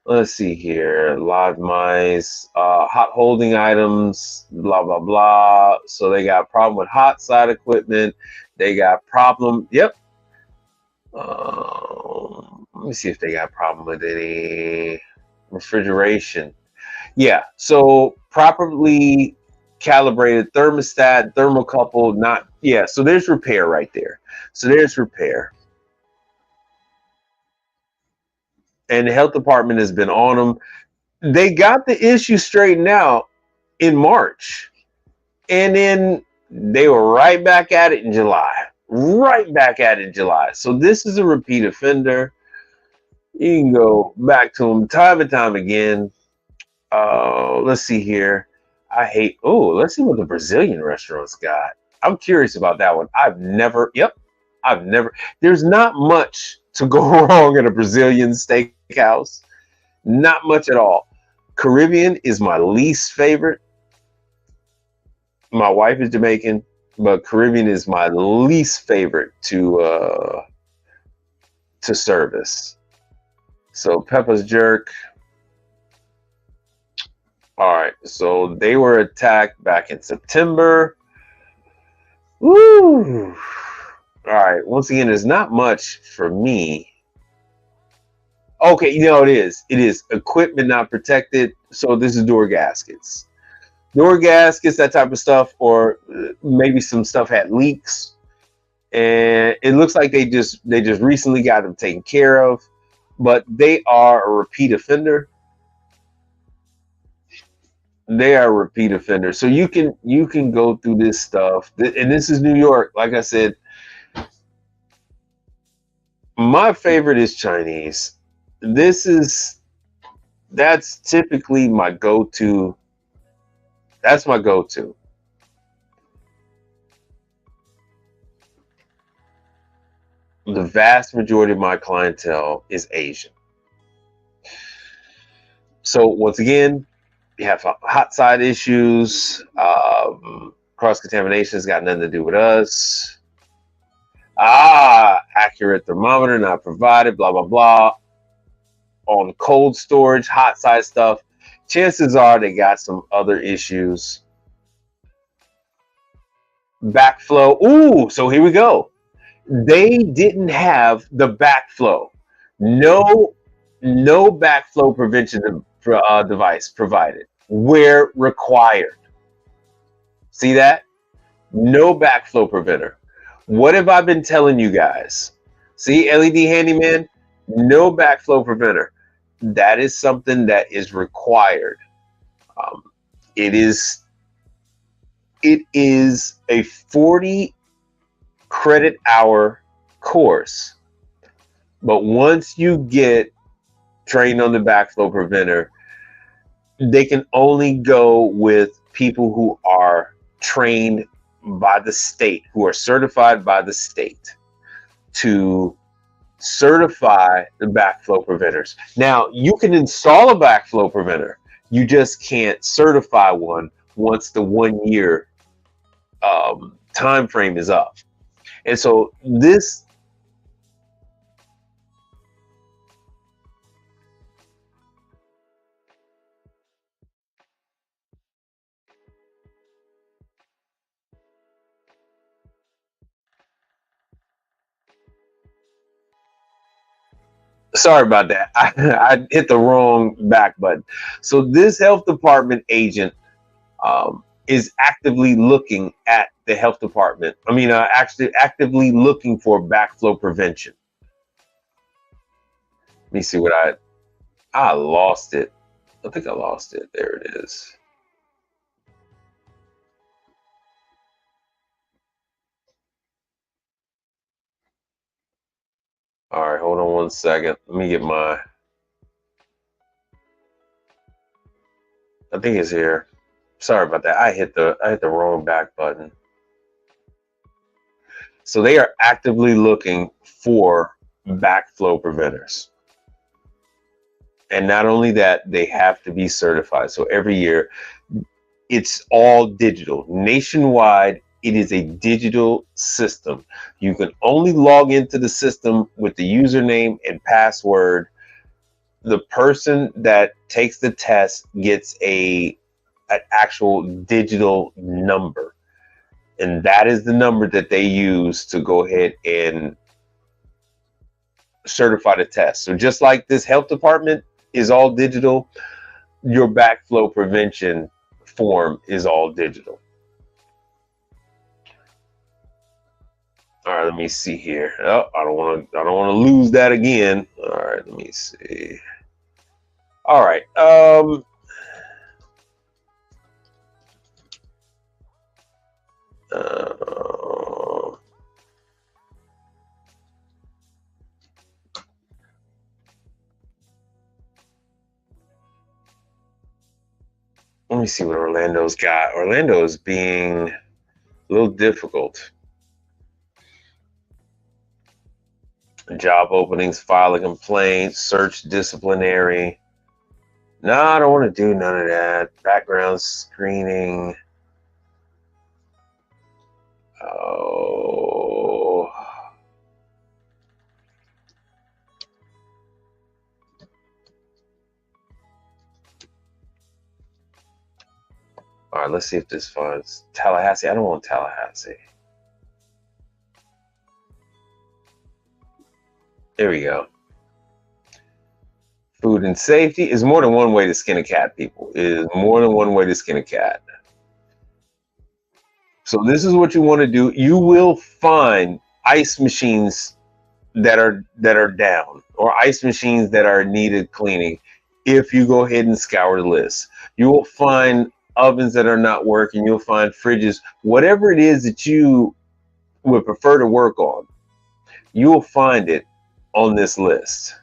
Let's see here. Live mice, hot holding items, blah, blah, blah. So they got problem with hot side equipment. They got problem. Yep. Let me see if they got problem with any refrigeration. Yeah. So properly calibrated thermostat, thermocouple, not. Yeah. So there's repair right there. So there's repair. And the health department has been on them. They got the issue straightened out in March. And then they were right back at it in July. Right back at it in July. So this is a repeat offender. You can go back to them time and time again. Let's see here. Let's see what the Brazilian restaurants got. I'm curious about that one. There's not much to go wrong at a Brazilian steakhouse. Not much at all. Caribbean is my least favorite. My wife is Jamaican, but Caribbean is my least favorite to service. So Peppa's Jerk. All right, so they were attacked back in September. Woo! All right, once again, there's not much for me. Okay, it is. It is equipment not protected. So this is door gaskets. Door gaskets, that type of stuff, or maybe some stuff had leaks. And it looks like they just recently got them taken care of. But they are a repeat offender. They are a repeat offender. So you can go through this stuff. And this is New York. Like I said, my favorite is Chinese. That's typically my go-to. That's my go-to. The vast majority of my clientele is Asian. So once again, you have hot side issues. Cross-contamination has got nothing to do with us. Accurate thermometer not provided, blah, blah, blah. On cold storage, hot side stuff, chances are they got some other issues. Backflow. Ooh, so here we go. They didn't have the backflow. No backflow prevention device provided where required. See that? No backflow preventer. What have I been telling you guys? See, LED handyman, no backflow preventer. That is something that is required. It is a 40 credit hour course. But once you get trained on the backflow preventer, they can only go with people who are trained by the state, who are certified by the state to certify the backflow preventers. Now, you can install a backflow preventer. You just can't certify one once the 1 year time frame is up. And so Sorry about that. I hit the wrong back button. So this health department agent is actively looking at the health department. Actually actively looking for backflow prevention. Let me see what I lost it. I think I lost it. There it is. All right, hold on one second. Let me get I think it's here. Sorry about that. I hit the wrong back button. So they are actively looking for backflow preventers. And not only that, they have to be certified. So every year, it's all digital. Nationwide, it is a digital system. You can only log into the system with the username and password. The person that takes the test gets an actual digital number. And that is the number that they use to go ahead and certify the test. So just like this health department is all digital, your backflow prevention form is all digital. All right, let me see here. Oh, I don't want to lose that again. All right, let me see. All right. Let me see what Orlando's got. Orlando is being a little difficult. Job openings, file a complaint, search disciplinary. No, I don't want to do none of that. Background screening. Oh. All right, let's see if this finds Tallahassee. I don't want Tallahassee. There we go. Food and safety is more than one way to skin a cat, people. It is more than one way to skin a cat. So this is what you want to do. You will find ice machines that are down, or ice machines that are needed cleaning if you go ahead and scour the list. You will find ovens that are not working. You'll find fridges. Whatever it is that you would prefer to work on, you will find it on this list.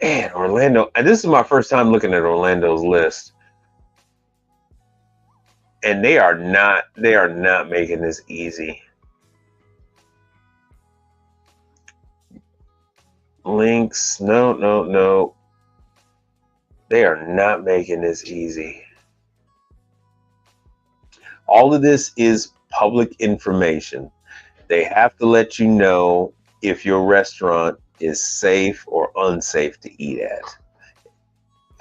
Man, Orlando, and this is my first time looking at Orlando's list. And they are not making this easy. Links, no. They are not making this easy. All of this is public information. They have to let you know if your restaurant is safe or unsafe to eat at.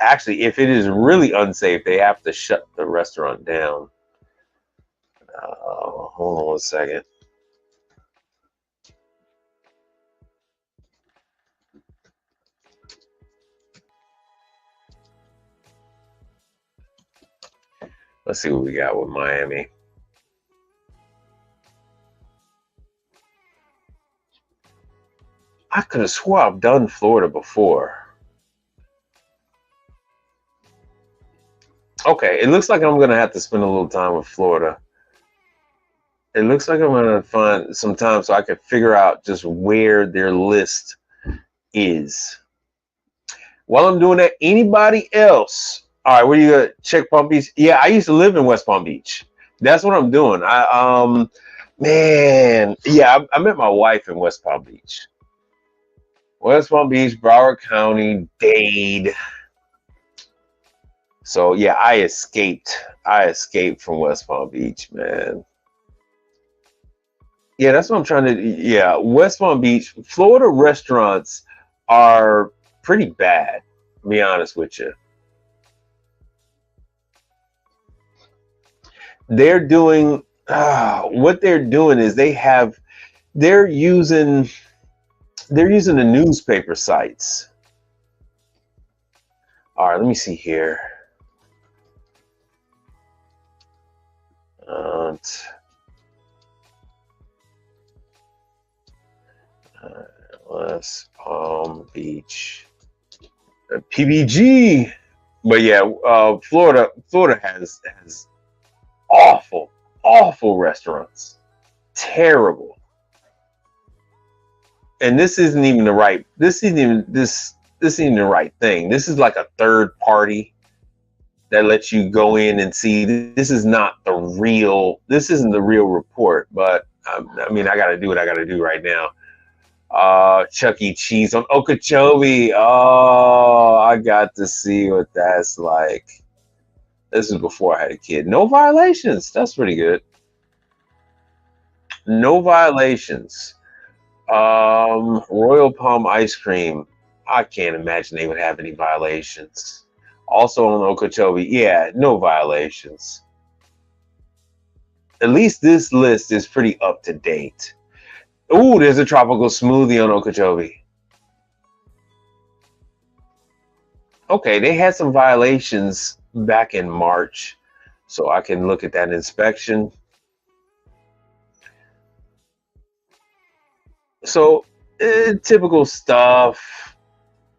Actually, if it is really unsafe, they have to shut the restaurant down. Hold on one second. Let's see what we got with Miami. I could have swore I've done Florida before. Okay, it looks like I'm going to have to spend a little time with Florida. It looks like I'm going to find some time so I can figure out just where their list is. While I'm doing that, anybody else? All right, where you got? Check Palm Beach. Yeah, I used to live in West Palm Beach. That's what I'm doing. Man, yeah, I met my wife in West Palm Beach. West Palm Beach, Broward County, Dade. So yeah, I escaped from West Palm Beach, man. Yeah, that's what I'm trying to. Yeah, West Palm Beach, Florida restaurants are pretty bad, to be honest with you. They're doing what they're doing is they're using the newspaper sites. All right, let me see here. West Palm Beach, PBG. But yeah, Florida has awful restaurants, terrible. And this isn't even the right. This isn't even the right thing. This is like a third party that lets you go in and see. This is not the real. This isn't the real report. But I mean, I got to do what I got to do right now. Chuck E. Cheese on Okeechobee. Oh, I got to see what that's like. This is before I had a kid. No violations. That's pretty good. No violations. Royal Palm ice cream. I can't imagine they would have any violations. Also on Okeechobee. Yeah, no violations. At least this list is pretty up to date. Ooh, there's a tropical smoothie on Okeechobee. Okay, they had some violations back in March, so I can look at that inspection. So, typical stuff.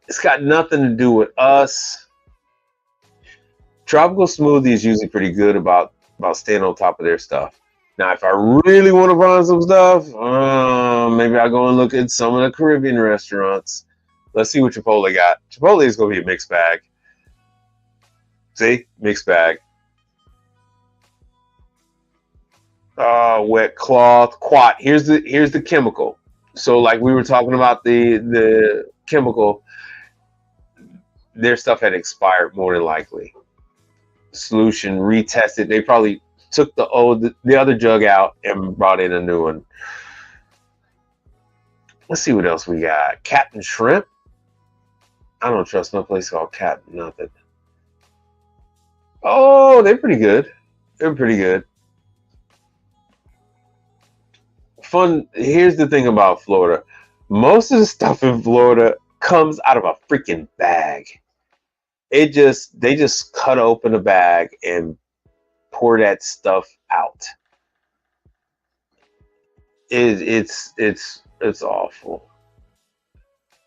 It's got nothing to do with us. Tropical smoothie is usually pretty good about staying on top of their stuff. Now, if I really want to find some stuff, maybe I'll go and look at some of the Caribbean restaurants. Let's see what Chipotle got. Chipotle is going to be a mixed bag. See? Mixed bag. Wet cloth. Quat. Here's the chemical. So like we were talking about the chemical, their stuff had expired more than likely. Solution retested. They probably took the other jug out and brought in a new one. Let's see what else we got. Captain Shrimp. I don't trust no place called Captain nothing. Oh, they're pretty good. They're pretty good. Fun. Here's the thing about Florida. Most of the stuff in Florida comes out of a freaking bag. They just cut open a bag and pour that stuff out. It's awful.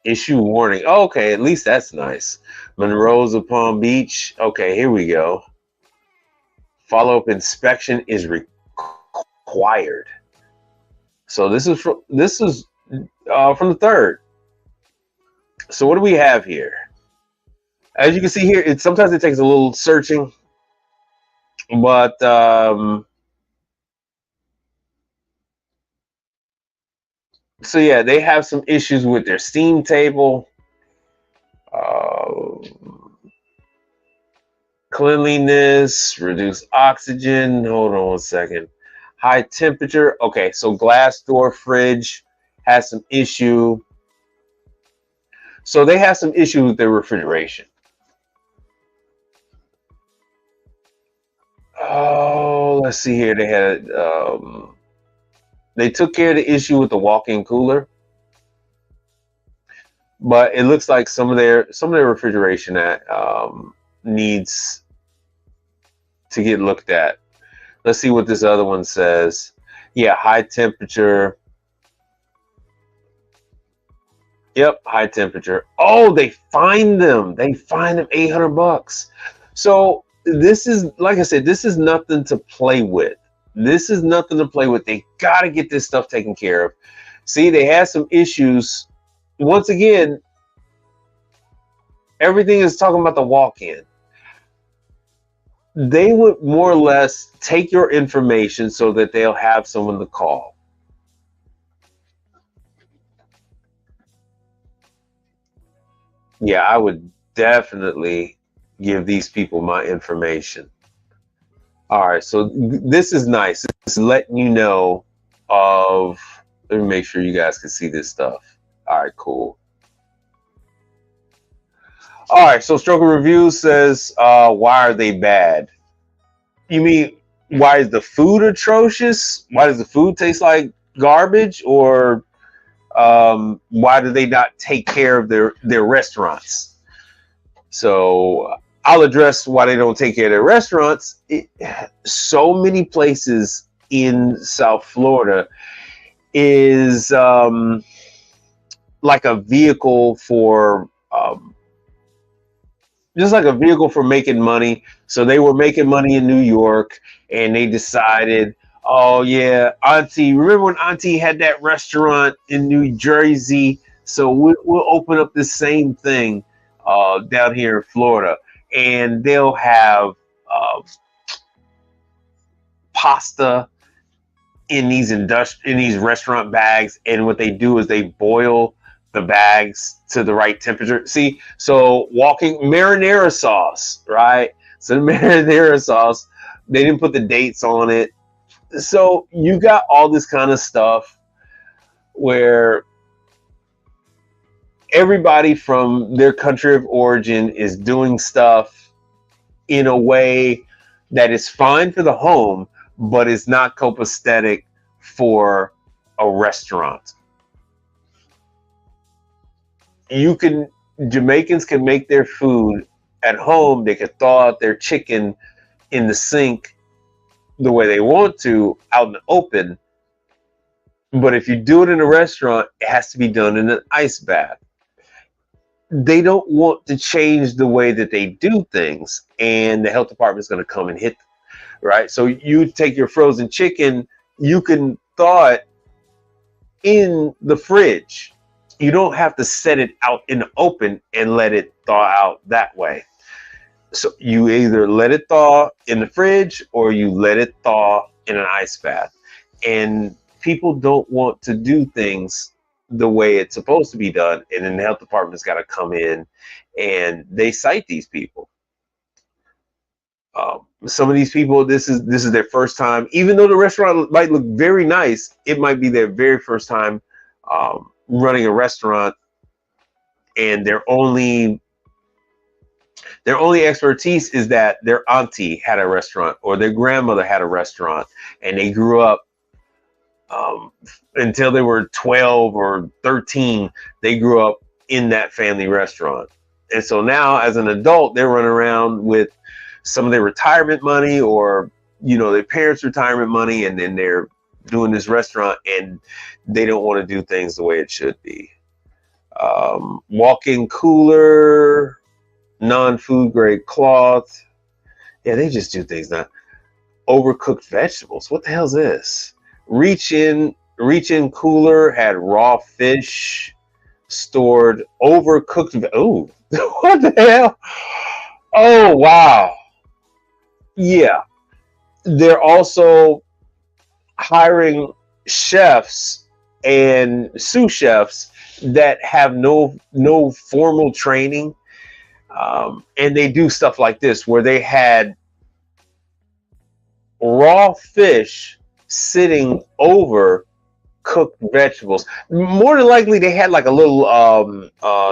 Issue warning. Oh, okay, at least that's nice. Monroe's of Palm Beach. Okay, here we go. Follow-up inspection is required. So this is from the 3rd. So what do we have here? As you can see here, sometimes it takes a little searching, but so yeah, they have some issues with their steam table, cleanliness, reduced oxygen. Hold on one second. High temperature. Okay, so glass door fridge has some issue. So they have some issue with their refrigeration. Oh, let's see here. They had they took care of the issue with the walk-in cooler, but it looks like some of their refrigeration that needs to get looked at. Let's see what this other one says. Yeah, high temperature. Yep, high temperature. Oh, they fined them. They fined them $800. So this is, like I said, this is nothing to play with. This is nothing to play with. They got to get this stuff taken care of. See, they had some issues. Once again, everything is talking about the walk-in. They would more or less take your information so that they'll have someone to call. Yeah, I would definitely give these people my information. All right, so this is nice. It's letting you know of, let me make sure you guys can see this stuff. All right, cool. All right, so Stroker Review says, why are they bad? You mean why is the food atrocious? Why does the food taste like garbage? Or why do they not take care of their restaurants? So I'll address why they don't take care of their restaurants. So many places in South Florida is like a vehicle for just like a vehicle for making money. So they were making money in New York, and they decided, oh yeah, Auntie, remember when Auntie had that restaurant in New Jersey? So we'll open up the same thing down here in Florida, and they'll have pasta in these restaurant bags, and what they do is they boil the bags to the right temperature. See, so walking marinara sauce, right? So the marinara sauce, they didn't put the dates on it. So you got all this kind of stuff where everybody from their country of origin is doing stuff in a way that is fine for the home, but is not copacetic for a restaurant. Jamaicans can make their food at home. They can thaw out their chicken in the sink the way they want to out in the open. But if you do it in a restaurant, it has to be done in an ice bath. They don't want to change the way that they do things, and the health department is going to come and hit them, right? So you take your frozen chicken, you can thaw it in the fridge. You don't have to set it out in the open and let it thaw out that way. So you either let it thaw in the fridge or you let it thaw in an ice bath. And people don't want to do things the way it's supposed to be done. And then the health department's got to come in and they cite these people. Some of these people, this is their first time. Even though the restaurant might look very nice, it might be their very first time running a restaurant, and their only expertise is that their auntie had a restaurant or their grandmother had a restaurant, and they grew up until they were 12 or 13. They grew up in that family restaurant, and so now as an adult, they're running around with some of their retirement money or their parents' retirement money, and then they're doing this restaurant, and they don't want to do things the way it should be. Walk-in cooler, non-food grade cloth. Yeah, they just do things not. Overcooked vegetables. What the hell is this? Reach in cooler had raw fish stored. Overcooked. Oh, what the hell? Oh, wow. Yeah. They're also hiring chefs and sous chefs that have no formal training, and they do stuff like this where they had raw fish sitting over cooked vegetables. More than likely they had like a little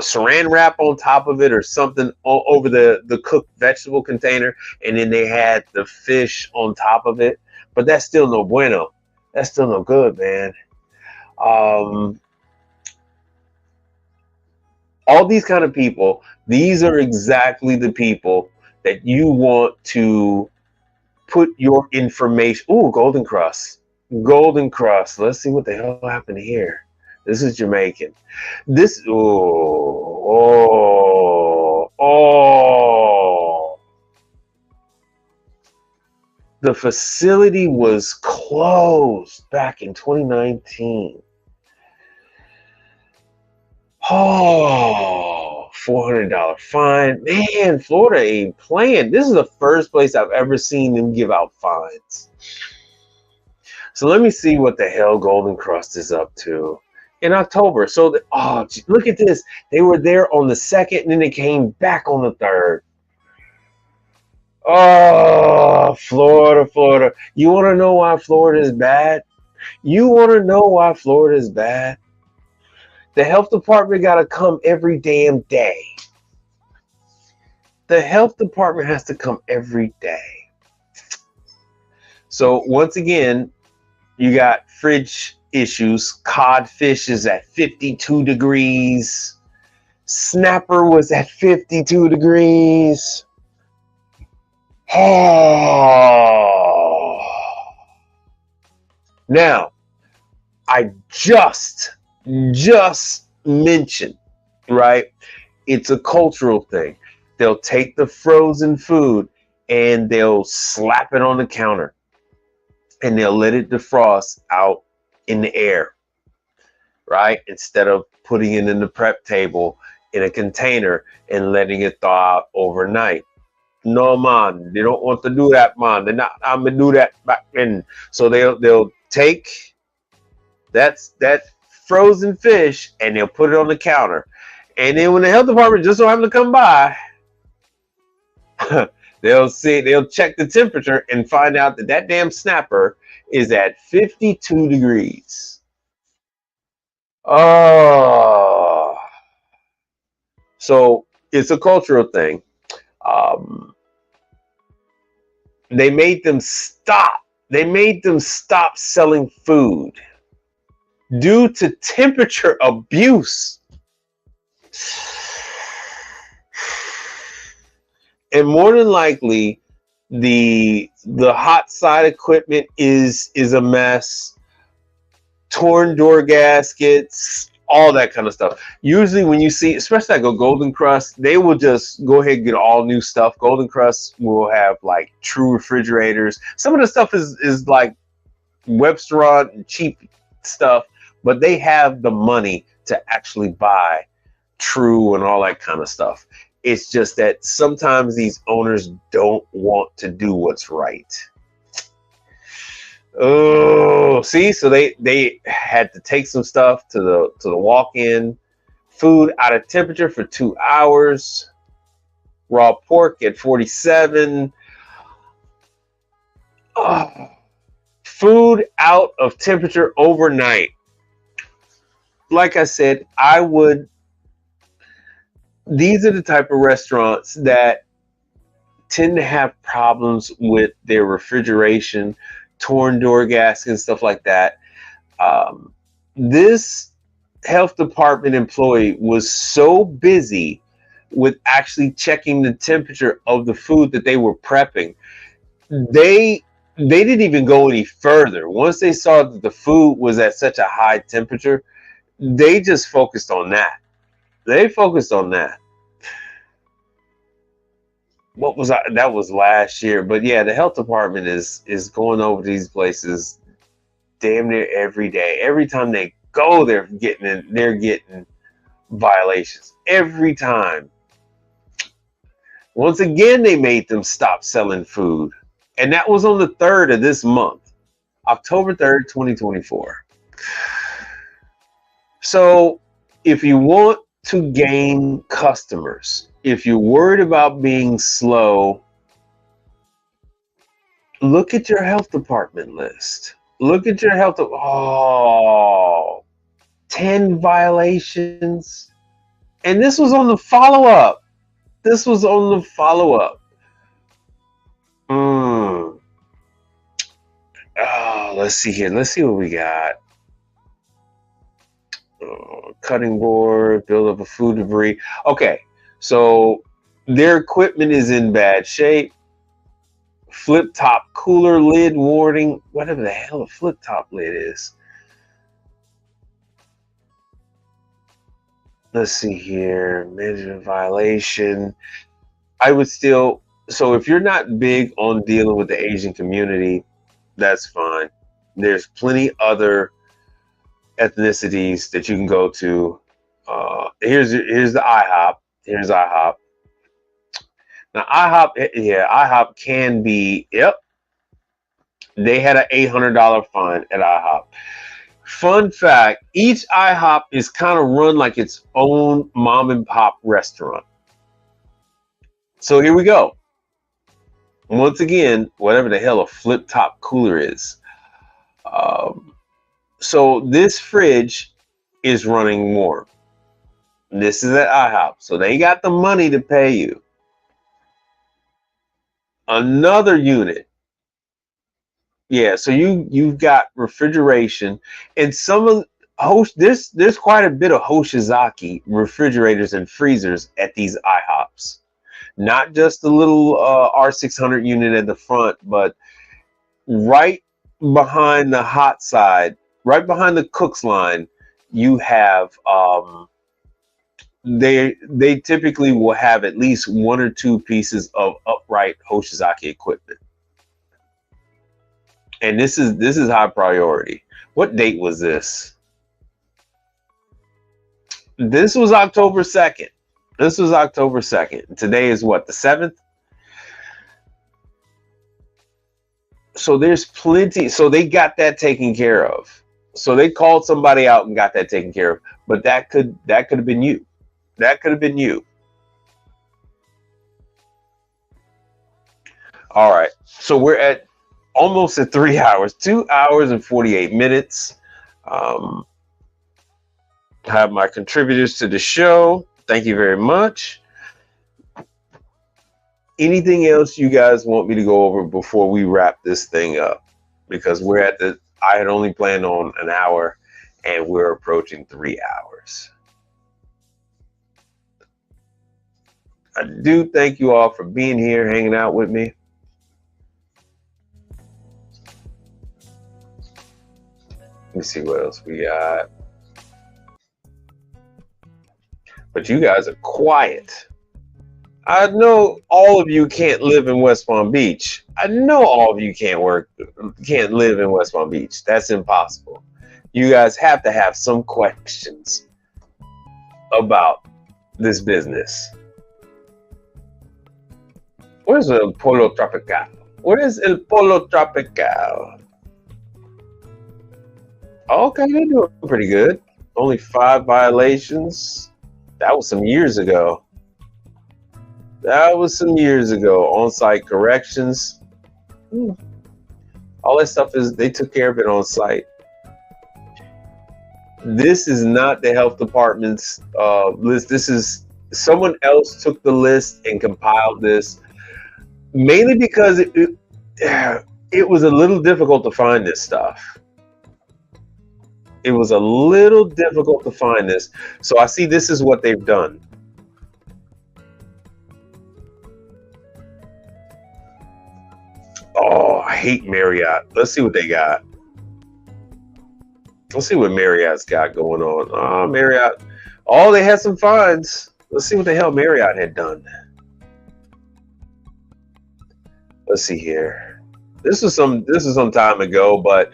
saran wrap on top of it or something over the cooked vegetable container, and then they had the fish on top of it. But that's still no bueno. That's still no good, man. All these kind of people, these are exactly the people that you want to put your information. Ooh, Golden Cross. Golden Cross. Let's see what the hell happened here. This is Jamaican. This, the facility was closed back in 2019. Oh, $400 fine. Man, Florida ain't playing. This is the first place I've ever seen them give out fines. So let me see what the hell Golden Cross is up to in October. So, look at this. They were there on the 2nd, and then they came back on the 3rd. Oh, Florida. You want to know why Florida is bad? You want to know why Florida is bad? The health department got to come every damn day. The health department has to come every day. So once again, you got fridge issues. Codfish is at 52 degrees. Snapper was at 52 degrees. Oh. Now, I just mentioned, right? It's a cultural thing. They'll take the frozen food and they'll slap it on the counter and they'll let it defrost out in the air, right? Instead of putting it in the prep table in a container and letting it thaw out overnight. No, man, they don't want to do that, man. They're not. I'm gonna do that back in. So they'll take that frozen fish and they'll put it on the counter. And then when the health department just so happen to come by, they'll check the temperature and find out that damn snapper is at 52 degrees. Oh, so it's a cultural thing. They made them stop. They made them stop selling food due to temperature abuse. And more than likely, the hot side equipment is a mess. Torn door gaskets, all that kind of stuff. Usually when you see, especially like a Golden Crust, they will just go ahead and get all new stuff. Golden Crust will have like true refrigerators. Some of the stuff is like restaurant and cheap stuff, but they have the money to actually buy true and all that kind of stuff. It's just that sometimes these owners don't want to do what's right. Oh, see, so they had to take some stuff to the walk-in. Food out of temperature for 2 hours. Raw pork at 47. Oh, food out of temperature overnight. Like I said, these are the type of restaurants that tend to have problems with their refrigeration, torn door gaskets and stuff like that. This health department employee was so busy with actually checking the temperature of the food that they were prepping. They didn't even go any further. Once they saw that the food was at such a high temperature, they just focused on that. They focused on that. That was last year, but yeah, the health department is going over these places damn near every day. Every time they go, they're getting violations every time. Once again, they made them stop selling food, and that was on the 3rd of this month, October 3rd, 2024. So, if you want to gain customers, if you're worried about being slow, look at your health department list. Look at your 10 violations. And this was on the follow-up. Let's see here. Let's see what we got. Cutting board, build up of food debris. Okay. So their equipment is in bad shape. Flip top cooler lid warning. Whatever the hell a flip top lid is. Let's see here. Management violation. I would still. So if you're not big on dealing with the Asian community, that's fine. There's plenty other ethnicities that you can go to. Here's the IHOP. Here's IHOP. Now IHOP can be, they had an $800 fine at IHOP. Fun fact, each IHOP is kind of run like its own mom and pop restaurant. So here we go. Once again, whatever the hell a flip top cooler is. So this fridge is running warm. This is at IHOP. So they got the money to pay you. Another unit Yeah, so you've got refrigeration and some of there's quite a bit of Hoshizaki refrigerators and freezers at these IHOPs. Not just the little R600 unit at the front, but right behind the hot side, right behind the cook's line, you have they typically will have at least 1 or 2 pieces of upright Hoshizaki equipment. And this is high priority. What date was this? This was October 2nd. This was October 2nd. Today is what, the 7th? So there's plenty. So they got that taken care of. So they called somebody out and got that taken care of. But that could have been you. That could have been you. All right. So we're at almost at 3 hours, 2 hours and 48 minutes. Have my contributors to the show. Thank you very much. Anything else you guys want me to go over before we wrap this thing up? Because I had only planned on an hour and we're approaching 3 hours. I do thank you all for being here, hanging out with me. Let me see what else we got. But you guys are quiet. I know all of you can't live in West Palm Beach. I know all of you can't live in West Palm Beach. That's impossible. You guys have to have some questions about this business. Where's El Polo Tropical? Where's El Polo Tropical? Okay, they're doing pretty good. Only 5 violations. That was some years ago. On-site corrections. All that stuff they took care of it on site. This is not the health department's list. This is someone else took the list and compiled this. Mainly because it was a little difficult to find this stuff. It was a little difficult to find this. So I see this is what they've done. Oh, I hate Marriott. Let's see what they got. Let's see what Marriott's got going on. Marriott. Oh, they had some fines. Let's see what the hell Marriott had done. Let's see here. This is some time ago, but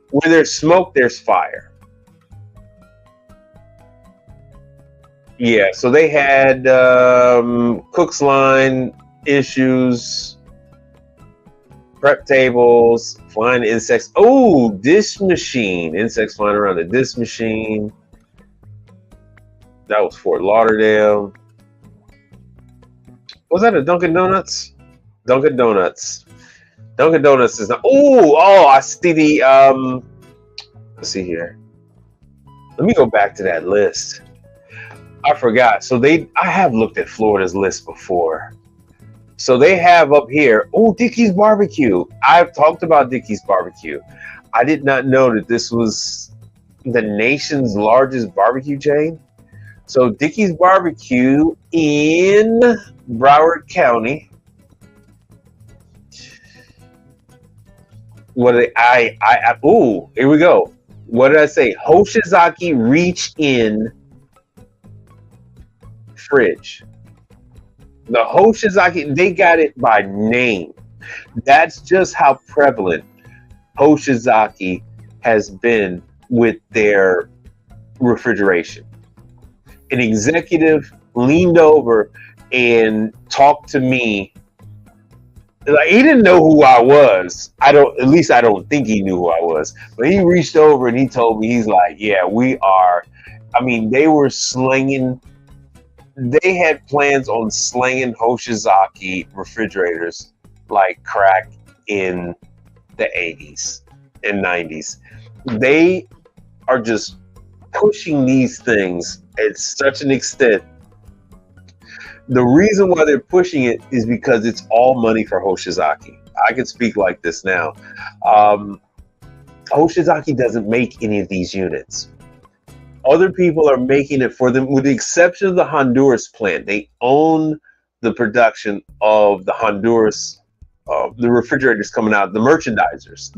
where there's smoke, there's fire. Yeah, so they had cook's line issues, prep tables, flying insects. Oh, dish machine. Insects flying around the dish machine. That was Fort Lauderdale. Was that a Dunkin' Donuts? Dunkin' Donuts. Dunkin' Donuts is not. Oh, I see the. Let's see here. Let me go back to that list. I forgot. So I have looked at Florida's list before. So they have up here. Oh, Dickey's Barbecue. I've talked about Dickey's Barbecue. I did not know that this was the nation's largest barbecue chain. So Dickey's Barbecue in Broward County. What did here we go. What did I say? Hoshizaki Reach In Fridge. The Hoshizaki, they got it by name. That's just how prevalent Hoshizaki has been with their refrigeration. An executive leaned over and talked to me. Like, he didn't know who I was. At least I don't think he knew who I was. But he reached over and he told me, he's like, yeah, we are. I mean, they were slinging. They had plans on slinging Hoshizaki refrigerators like crack in the 80s and 90s. They are just pushing these things at such an extent. The reason why they're pushing it is because it's all money for Hoshizaki. I can speak like this now. Hoshizaki doesn't make any of these units. Other people are making it for them, with the exception of the Honduras plant. They own the production of the Honduras, the refrigerators coming out, the merchandisers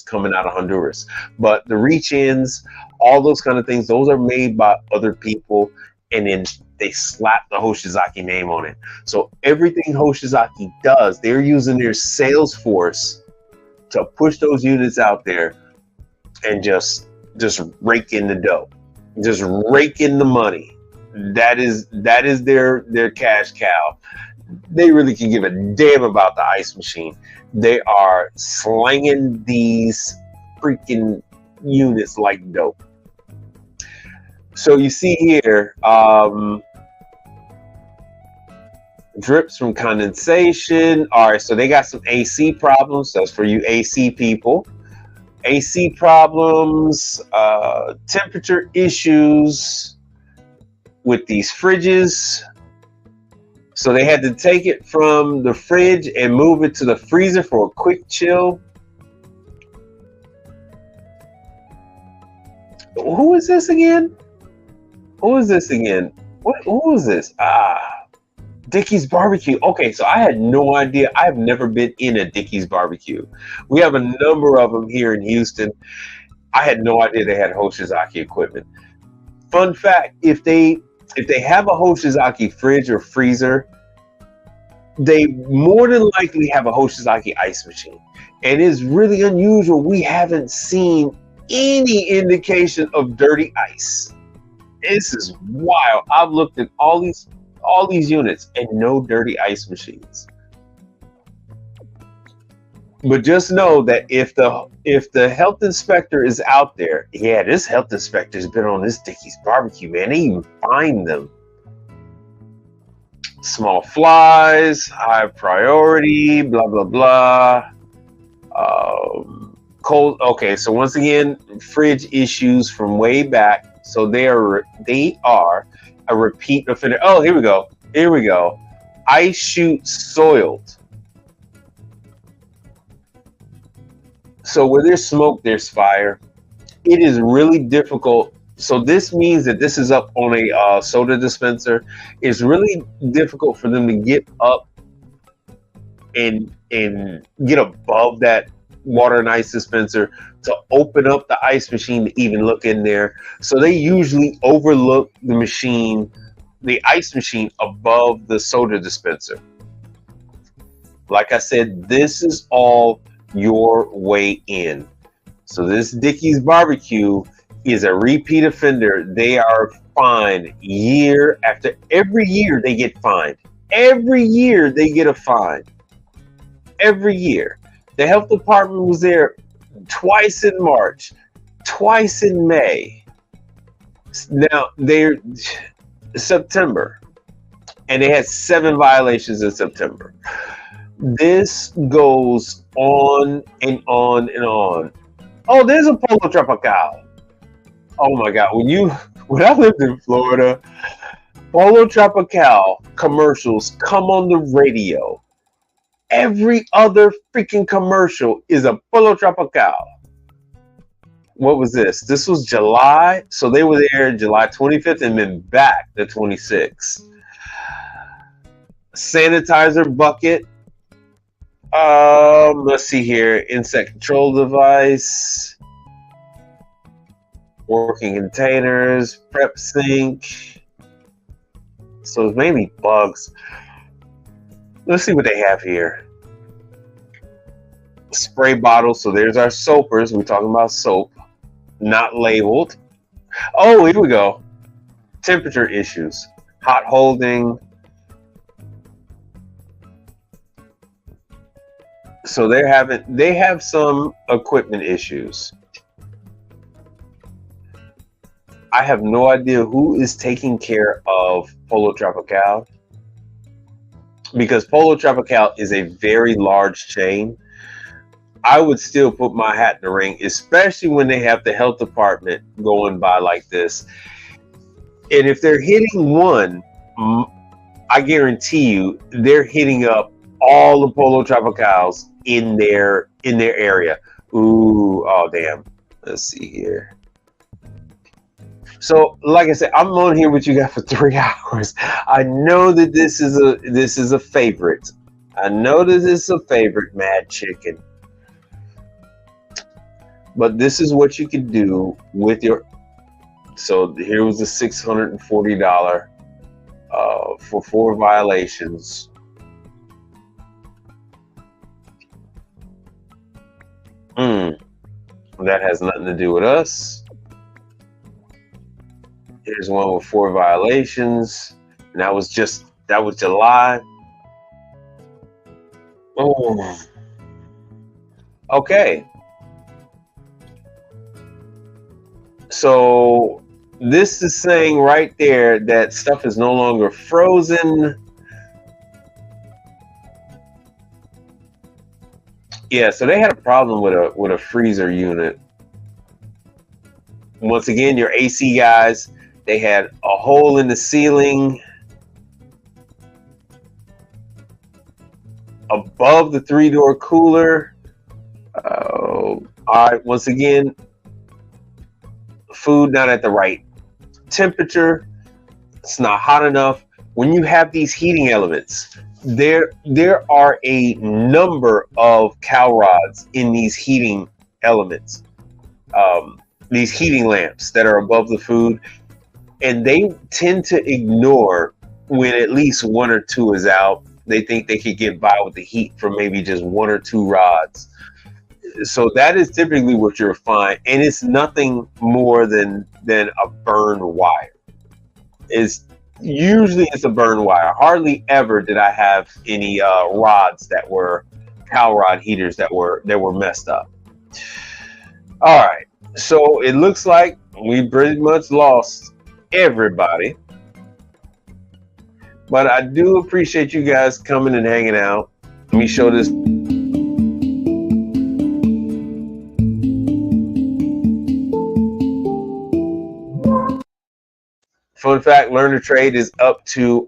coming out of Honduras. But the reach-ins, all those kind of things, those are made by other people, and then they slap the Hoshizaki name on it. So everything Hoshizaki does, they're using their sales force to push those units out there and just rake in the dough, just rake in the money. That is their cash cow. They really can give a damn about the ice machine. They are slanging these freaking units like dope. So you see here, drips from condensation. All right, so they got some AC problems. That's for you AC people. AC problems, temperature issues with these fridges. So they had to take it from the fridge and move it to the freezer for a quick chill. Who is this again? Who is this again? Who is this? Dickey's Barbecue. Okay, so I had no idea. I've never been in a Dickey's Barbecue. We have a number of them here in Houston. I had no idea they had Hoshizaki equipment. Fun fact, if they have a Hoshizaki fridge or freezer, they more than likely have a Hoshizaki ice machine. And it's really unusual. We haven't seen any indication of dirty ice. This is wild. I've looked at all these units and no dirty ice machines. But just know that if the health inspector is out there, yeah, this health inspector's been on this Dickey's Barbecue, man. They even find them. Small flies, high priority, blah blah blah. Cold. Okay, so once again, fridge issues from way back. So they are a repeat offender. Oh, here we go. Ice chute soiled. So where there's smoke, there's fire. It is really difficult. So this means that this is up on a soda dispenser. It's really difficult for them to get up and get above that water and ice dispenser to open up the ice machine to even look in there. So they usually overlook the ice machine above the soda dispenser. Like I said, this is all your way in. So this Dickey's Barbecue is a repeat offender. They are fined year after every year. They get fined. Every year they get a fine. Every year. The health department was there twice in March, twice in May. Now they're September, and they had 7 violations in September. This goes on and on and on. Oh, there's a Polo Tropical. Oh my God! When I lived in Florida, Polo Tropical commercials come on the radio. Every other freaking commercial is a Polo Tropical. What was this? This was July. So they were there July 25th and then back the 26th. Sanitizer bucket. Let's see here. Insect control device. Working containers. Prep sink. So it's mainly bugs. Let's see what they have here. Spray bottles. So there's our soapers. We're talking about soap. Not labeled. Oh, here we go. Temperature issues. Hot holding. So they have some equipment issues. I have no idea who is taking care of Polo Tropical, because Polo Tropical is a very large chain. I would still put my hat in the ring, especially when they have the health department going by like this. And if they're hitting one, I guarantee you they're hitting up all the Polo Tropicals in their area. Ooh, oh damn. Let's see here. So, like I said, I'm on here with you guys for 3 hours. I know that this is a favorite. I know that this is a favorite, Mad Chicken. But this is what you can do with your. So here was the $640 for 4 violations. That has nothing to do with us. Here's one with 4 violations. And that was July. Oh. Okay. So this is saying right there that stuff is no longer frozen. Yeah, so they had a problem with a freezer unit. Once again, your AC guys, they had a hole in the ceiling above the 3-door cooler. All right, once again, food not at the right temperature. It's not hot enough. When you have these heating elements, there are a number of cow rods in these heating elements, these heating lamps that are above the food, and they tend to ignore when at least 1 or 2 is out. They think they could get by with the heat from maybe just 1 or 2 rods. So that is typically what you'll find, and it's nothing more than a burned wire. It's a burned wire. Hardly ever did I have any rods that were cow rod heaters that were messed up. All right, so it looks like we pretty much lost everybody, but I do appreciate you guys coming and hanging out. Let me show this. Fun fact, Learn to Trade is up to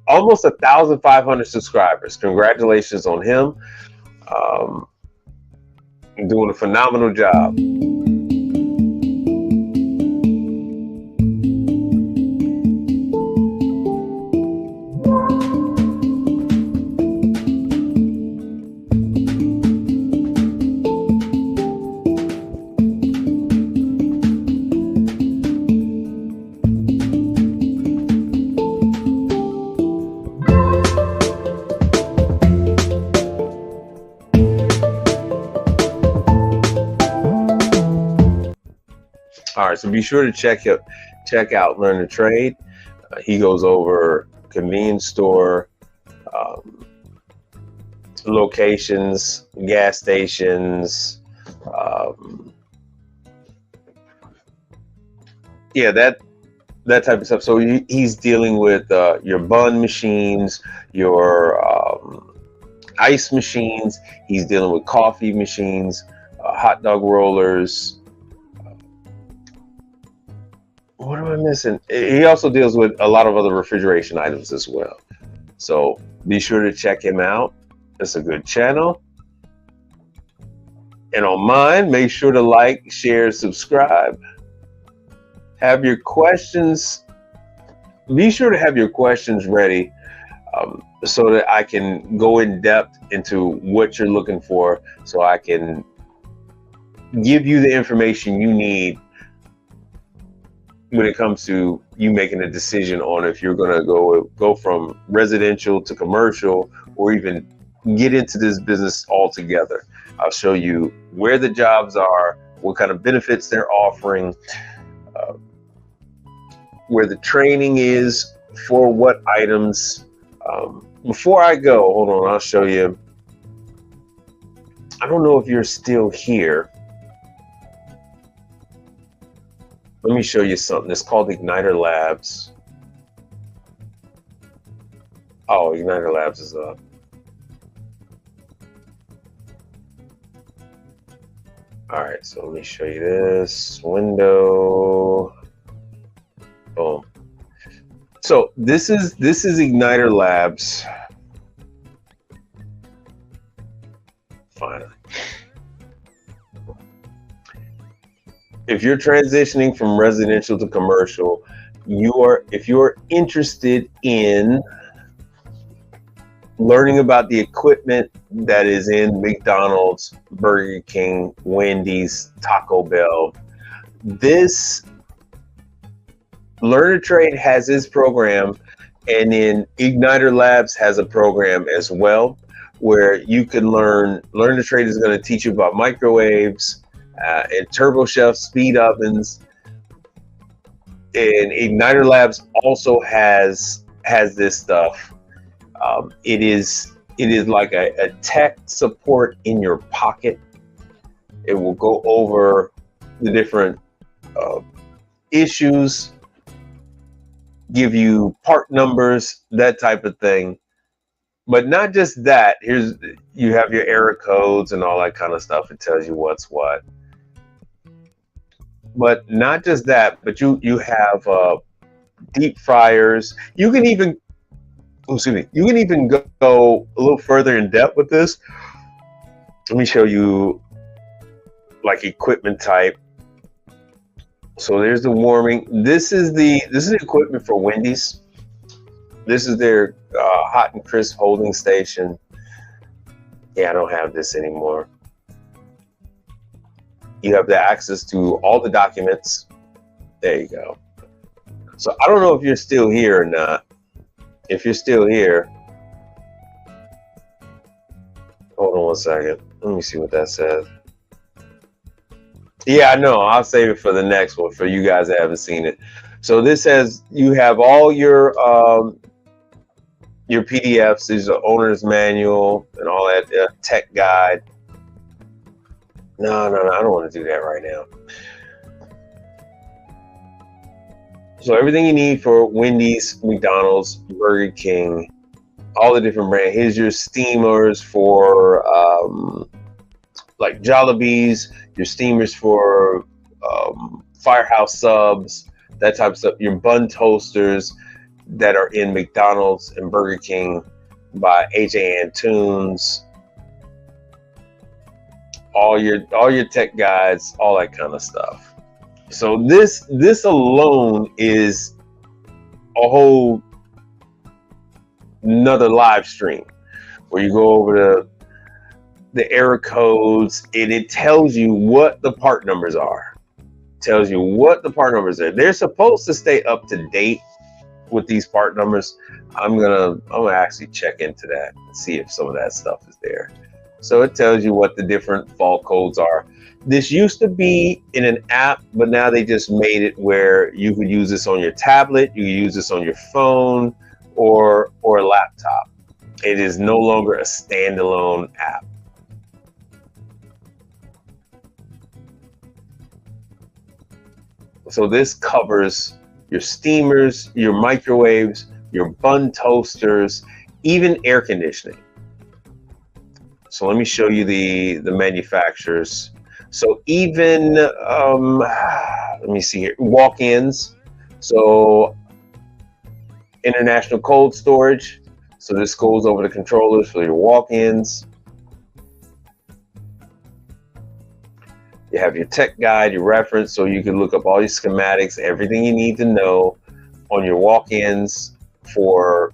almost 1,500 subscribers. Congratulations on him. Doing a phenomenal job. All right, so be sure to check out Learn to Trade. He goes over convenience store locations, gas stations, yeah, that type of stuff. So he's dealing with your bun machines, your ice machines. He's dealing with coffee machines, hot dog rollers. What am I missing? He also deals with a lot of other refrigeration items as well. So be sure to check him out. It's a good channel. And on mine, make sure to like, share, subscribe. Have your questions. Be sure to have your questions ready so that I can go in depth into what you're looking for, so I can give you the information you need when it comes to you making a decision on if you're going to go from residential to commercial, or even get into this business altogether. I'll show you where the jobs are, what kind of benefits they're offering, where the training is for what items. Before I go, hold on, I'll show you. I don't know if you're still here. Let me show you something. It's called Igniter Labs. Oh, Igniter Labs is up. All right, so let me show you this window. Boom. So this is Igniter Labs. finer. If you're transitioning from residential to commercial, if you're interested in learning about the equipment that is in McDonald's, Burger King, Wendy's, Taco Bell, this Learn to Trade has its program, and then Igniter Labs has a program as well where you can learn. Learn to Trade is going to teach you about microwaves and turbo chef speed ovens, and Igniter Labs also has this stuff. It is like a tech support in your pocket. It will go over the different issues, give you part numbers, that type of thing. But not just that. You have your error codes and all that kind of stuff. It tells you what's what. But not just that, but you have deep fryers. You can even go a little further in depth with this. Let me show you like equipment type. So there's the warming. This is the equipment for Wendy's. This is their hot and crisp holding station. Yeah, I don't have this anymore. You have the access to all the documents. There you go. So I don't know if you're still here or not. If you're still here, hold on one second. Let me see what that says. Yeah, I know. I'll save it for the next one for you guys that haven't seen it. So this says you have all your PDFs. There's the owner's manual and all that tech guide. No, I don't want to do that right now. So everything you need for Wendy's, McDonald's, Burger King, all the different brands. Here's your steamers for like Jollibees, your steamers for Firehouse subs, that type of stuff. Your bun toasters that are in McDonald's and Burger King by AJ Antunes. All your tech guides, all that kind of stuff. So this alone is a whole another live stream where you go over the error codes and it tells you what the part numbers are. Tells you what the part numbers are. They're supposed to stay up to date with these part numbers. I'm gonna actually check into that and see if some of that stuff is there. So it tells you what the different fault codes are. This used to be in an app, but now they just made it where you could use this on your tablet, you could use this on your phone or a laptop. It is no longer a standalone app. So this covers your steamers, your microwaves, your bun toasters, even air conditioning. So let me show you the manufacturers. So even, let me see here, walk-ins. So international cold storage. So this goes over the controllers for your walk-ins. You have your tech guide, your reference, so you can look up all your schematics, everything you need to know on your walk-ins for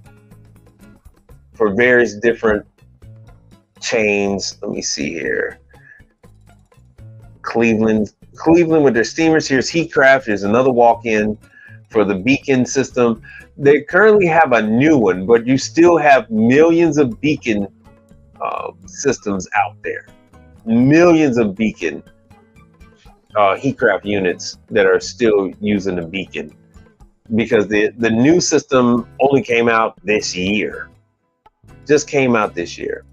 various different chains. Let me see here. Cleveland with their steamers. Here's Heatcraft. There's another walk-in for the Beacon system. They currently have a new one, but you still have millions of Beacon systems out there. Millions of Beacon Heatcraft units that are still using the Beacon, because the new system only came out this year. Just came out this year.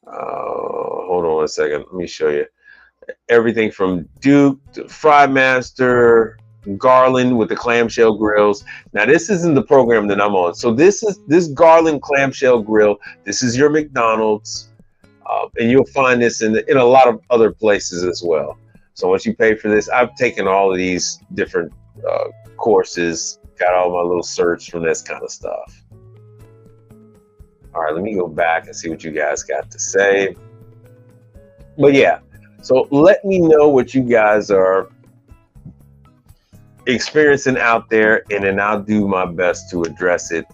Hold on a second. Let me show you. Everything from Duke to Frymaster, Garland with the clamshell grills. Now this isn't the program that I'm on. So this Garland clamshell grill. This is your McDonald's, and you'll find this in a lot of other places as well. So once you pay for this, I've taken all of these different courses, got all my little certs from this kind of stuff. All right, let me go back and see what you guys got to say. But yeah, so let me know what you guys are experiencing out there, and then I'll do my best to address it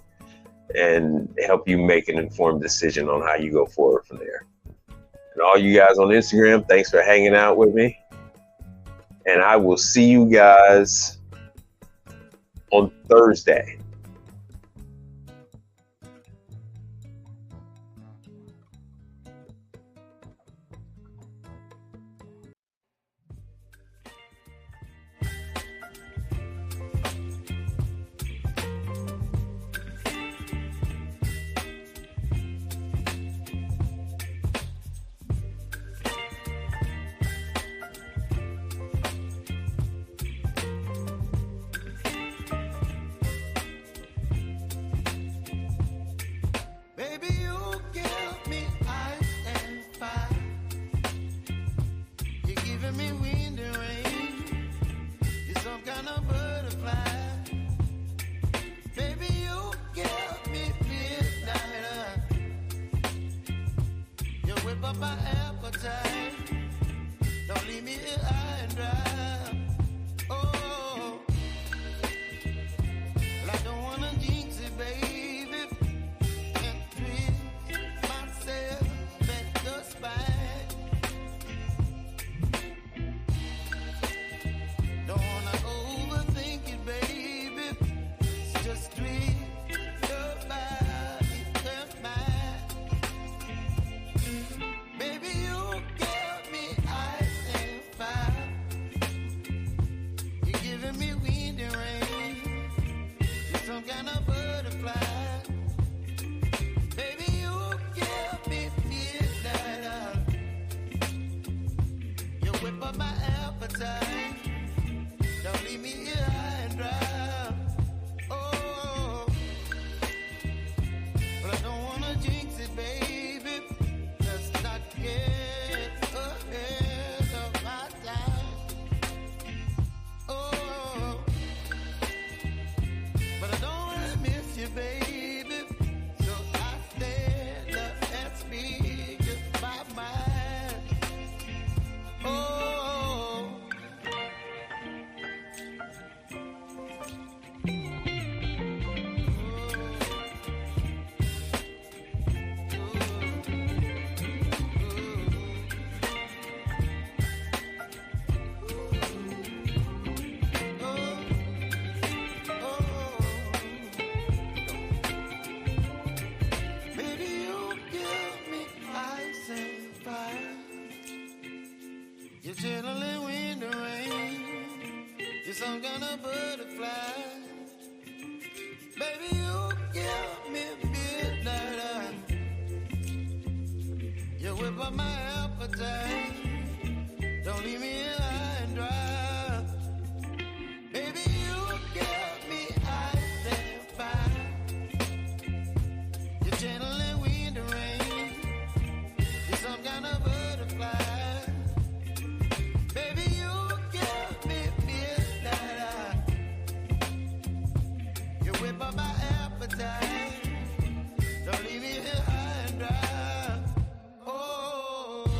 and help you make an informed decision on how you go forward from there. And all you guys on Instagram, thanks for hanging out with me. And I will see you guys on Thursday. Don't leave me here high and dry. Oh.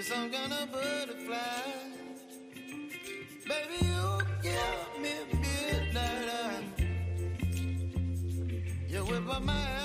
some kind of butterfly. Baby, you give me midnight. You whip up my